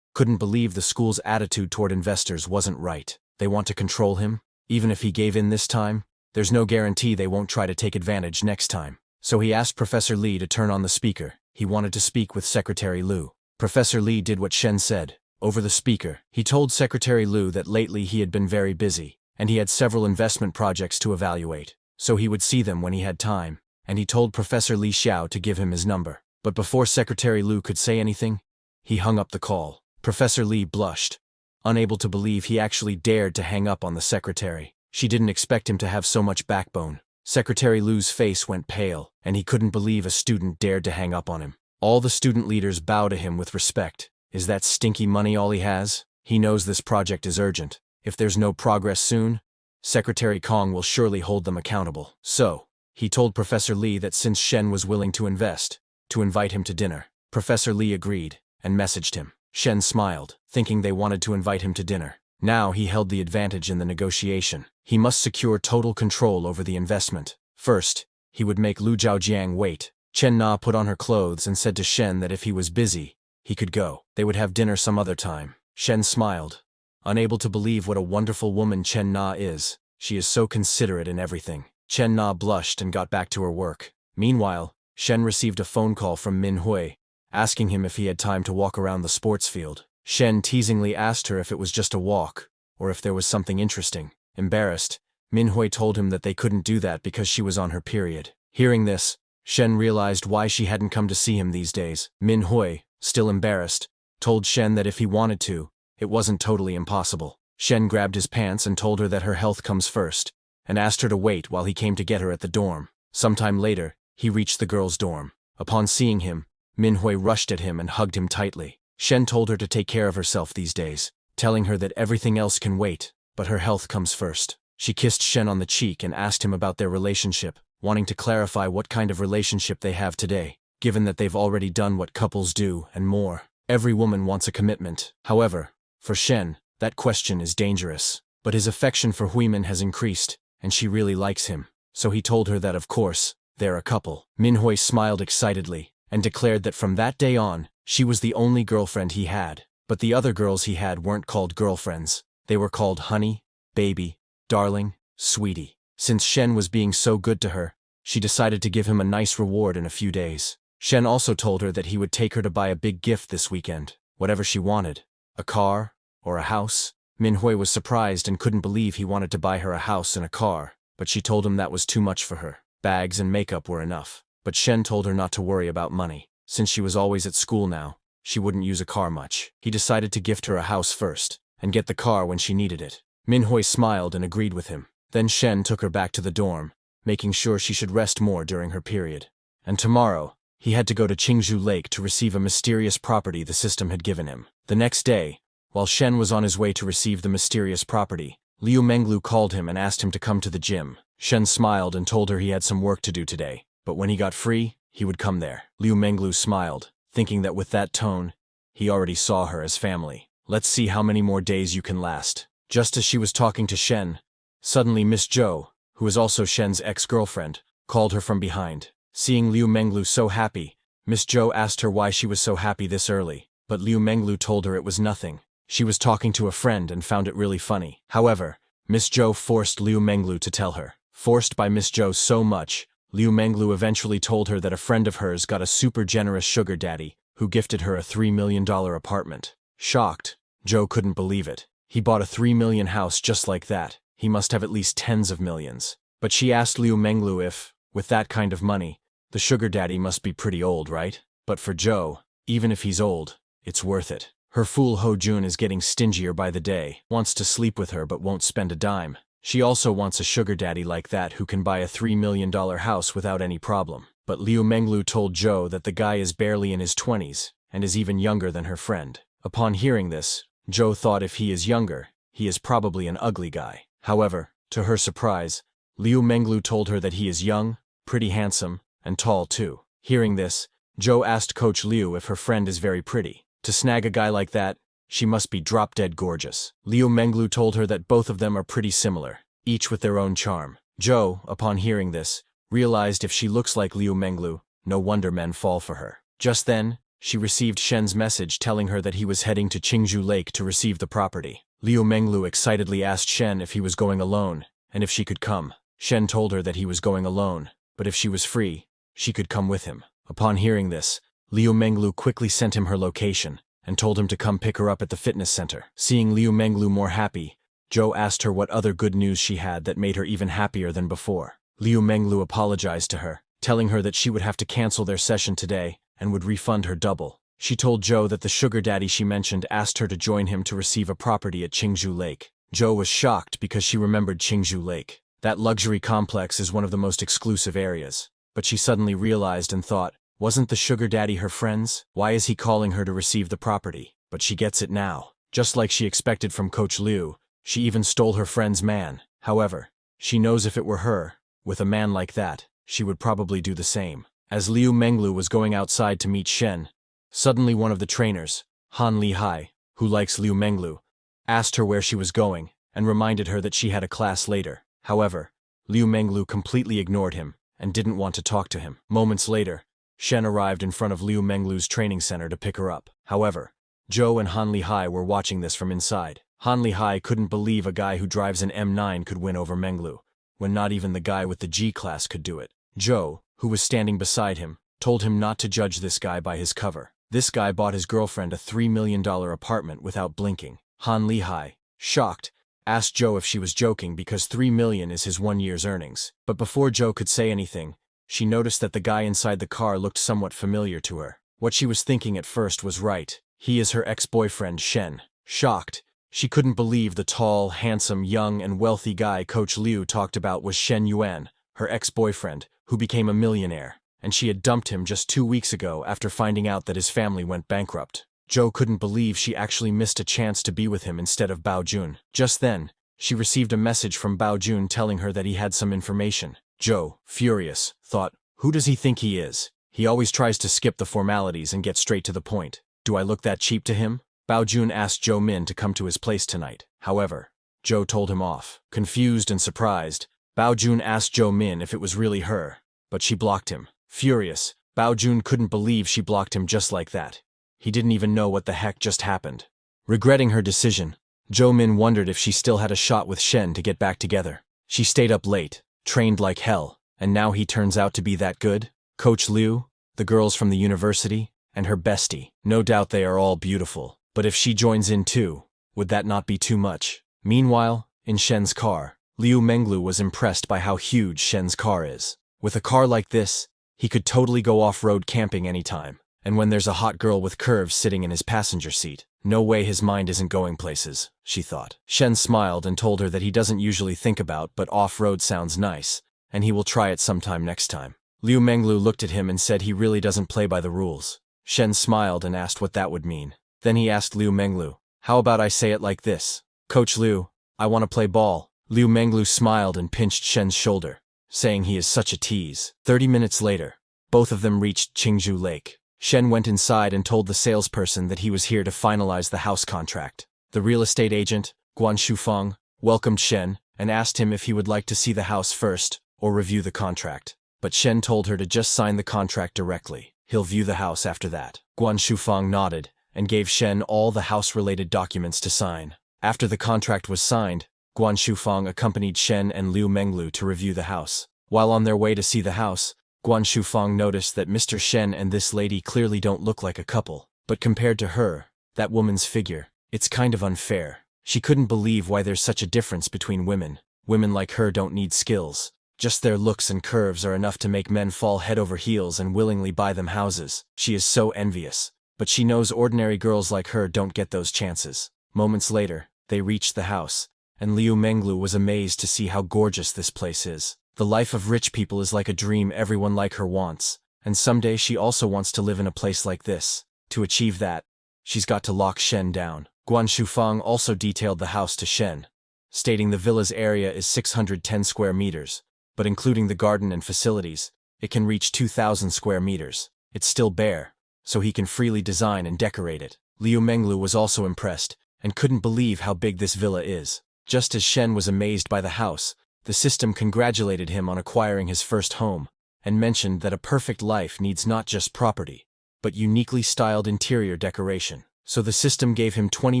couldn't believe the school's attitude toward investors wasn't right. They want to control him. Even if he gave in this time, there's no guarantee they won't try to take advantage next time. So he asked Professor Li to turn on the speaker. He wanted to speak with Secretary Liu. Professor Li did what Shen said. Over the speaker, he told Secretary Liu that lately he had been very busy, and he had several investment projects to evaluate, so he would see them when he had time, and he told Professor Li Xiao to give him his number. But before Secretary Liu could say anything, he hung up the call. Professor Li blushed, unable to believe he actually dared to hang up on the secretary. She didn't expect him to have so much backbone. Secretary Liu's face went pale, and he couldn't believe a student dared to hang up on him. All the student leaders bow to him with respect. Is that stinky money all he has? He knows this project is urgent. If there's no progress soon, Secretary Kong will surely hold them accountable. So, he told Professor Lee that since Shen was willing to invest, to invite him to dinner. Professor Lee agreed, and messaged him. Shen smiled, thinking they wanted to invite him to dinner. Now he held the advantage in the negotiation. He must secure total control over the investment. First, he would make Lu Zhaojiang wait. Chen Na put on her clothes and said to Shen that if he was busy, he could go. They would have dinner some other time. Shen smiled, unable to believe what a wonderful woman Chen Na is. She is so considerate in everything. Chen Na blushed and got back to her work. Meanwhile, Shen received a phone call from Manhwa, asking him if he had time to walk around the sports field. Shen teasingly asked her if it was just a walk, or if there was something interesting. Embarrassed, Manhwa told him that they couldn't do that because she was on her period. Hearing this, Shen realized why she hadn't come to see him these days. Manhwa, still embarrassed, told Shen that if he wanted to, it wasn't totally impossible. Shen grabbed his pants and told her that her health comes first, and asked her to wait while he came to get her at the dorm. Sometime later, he reached the girls' dorm. Upon seeing him, Manhwa rushed at him and hugged him tightly. Shen told her to take care of herself these days, telling her that everything else can wait, but her health comes first. She kissed Shen on the cheek and asked him about their relationship, wanting to clarify what kind of relationship they have today, given that they've already done what couples do and more. Every woman wants a commitment. However, for Shen, that question is dangerous. But his affection for Huimin has increased, and she really likes him. So he told her that of course, they're a couple. Manhwa smiled excitedly, and declared that from that day on, she was the only girlfriend he had. But the other girls he had weren't called girlfriends. They were called honey, baby, darling, sweetie. Since Shen was being so good to her, she decided to give him a nice reward in a few days. Shen also told her that he would take her to buy a big gift this weekend, whatever she wanted. A car, or a house. Manhwa was surprised and couldn't believe he wanted to buy her a house and a car, but she told him that was too much for her. Bags and makeup were enough. But Shen told her not to worry about money. Since she was always at school now, she wouldn't use a car much. He decided to gift her a house first, and get the car when she needed it. Manhwa smiled and agreed with him. Then Shen took her back to the dorm, making sure she should rest more during her period. And tomorrow, he had to go to Qingzhou Lake to receive a mysterious property the system had given him. The next day, while Shen was on his way to receive the mysterious property, Liu Menglu called him and asked him to come to the gym. Shen smiled and told her he had some work to do today, but when he got free, he would come there. Liu Menglu smiled, thinking that with that tone, he already saw her as family. Let's see how many more days you can last. Just as she was talking to Shen, suddenly Miss Zhou, who is also Shen's ex-girlfriend, called her from behind. Seeing Liu Menglu so happy, Miss Zhou asked her why she was so happy this early, but Liu Menglu told her it was nothing. She was talking to a friend and found it really funny. However, Miss Zhou forced Liu Menglu to tell her. Forced by Miss Zhou so much, Liu Menglu eventually told her that a friend of hers got a super generous sugar daddy who gifted her a $3 million apartment. Shocked, Zhou couldn't believe it. He bought a $3 million house just like that. He must have at least tens of millions. But she asked Liu Menglu if, with that kind of money, the sugar daddy must be pretty old, right? But for Zhou, even if he's old, it's worth it. Her fool Ho Jun is getting stingier by the day, wants to sleep with her but won't spend a dime. She also wants a sugar daddy like that who can buy a $3 million house without any problem. But Liu Menglu told Zhou that the guy is barely in his 20s, and is even younger than her friend. Upon hearing this, Zhou thought if he is younger, he is probably an ugly guy. However, to her surprise, Liu Menglu told her that he is young, pretty handsome, and tall too. Hearing this, Zhou asked Coach Liu if her friend is very pretty. To snag a guy like that, she must be drop-dead gorgeous. Liu Menglu told her that both of them are pretty similar, each with their own charm. Zhou, upon hearing this, realized if she looks like Liu Menglu, no wonder men fall for her. Just then, she received Shen's message telling her that he was heading to Qingzhou Lake to receive the property. Liu Menglu excitedly asked Shen if he was going alone, and if she could come. Shen told her that he was going alone, but if she was free, she could come with him. Upon hearing this, Liu Menglu quickly sent him her location, and told him to come pick her up at the fitness center. Seeing Liu Menglu more happy, Zhou asked her what other good news she had that made her even happier than before. Liu Menglu apologized to her, telling her that she would have to cancel their session today and would refund her double. She told Zhou that the sugar daddy she mentioned asked her to join him to receive a property at Qingzhou Lake. Zhou was shocked because she remembered Qingzhou Lake. That luxury complex is one of the most exclusive areas. But she suddenly realized and thought, Wasn't the sugar daddy her friend's? Why is he calling her to receive the property? But she gets it now. Just like she expected from Coach Liu, she even stole her friend's man. However, she knows if it were her, with a man like that, she would probably do the same. As Liu Menglu was going outside to meet Shen, suddenly one of the trainers, Han Lihai, who likes Liu Menglu, asked her where she was going and reminded her that she had a class later. However, Liu Menglu completely ignored him and didn't want to talk to him. Moments later, Shen arrived in front of Liu Menglu's training center to pick her up. However, Zhou and Han Lihai were watching this from inside. Han Lihai couldn't believe a guy who drives an M9 could win over Menglu, when not even the guy with the G-class could do it. Zhou, who was standing beside him, told him not to judge this guy by his cover. This guy bought his girlfriend a $3 million apartment without blinking. Han Lihai, shocked, asked Zhou if she was joking because $3 million is his 1 year's earnings. But before Zhou could say anything, she noticed that the guy inside the car looked somewhat familiar to her. What she was thinking at first was right. He is her ex-boyfriend Shen. Shocked, she couldn't believe the tall, handsome, young, and wealthy guy Coach Liu talked about was Shen Yuan, her ex-boyfriend, who became a millionaire, and she had dumped him just 2 weeks ago after finding out that his family went bankrupt. Zhou couldn't believe she actually missed a chance to be with him instead of Bao Jun. Just then, she received a message from Bao Jun telling her that he had some information. Zhou, furious, thought, who does he think he is? He always tries to skip the formalities and get straight to the point. Do I look that cheap to him? Bao Jun asked Zhou Min to come to his place tonight. However, Zhou told him off. Confused and surprised, Bao Jun asked Zhou Min if it was really her, but she blocked him. Furious, Bao Jun couldn't believe she blocked him just like that. He didn't even know what the heck just happened. Regretting her decision, Zhou Min wondered if she still had a shot with Shen to get back together. She stayed up late, trained like hell, and now he turns out to be that good? Coach Liu, the girls from the university, and her bestie. No doubt they are all beautiful, but if she joins in too, would that not be too much? Meanwhile, in Shen's car, Liu Menglu was impressed by how huge Shen's car is. With a car like this, he could totally go off-road camping anytime. And when there's a hot girl with curves sitting in his passenger seat, no way his mind isn't going places, she thought. Shen smiled and told her that he doesn't usually think about, but off-road sounds nice, and he will try it sometime next time. Liu Menglu looked at him and said he really doesn't play by the rules. Shen smiled and asked what that would mean. Then he asked Liu Menglu, how about I say it like this? Coach Liu, I want to play ball. Liu Menglu smiled and pinched Shen's shoulder, saying he is such a tease. 30 minutes later, both of them reached Qingzhou Lake. Shen went inside and told the salesperson that he was here to finalize the house contract. The real estate agent, Guan Shufeng, welcomed Shen and asked him if he would like to see the house first or review the contract. But Shen told her to just sign the contract directly. He'll view the house after that. Guan Shufeng nodded and gave Shen all the house-related documents to sign. After the contract was signed, Guan Shufeng accompanied Shen and Liu Menglu to review the house. While on their way to see the house, Guan Shufeng noticed that Mr. Shen and this lady clearly don't look like a couple. But compared to her, that woman's figure, it's kind of unfair. She couldn't believe why there's such a difference between women. Women like her don't need skills. Just their looks and curves are enough to make men fall head over heels and willingly buy them houses. She is so envious. But she knows ordinary girls like her don't get those chances. Moments later, they reached the house, and Liu Menglu was amazed to see how gorgeous this place is. The life of rich people is like a dream everyone like her wants, and someday she also wants to live in a place like this. To achieve that, she's got to lock Shen down. Guan Shufeng also detailed the house to Shen, stating the villa's area is 610 square meters, but including the garden and facilities, it can reach 2,000 square meters. It's still bare, so he can freely design and decorate it. Liu Menglu was also impressed and couldn't believe how big this villa is. Just as Shen was amazed by the house, the system congratulated him on acquiring his first home and mentioned that a perfect life needs not just property, but uniquely styled interior decoration. So the system gave him 20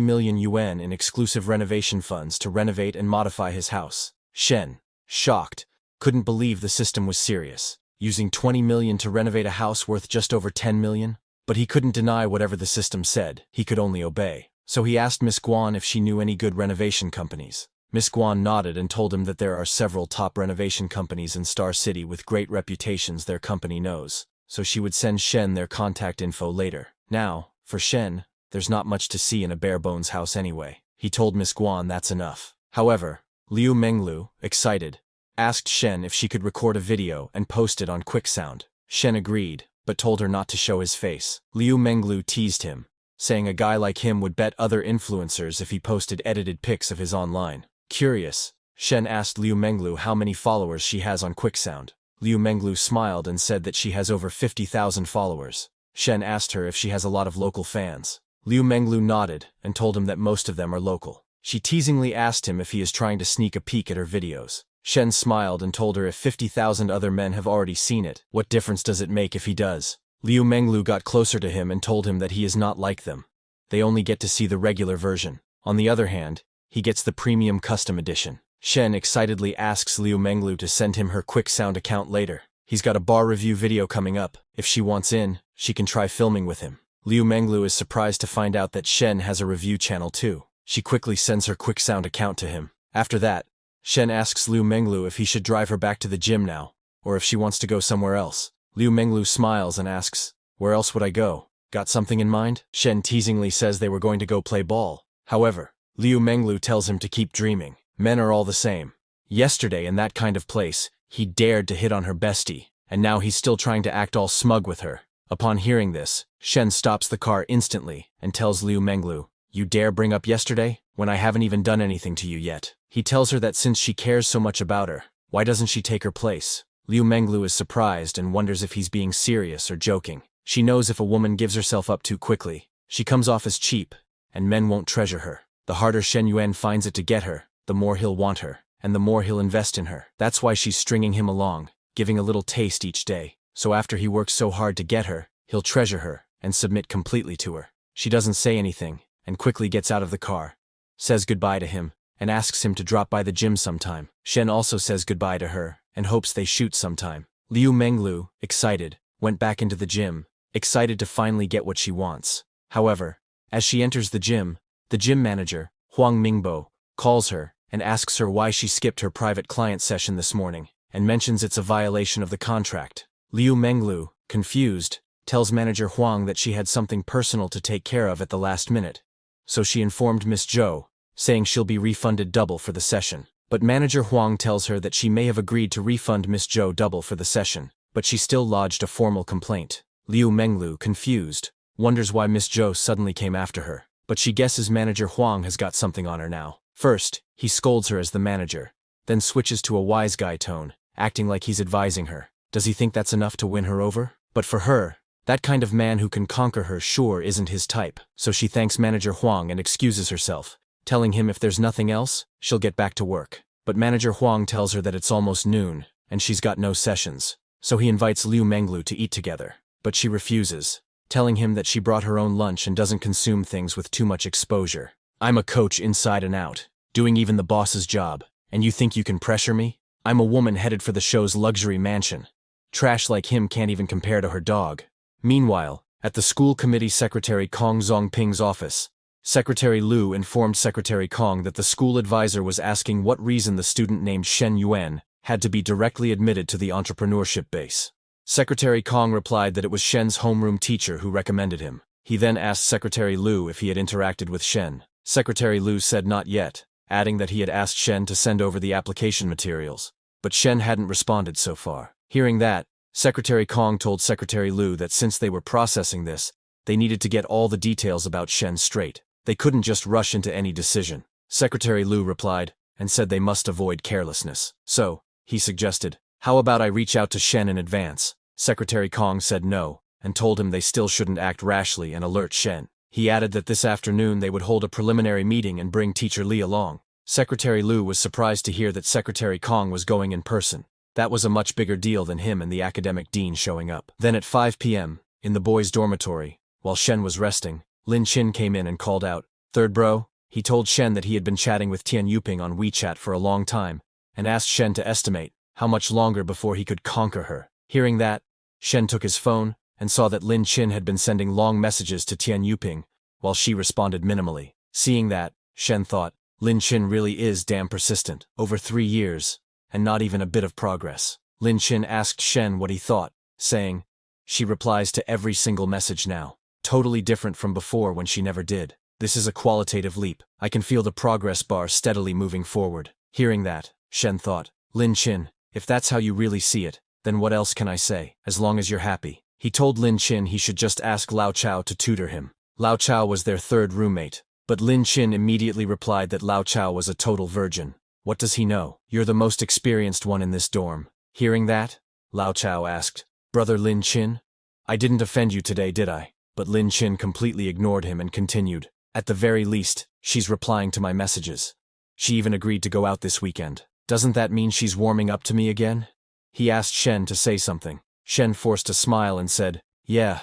million yuan in exclusive renovation funds to renovate and modify his house. Shen, shocked, couldn't believe the system was serious, using 20 million to renovate a house worth just over 10 million. But he couldn't deny whatever the system said, he could only obey. So he asked Miss Guan if she knew any good renovation companies. Miss Guan nodded and told him that there are several top renovation companies in Star City with great reputations their company knows, so she would send Shen their contact info later. Now, for Shen, there's not much to see in a bare-bones house anyway. He told Miss Guan that's enough. However, Liu Menglu, excited, asked Shen if she could record a video and post it on QuickSound. Shen agreed, but told her not to show his face. Liu Menglu teased him, saying a guy like him would bet other influencers if he posted edited pics of his online. Curious, Shen asked Liu Menglu how many followers she has on QuickSound. Liu Menglu smiled and said that she has over 50,000 followers. Shen asked her if she has a lot of local fans. Liu Menglu nodded and told him that most of them are local. She teasingly asked him if he is trying to sneak a peek at her videos. Shen smiled and told her if 50,000 other men have already seen it, what difference does it make if he does? Liu Menglu got closer to him and told him that he is not like them. They only get to see the regular version. On the other hand, he gets the premium custom edition. Shen excitedly asks Liu Menglu to send him her QuickSound account later. He's got a bar review video coming up. If she wants in, she can try filming with him. Liu Menglu is surprised to find out that Shen has a review channel too. She quickly sends her QuickSound account to him. After that, Shen asks Liu Menglu if he should drive her back to the gym now, or if she wants to go somewhere else. Liu Menglu smiles and asks, "Where else would I go? Got something in mind?" Shen teasingly says they were going to go play ball. However, Liu Menglu tells him to keep dreaming. Men are all the same. Yesterday, in that kind of place, he dared to hit on her bestie, and now he's still trying to act all smug with her. Upon hearing this, Shen stops the car instantly and tells Liu Menglu, "You dare bring up yesterday, when I haven't even done anything to you yet?" He tells her that since she cares so much about her, why doesn't she take her place? Liu Menglu is surprised and wonders if he's being serious or joking. She knows if a woman gives herself up too quickly, she comes off as cheap, and men won't treasure her. The harder Shen Yuan finds it to get her, the more he'll want her, and the more he'll invest in her. That's why she's stringing him along, giving a little taste each day. So after he works so hard to get her, he'll treasure her and submit completely to her. She doesn't say anything, and quickly gets out of the car, says goodbye to him, and asks him to drop by the gym sometime. Shen also says goodbye to her, and hopes they shoot sometime. Liu Menglu, excited, went back into the gym, excited to finally get what she wants. However, as she enters the gym manager, Huang Mingbo, calls her and asks her why she skipped her private client session this morning, and mentions it's a violation of the contract. Liu Menglu, confused, tells manager Huang that she had something personal to take care of at the last minute. So she informed Miss Zhou, saying she'll be refunded double for the session. But manager Huang tells her that she may have agreed to refund Miss Zhou double for the session, but she still lodged a formal complaint. Liu Menglu, confused, wonders why Miss Zhou suddenly came after her, but she guesses manager Huang has got something on her now. First, he scolds her as the manager, then switches to a wise guy tone, acting like he's advising her. Does he think that's enough to win her over? But for her, that kind of man who can conquer her sure isn't his type. So she thanks manager Huang and excuses herself, telling him if there's nothing else, she'll get back to work. But manager Huang tells her that it's almost noon, and she's got no sessions. So he invites Liu Menglu to eat together, but she refuses, telling him that she brought her own lunch and doesn't consume things with too much exposure. "I'm a coach inside and out, doing even the boss's job, and you think you can pressure me? I'm a woman headed for the show's luxury mansion. Trash like him can't even compare to her dog." Meanwhile, at the school committee secretary Kong Zongping's office, Secretary Liu informed Secretary Kong that the school advisor was asking what reason the student named Shen Yuan had to be directly admitted to the entrepreneurship base. Secretary Kong replied that it was Shen's homeroom teacher who recommended him. He then asked Secretary Liu if he had interacted with Shen. Secretary Liu said not yet, adding that he had asked Shen to send over the application materials, but Shen hadn't responded so far. Hearing that, Secretary Kong told Secretary Liu that since they were processing this, they needed to get all the details about Shen straight. They couldn't just rush into any decision. Secretary Liu replied, and said they must avoid carelessness. So, he suggested, "How about I reach out to Shen in advance?" Secretary Kong said no, and told him they still shouldn't act rashly and alert Shen. He added that this afternoon they would hold a preliminary meeting and bring Teacher Li along. Secretary Liu was surprised to hear that Secretary Kong was going in person. That was a much bigger deal than him and the academic dean showing up. Then at 5 p.m., in the boys' dormitory, while Shen was resting, Lin Chin came in and called out, "Third bro?" He told Shen that he had been chatting with Tian Yuping on WeChat for a long time, and asked Shen to estimate how much longer before he could conquer her. Hearing that, Shen took his phone and saw that Lin Chin had been sending long messages to Tian Yuping, while she responded minimally. Seeing that, Shen thought, Lin Chin really is damn persistent. Over 3 years, and not even a bit of progress. Lin Chin asked Shen what he thought, saying, "She replies to every single message now. Totally different from before when she never did. This is a qualitative leap. I can feel the progress bar steadily moving forward." Hearing that, Shen thought, "Lin Chin, if that's how you really see it, then what else can I say? As long as you're happy." He told Lin Chin he should just ask Lao Chao to tutor him. Lao Chao was their third roommate, but Lin Chin immediately replied that Lao Chao was a total virgin. What does he know? You're the most experienced one in this dorm. Hearing that, Lao Chao asked, Brother Lin Chin? I didn't offend you today, did I? But Lin Chin completely ignored him and continued, at the very least, she's replying to my messages. She even agreed to go out this weekend. Doesn't that mean she's warming up to me again? He asked Shen to say something. Shen forced a smile and said, yeah,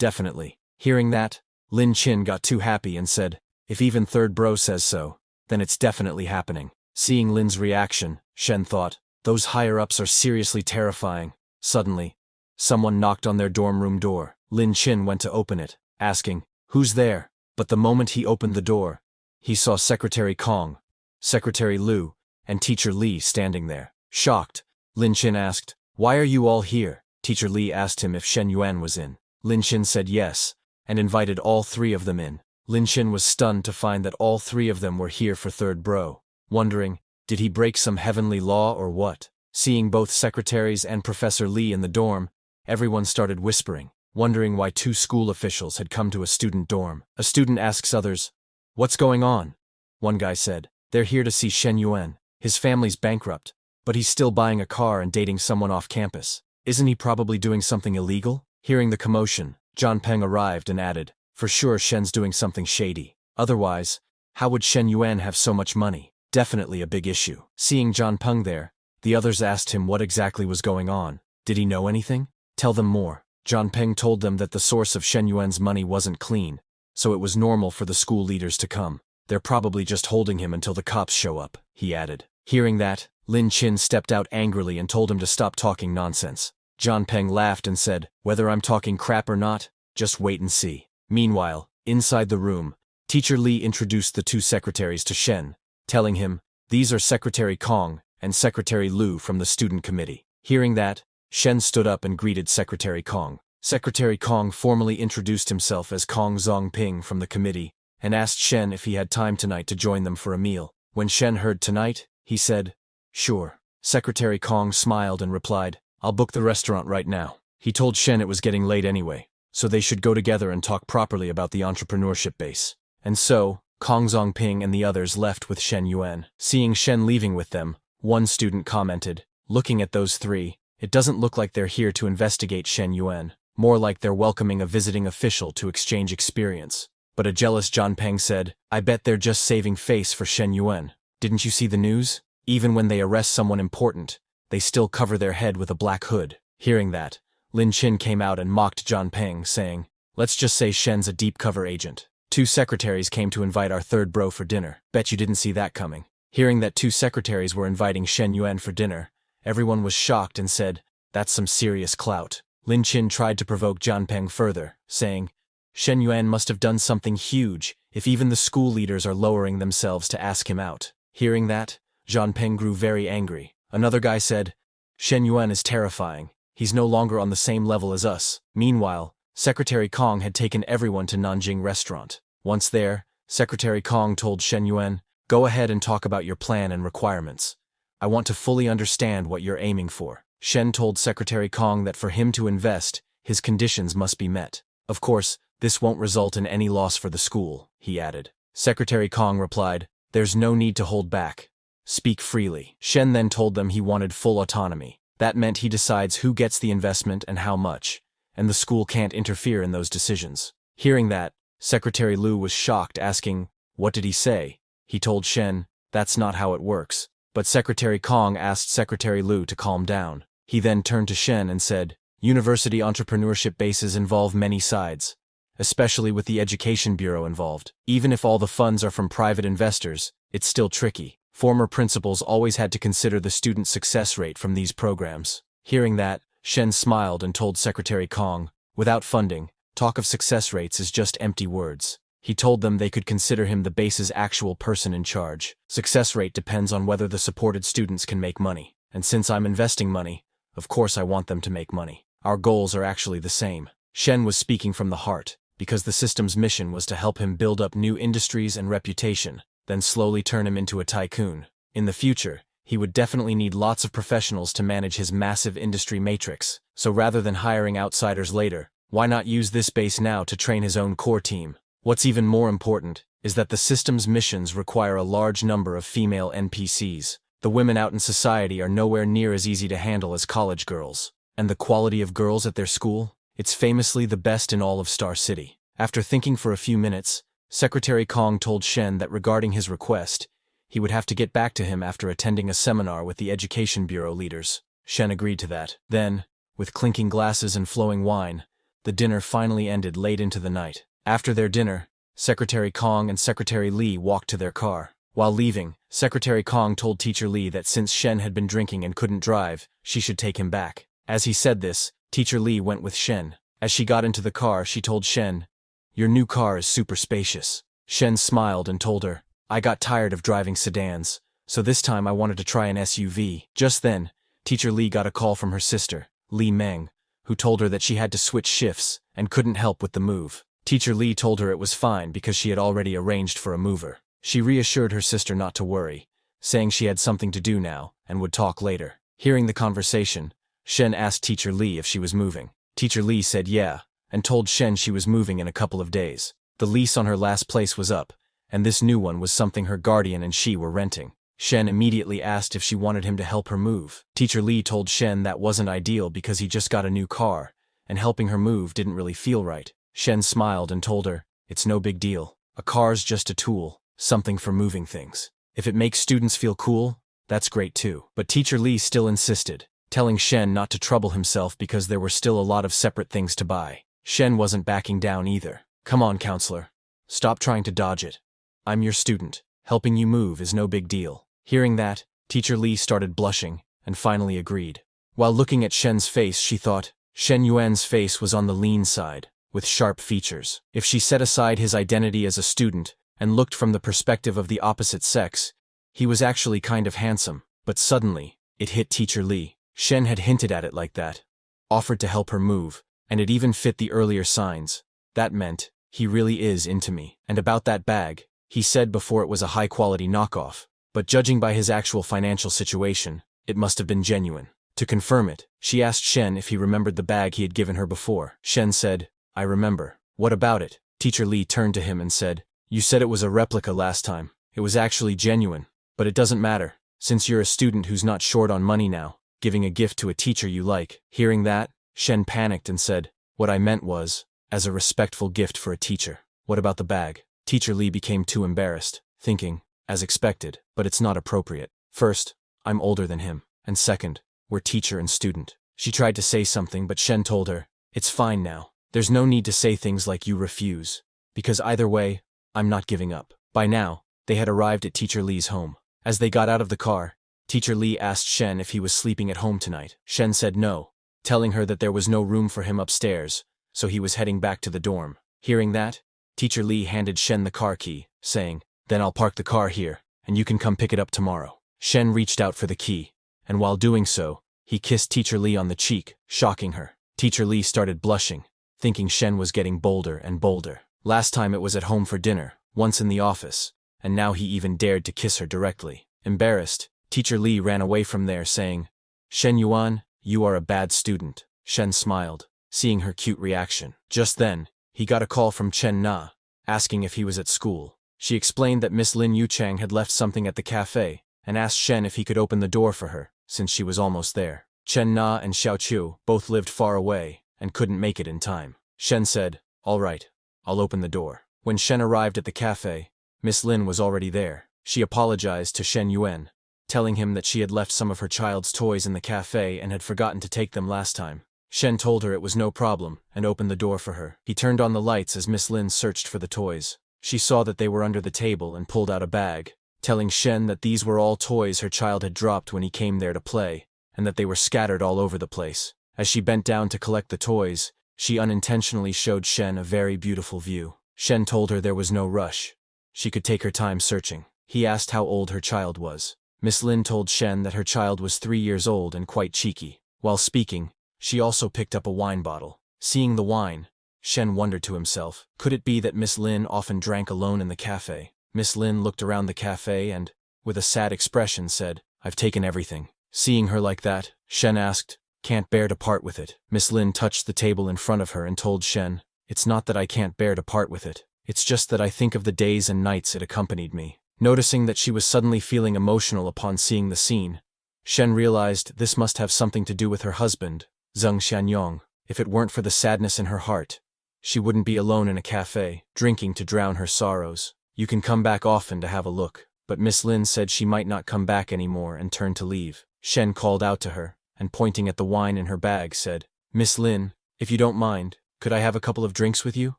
definitely. Hearing that, Lin Chin got too happy and said, if even third bro says so, then it's definitely happening. Seeing Lin's reaction, Shen thought, those higher-ups are seriously terrifying. Suddenly, someone knocked on their dorm room door. Lin Chin went to open it, asking, who's there? But the moment he opened the door, he saw Secretary Kong, Secretary Lu, and Teacher Li standing there. Shocked, Lin Chin asked, why are you all here? Teacher Li asked him if Shen Yuan was in. Lin Chin said yes, and invited all three of them in. Lin Chin was stunned to find that all three of them were here for third bro, wondering, did he break some heavenly law or what? Seeing both secretaries and Professor Li in the dorm, everyone started whispering, wondering why two school officials had come to a student dorm. A student asks others, what's going on? One guy said, they're here to see Shen Yuan. His family's bankrupt, but he's still buying a car and dating someone off campus. Isn't he probably doing something illegal? Hearing the commotion, John Peng arrived and added, for sure Shen's doing something shady. Otherwise, how would Shen Yuan have so much money? Definitely a big issue. Seeing John Peng there, the others asked him what exactly was going on. Did he know anything? Tell them more. John Peng told them that the source of Shen Yuan's money wasn't clean, so it was normal for the school leaders to come. They're probably just holding him until the cops show up, he added. Hearing that, Lin Chin stepped out angrily and told him to stop talking nonsense. John Peng laughed and said, whether I'm talking crap or not, just wait and see. Meanwhile, inside the room, Teacher Li introduced the two secretaries to Shen, telling him, these are Secretary Kong and Secretary Lu from the student committee. Hearing that, Shen stood up and greeted Secretary Kong. Secretary Kong formally introduced himself as Kong Zongping from the committee and asked Shen if he had time tonight to join them for a meal. When Shen heard tonight, he said, sure. Secretary Kong smiled and replied, I'll book the restaurant right now. He told Shen it was getting late anyway, so they should go together and talk properly about the entrepreneurship base. And so, Kong Zongping and the others left with Shen Yuan. Seeing Shen leaving with them, one student commented, looking at those three, it doesn't look like they're here to investigate Shen Yuan, more like they're welcoming a visiting official to exchange experience. But a jealous John Peng said, I bet they're just saving face for Shen Yuan. Didn't you see the news? Even when they arrest someone important, they still cover their head with a black hood. Hearing that, Lin Chin came out and mocked John Peng, saying, let's just say Shen's a deep cover agent. Two secretaries came to invite our third bro for dinner. Bet you didn't see that coming. Hearing that two secretaries were inviting Shen Yuan for dinner, everyone was shocked and said, that's some serious clout. Lin Chin tried to provoke John Peng further, saying, Shen Yuan must have done something huge if even the school leaders are lowering themselves to ask him out. Hearing that, John Peng grew very angry. Another guy said, Shen Yuan is terrifying. He's no longer on the same level as us. Meanwhile, Secretary Kong had taken everyone to Nanjing restaurant. Once there, Secretary Kong told Shen Yuan, go ahead and talk about your plan and requirements. I want to fully understand what you're aiming for. Shen told Secretary Kong that for him to invest, his conditions must be met. Of course, this won't result in any loss for the school, he added. Secretary Kong replied, there's no need to hold back. Speak freely. Shen then told them he wanted full autonomy. That meant he decides who gets the investment and how much, and the school can't interfere in those decisions. Hearing that, Secretary Lu was shocked, asking, what did he say? He told Shen, that's not how it works. But Secretary Kong asked Secretary Lu to calm down. He then turned to Shen and said, university entrepreneurship bases involve many sides, especially with the Education Bureau involved. Even if all the funds are from private investors, it's still tricky. Former principals always had to consider the student success rate from these programs. Hearing that, Shen smiled and told Secretary Kong, without funding, talk of success rates is just empty words. He told them they could consider him the base's actual person in charge. Success rate depends on whether the supported students can make money. And since I'm investing money, of course I want them to make money. Our goals are actually the same. Shen was speaking from the heart, because the system's mission was to help him build up new industries and reputation, then slowly turn him into a tycoon. In the future, he would definitely need lots of professionals to manage his massive industry matrix, so rather than hiring outsiders later, why not use this base now to train his own core team? What's even more important is that the system's missions require a large number of female NPCs. The women out in society are nowhere near as easy to handle as college girls. And the quality of girls at their school? It's famously the best in all of Star City. After thinking for a few minutes, Secretary Kong told Shen that regarding his request, he would have to get back to him after attending a seminar with the Education Bureau leaders. Shen agreed to that. Then, with clinking glasses and flowing wine, the dinner finally ended late into the night. After their dinner, Secretary Kong and Secretary Lee walked to their car. While leaving, Secretary Kong told Teacher Lee that since Shen had been drinking and couldn't drive, she should take him back. As he said this, Teacher Lee went with Shen. As she got into the car, she told Shen, "Your new car is super spacious." Shen smiled and told her, "I got tired of driving sedans, so this time I wanted to try an SUV." Just then, Teacher Lee got a call from her sister, Lee Meng, who told her that she had to switch shifts and couldn't help with the move. Teacher Lee told her it was fine because she had already arranged for a mover. She reassured her sister not to worry, saying she had something to do now and would talk later. Hearing the conversation, Shen asked Teacher Lee if she was moving. Teacher Lee said yeah, and told Shen she was moving in a couple of days. The lease on her last place was up, and this new one was something her guardian and she were renting. Shen immediately asked if she wanted him to help her move. Teacher Lee told Shen that wasn't ideal because he just got a new car, and helping her move didn't really feel right. Shen smiled and told her, "It's no big deal. A car's just a tool, something for moving things. If it makes students feel cool, that's great too." But Teacher Lee still insisted, telling Shen not to trouble himself because there were still a lot of separate things to buy. Shen wasn't backing down either. "Come on, counselor. Stop trying to dodge it. I'm your student. Helping you move is no big deal." Hearing that, Teacher Lee started blushing and finally agreed. While looking at Shen's face, she thought, Shen Yuan's face was on the lean side, with sharp features. If she set aside his identity as a student and looked from the perspective of the opposite sex, he was actually kind of handsome. But suddenly, it hit Teacher Lee. Shen had hinted at it like that, offered to help her move, and it even fit the earlier signs. That meant, he really is into me. And about that bag, he said before it was a high-quality knockoff, but judging by his actual financial situation, it must have been genuine. To confirm it, she asked Shen if he remembered the bag he had given her before. Shen said, "I remember." "What about it?" Teacher Lee turned to him and said, "You said it was a replica last time. It was actually genuine. But it doesn't matter, since you're a student who's not short on money now, giving a gift to a teacher you like." Hearing that, Shen panicked and said, "What I meant was, as a respectful gift for a teacher." "What about the bag?" Teacher Lee became too embarrassed, thinking, as expected, but it's not appropriate. First, I'm older than him, and second, we're teacher and student. She tried to say something, but Shen told her, "It's fine now. There's no need to say things like you refuse, because either way, I'm not giving up." By now, they had arrived at Teacher Lee's home. As they got out of the car, Teacher Lee asked Shen if he was sleeping at home tonight. Shen said no, telling her that there was no room for him upstairs, so he was heading back to the dorm. Hearing that, Teacher Lee handed Shen the car key, saying, "Then I'll park the car here, and you can come pick it up tomorrow." Shen reached out for the key, and while doing so, he kissed Teacher Lee on the cheek, shocking her. Teacher Lee started blushing, thinking Shen was getting bolder and bolder. Last time it was at home for dinner, once in the office, and now he even dared to kiss her directly. Embarrassed, Teacher Lee ran away from there saying, "Shen Yuan, you are a bad student." Shen smiled, seeing her cute reaction. Just then, he got a call from Chen Na, asking if he was at school. She explained that Miss Lin Yuchang had left something at the cafe, and asked Shen if he could open the door for her, since she was almost there. Chen Na and Xiao Chu both lived far away, and couldn't make it in time. Shen said, "All right, I'll open the door." When Shen arrived at the cafe, Miss Lin was already there. She apologized to Shen Yuan, telling him that she had left some of her child's toys in the cafe and had forgotten to take them last time. Shen told her it was no problem and opened the door for her. He turned on the lights as Miss Lin searched for the toys. She saw that they were under the table and pulled out a bag, telling Shen that these were all toys her child had dropped when he came there to play, and that they were scattered all over the place. As she bent down to collect the toys, she unintentionally showed Shen a very beautiful view. Shen told her there was no rush. She could take her time searching. He asked how old her child was. Miss Lin told Shen that her child was 3 years old and quite cheeky. While speaking, she also picked up a wine bottle. Seeing the wine, Shen wondered to himself, could it be that Miss Lin often drank alone in the cafe? Miss Lin looked around the cafe and, with a sad expression, said, I've taken everything. Seeing her like that, Shen asked, can't bear to part with it. Miss Lin touched the table in front of her and told Shen, it's not that I can't bear to part with it. It's just that I think of the days and nights it accompanied me. Noticing that she was suddenly feeling emotional upon seeing the scene, Shen realized this must have something to do with her husband, Zheng Xianyong. If it weren't for the sadness in her heart, she wouldn't be alone in a cafe, drinking to drown her sorrows. You can come back often to have a look. But Miss Lin said she might not come back anymore and turned to leave. Shen called out to her, and pointing at the wine in her bag said, Miss Lin, if you don't mind, could I have a couple of drinks with you?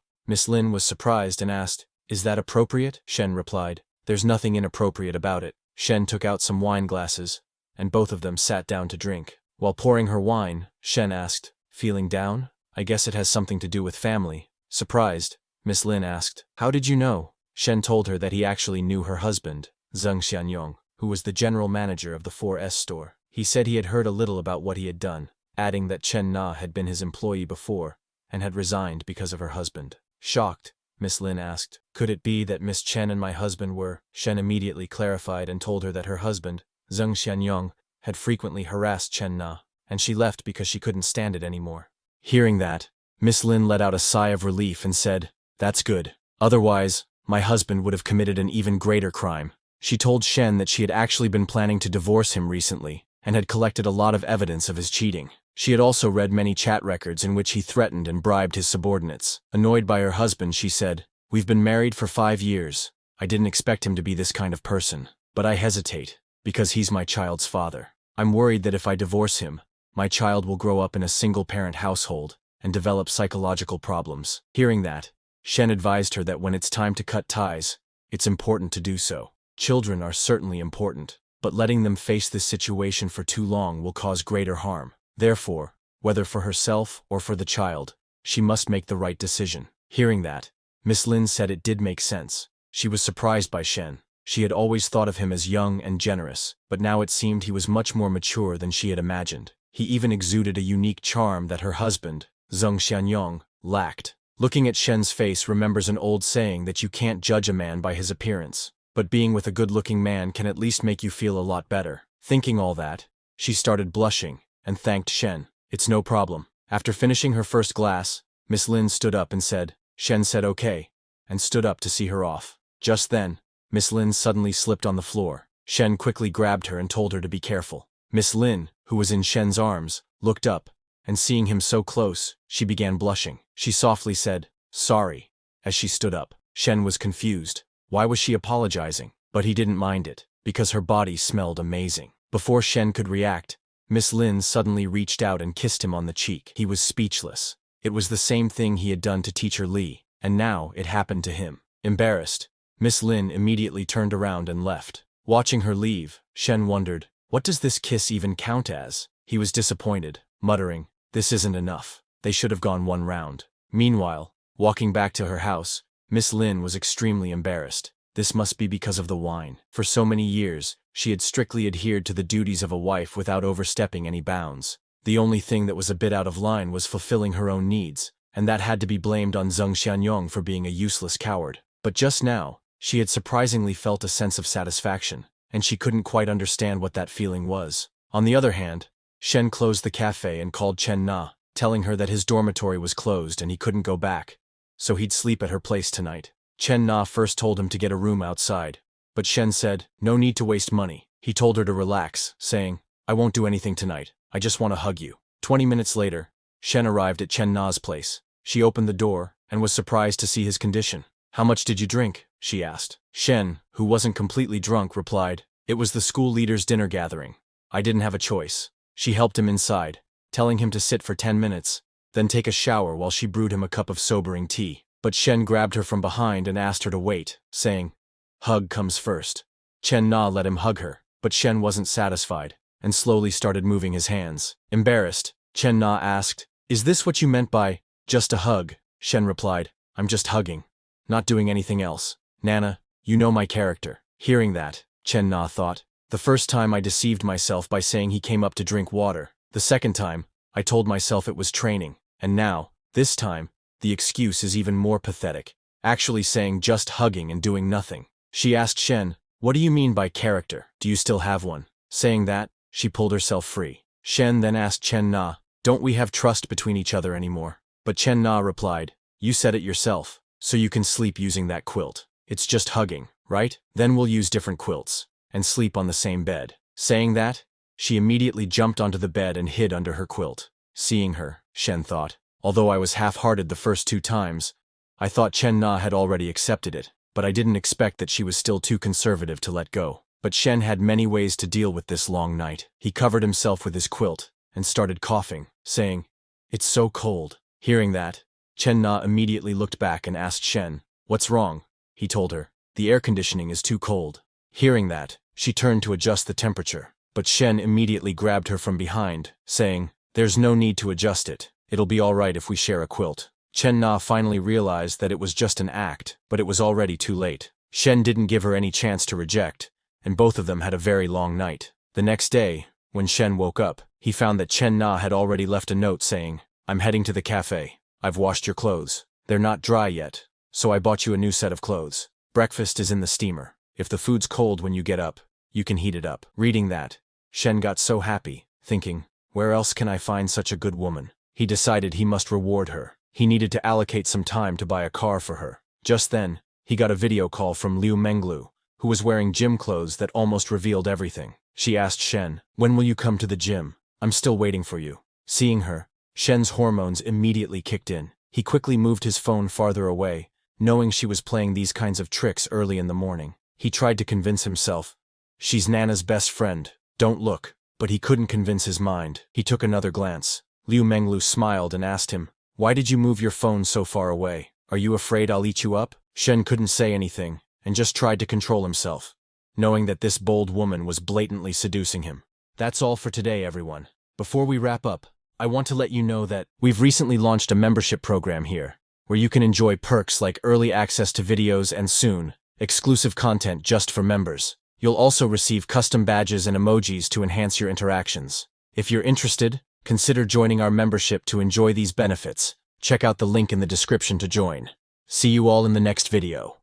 Miss Lin was surprised and asked, is that appropriate? Shen replied, there's nothing inappropriate about it. Shen took out some wine glasses, and both of them sat down to drink. While pouring her wine, Shen asked, feeling down? I guess it has something to do with family. Surprised, Miss Lin asked, how did you know? Shen told her that he actually knew her husband, Zheng Xianyong, who was the general manager of the 4S store. He said he had heard a little about what he had done, adding that Chen Na had been his employee before and had resigned because of her husband. Shocked, Miss Lin asked, could it be that Miss Chen and my husband were? Shen immediately clarified and told her that her husband, Zheng Xianyong, had frequently harassed Chen Na, and she left because she couldn't stand it anymore. Hearing that, Miss Lin let out a sigh of relief and said, that's good. Otherwise, my husband would have committed an even greater crime. She told Shen that she had actually been planning to divorce him recently and had collected a lot of evidence of his cheating. She had also read many chat records in which he threatened and bribed his subordinates. Annoyed by her husband, she said, we've been married for 5 years. I didn't expect him to be this kind of person. But I hesitate, because he's my child's father. I'm worried that if I divorce him, my child will grow up in a single-parent household and develop psychological problems. Hearing that, Shen advised her that when it's time to cut ties, it's important to do so. Children are certainly important, but letting them face this situation for too long will cause greater harm. Therefore, whether for herself or for the child, she must make the right decision. Hearing that, Miss Lin said it did make sense. She was surprised by Shen. She had always thought of him as young and generous, but now it seemed he was much more mature than she had imagined. He even exuded a unique charm that her husband, Zheng Xianyong, lacked. Looking at Shen's face remembers an old saying that you can't judge a man by his appearance, but being with a good-looking man can at least make you feel a lot better. Thinking all that, she started blushing and thanked Shen. It's no problem. After finishing her first glass, Miss Lin stood up and said, Shen said okay, and stood up to see her off. Just then, Miss Lin suddenly slipped on the floor. Shen quickly grabbed her and told her to be careful. Miss Lin, who was in Shen's arms, looked up, and seeing him so close, she began blushing. She softly said, sorry, as she stood up. Shen was confused. Why was she apologizing? But he didn't mind it, because her body smelled amazing. Before Shen could react, Miss Lin suddenly reached out and kissed him on the cheek. He was speechless. It was the same thing he had done to teacher Li, and now it happened to him. Embarrassed, Miss Lin immediately turned around and left. Watching her leave, Shen wondered, what does this kiss even count as? He was disappointed, muttering, this isn't enough. They should have gone one round. Meanwhile, walking back to her house, Miss Lin was extremely embarrassed. This must be because of the wine. For so many years, she had strictly adhered to the duties of a wife without overstepping any bounds. The only thing that was a bit out of line was fulfilling her own needs, and that had to be blamed on Zheng Xianyong for being a useless coward. But just now, she had surprisingly felt a sense of satisfaction, and she couldn't quite understand what that feeling was. On the other hand, Shen closed the cafe and called Chen Na, telling her that his dormitory was closed and he couldn't go back, so he'd sleep at her place tonight. Chen Na first told him to get a room outside, but Shen said, no need to waste money. He told her to relax, saying, I won't do anything tonight, I just want to hug you. 20 minutes later, Shen arrived at Chen Na's place. She opened the door and was surprised to see his condition. How much did you drink? She asked. Shen, who wasn't completely drunk, replied, it was the school leader's dinner gathering. I didn't have a choice. She helped him inside, telling him to sit for 10 minutes, then take a shower while she brewed him a cup of sobering tea. But Shen grabbed her from behind and asked her to wait, saying, hug comes first. Chen Na let him hug her, but Shen wasn't satisfied, and slowly started moving his hands. Embarrassed, Chen Na asked, is this what you meant by, just a hug? Shen replied, I'm just hugging, not doing anything else. Nana, you know my character. Hearing that, Chen Na thought, the first time I deceived myself by saying he came up to drink water. The second time, I told myself it was training. And now, this time, the excuse is even more pathetic, actually saying just hugging and doing nothing. She asked Shen, what do you mean by character? Do you still have one? Saying that, she pulled herself free. Shen then asked Chen Na, "Don't we have trust between each other anymore?" But Chen Na replied, "You said it yourself, so you can sleep using that quilt. It's just hugging, right? Then we'll use different quilts and sleep on the same bed." Saying that, she immediately jumped onto the bed and hid under her quilt. Seeing her, Shen thought, although I was half-hearted the first 2 times, I thought Chen Na had already accepted it, but I didn't expect that she was still too conservative to let go. But Shen had many ways to deal with this long night. He covered himself with his quilt and started coughing, saying, "It's so cold." Hearing that, Chen Na immediately looked back and asked Shen, "What's wrong?" He told her, "The air conditioning is too cold." Hearing that, she turned to adjust the temperature, but Shen immediately grabbed her from behind, saying, "There's no need to adjust it. It'll be all right if we share a quilt." Chen Na finally realized that it was just an act, but it was already too late. Shen didn't give her any chance to reject, and both of them had a very long night. The next day, when Shen woke up, he found that Chen Na had already left a note saying, "I'm heading to the cafe. I've washed your clothes. They're not dry yet, so I bought you a new set of clothes. Breakfast is in the steamer. If the food's cold when you get up, you can heat it up." Reading that, Shen got so happy, thinking, "Where else can I find such a good woman?" He decided he must reward her. He needed to allocate some time to buy a car for her. Just then, he got a video call from Liu Menglu, who was wearing gym clothes that almost revealed everything. She asked Shen, "When will you come to the gym? I'm still waiting for you." Seeing her, Shen's hormones immediately kicked in. He quickly moved his phone farther away, knowing she was playing these kinds of tricks early in the morning. He tried to convince himself, "She's Nana's best friend. Don't look." But he couldn't convince his mind. He took another glance. Liu Menglu smiled and asked him, "Why did you move your phone so far away? Are you afraid I'll eat you up?" Shen couldn't say anything, and just tried to control himself, knowing that this bold woman was blatantly seducing him. That's all for today, everyone. Before we wrap up, I want to let you know that we've recently launched a membership program here, where you can enjoy perks like early access to videos and soon, exclusive content just for members. You'll also receive custom badges and emojis to enhance your interactions. If you're interested, consider joining our membership to enjoy these benefits. Check out the link in the description to join. See you all in the next video.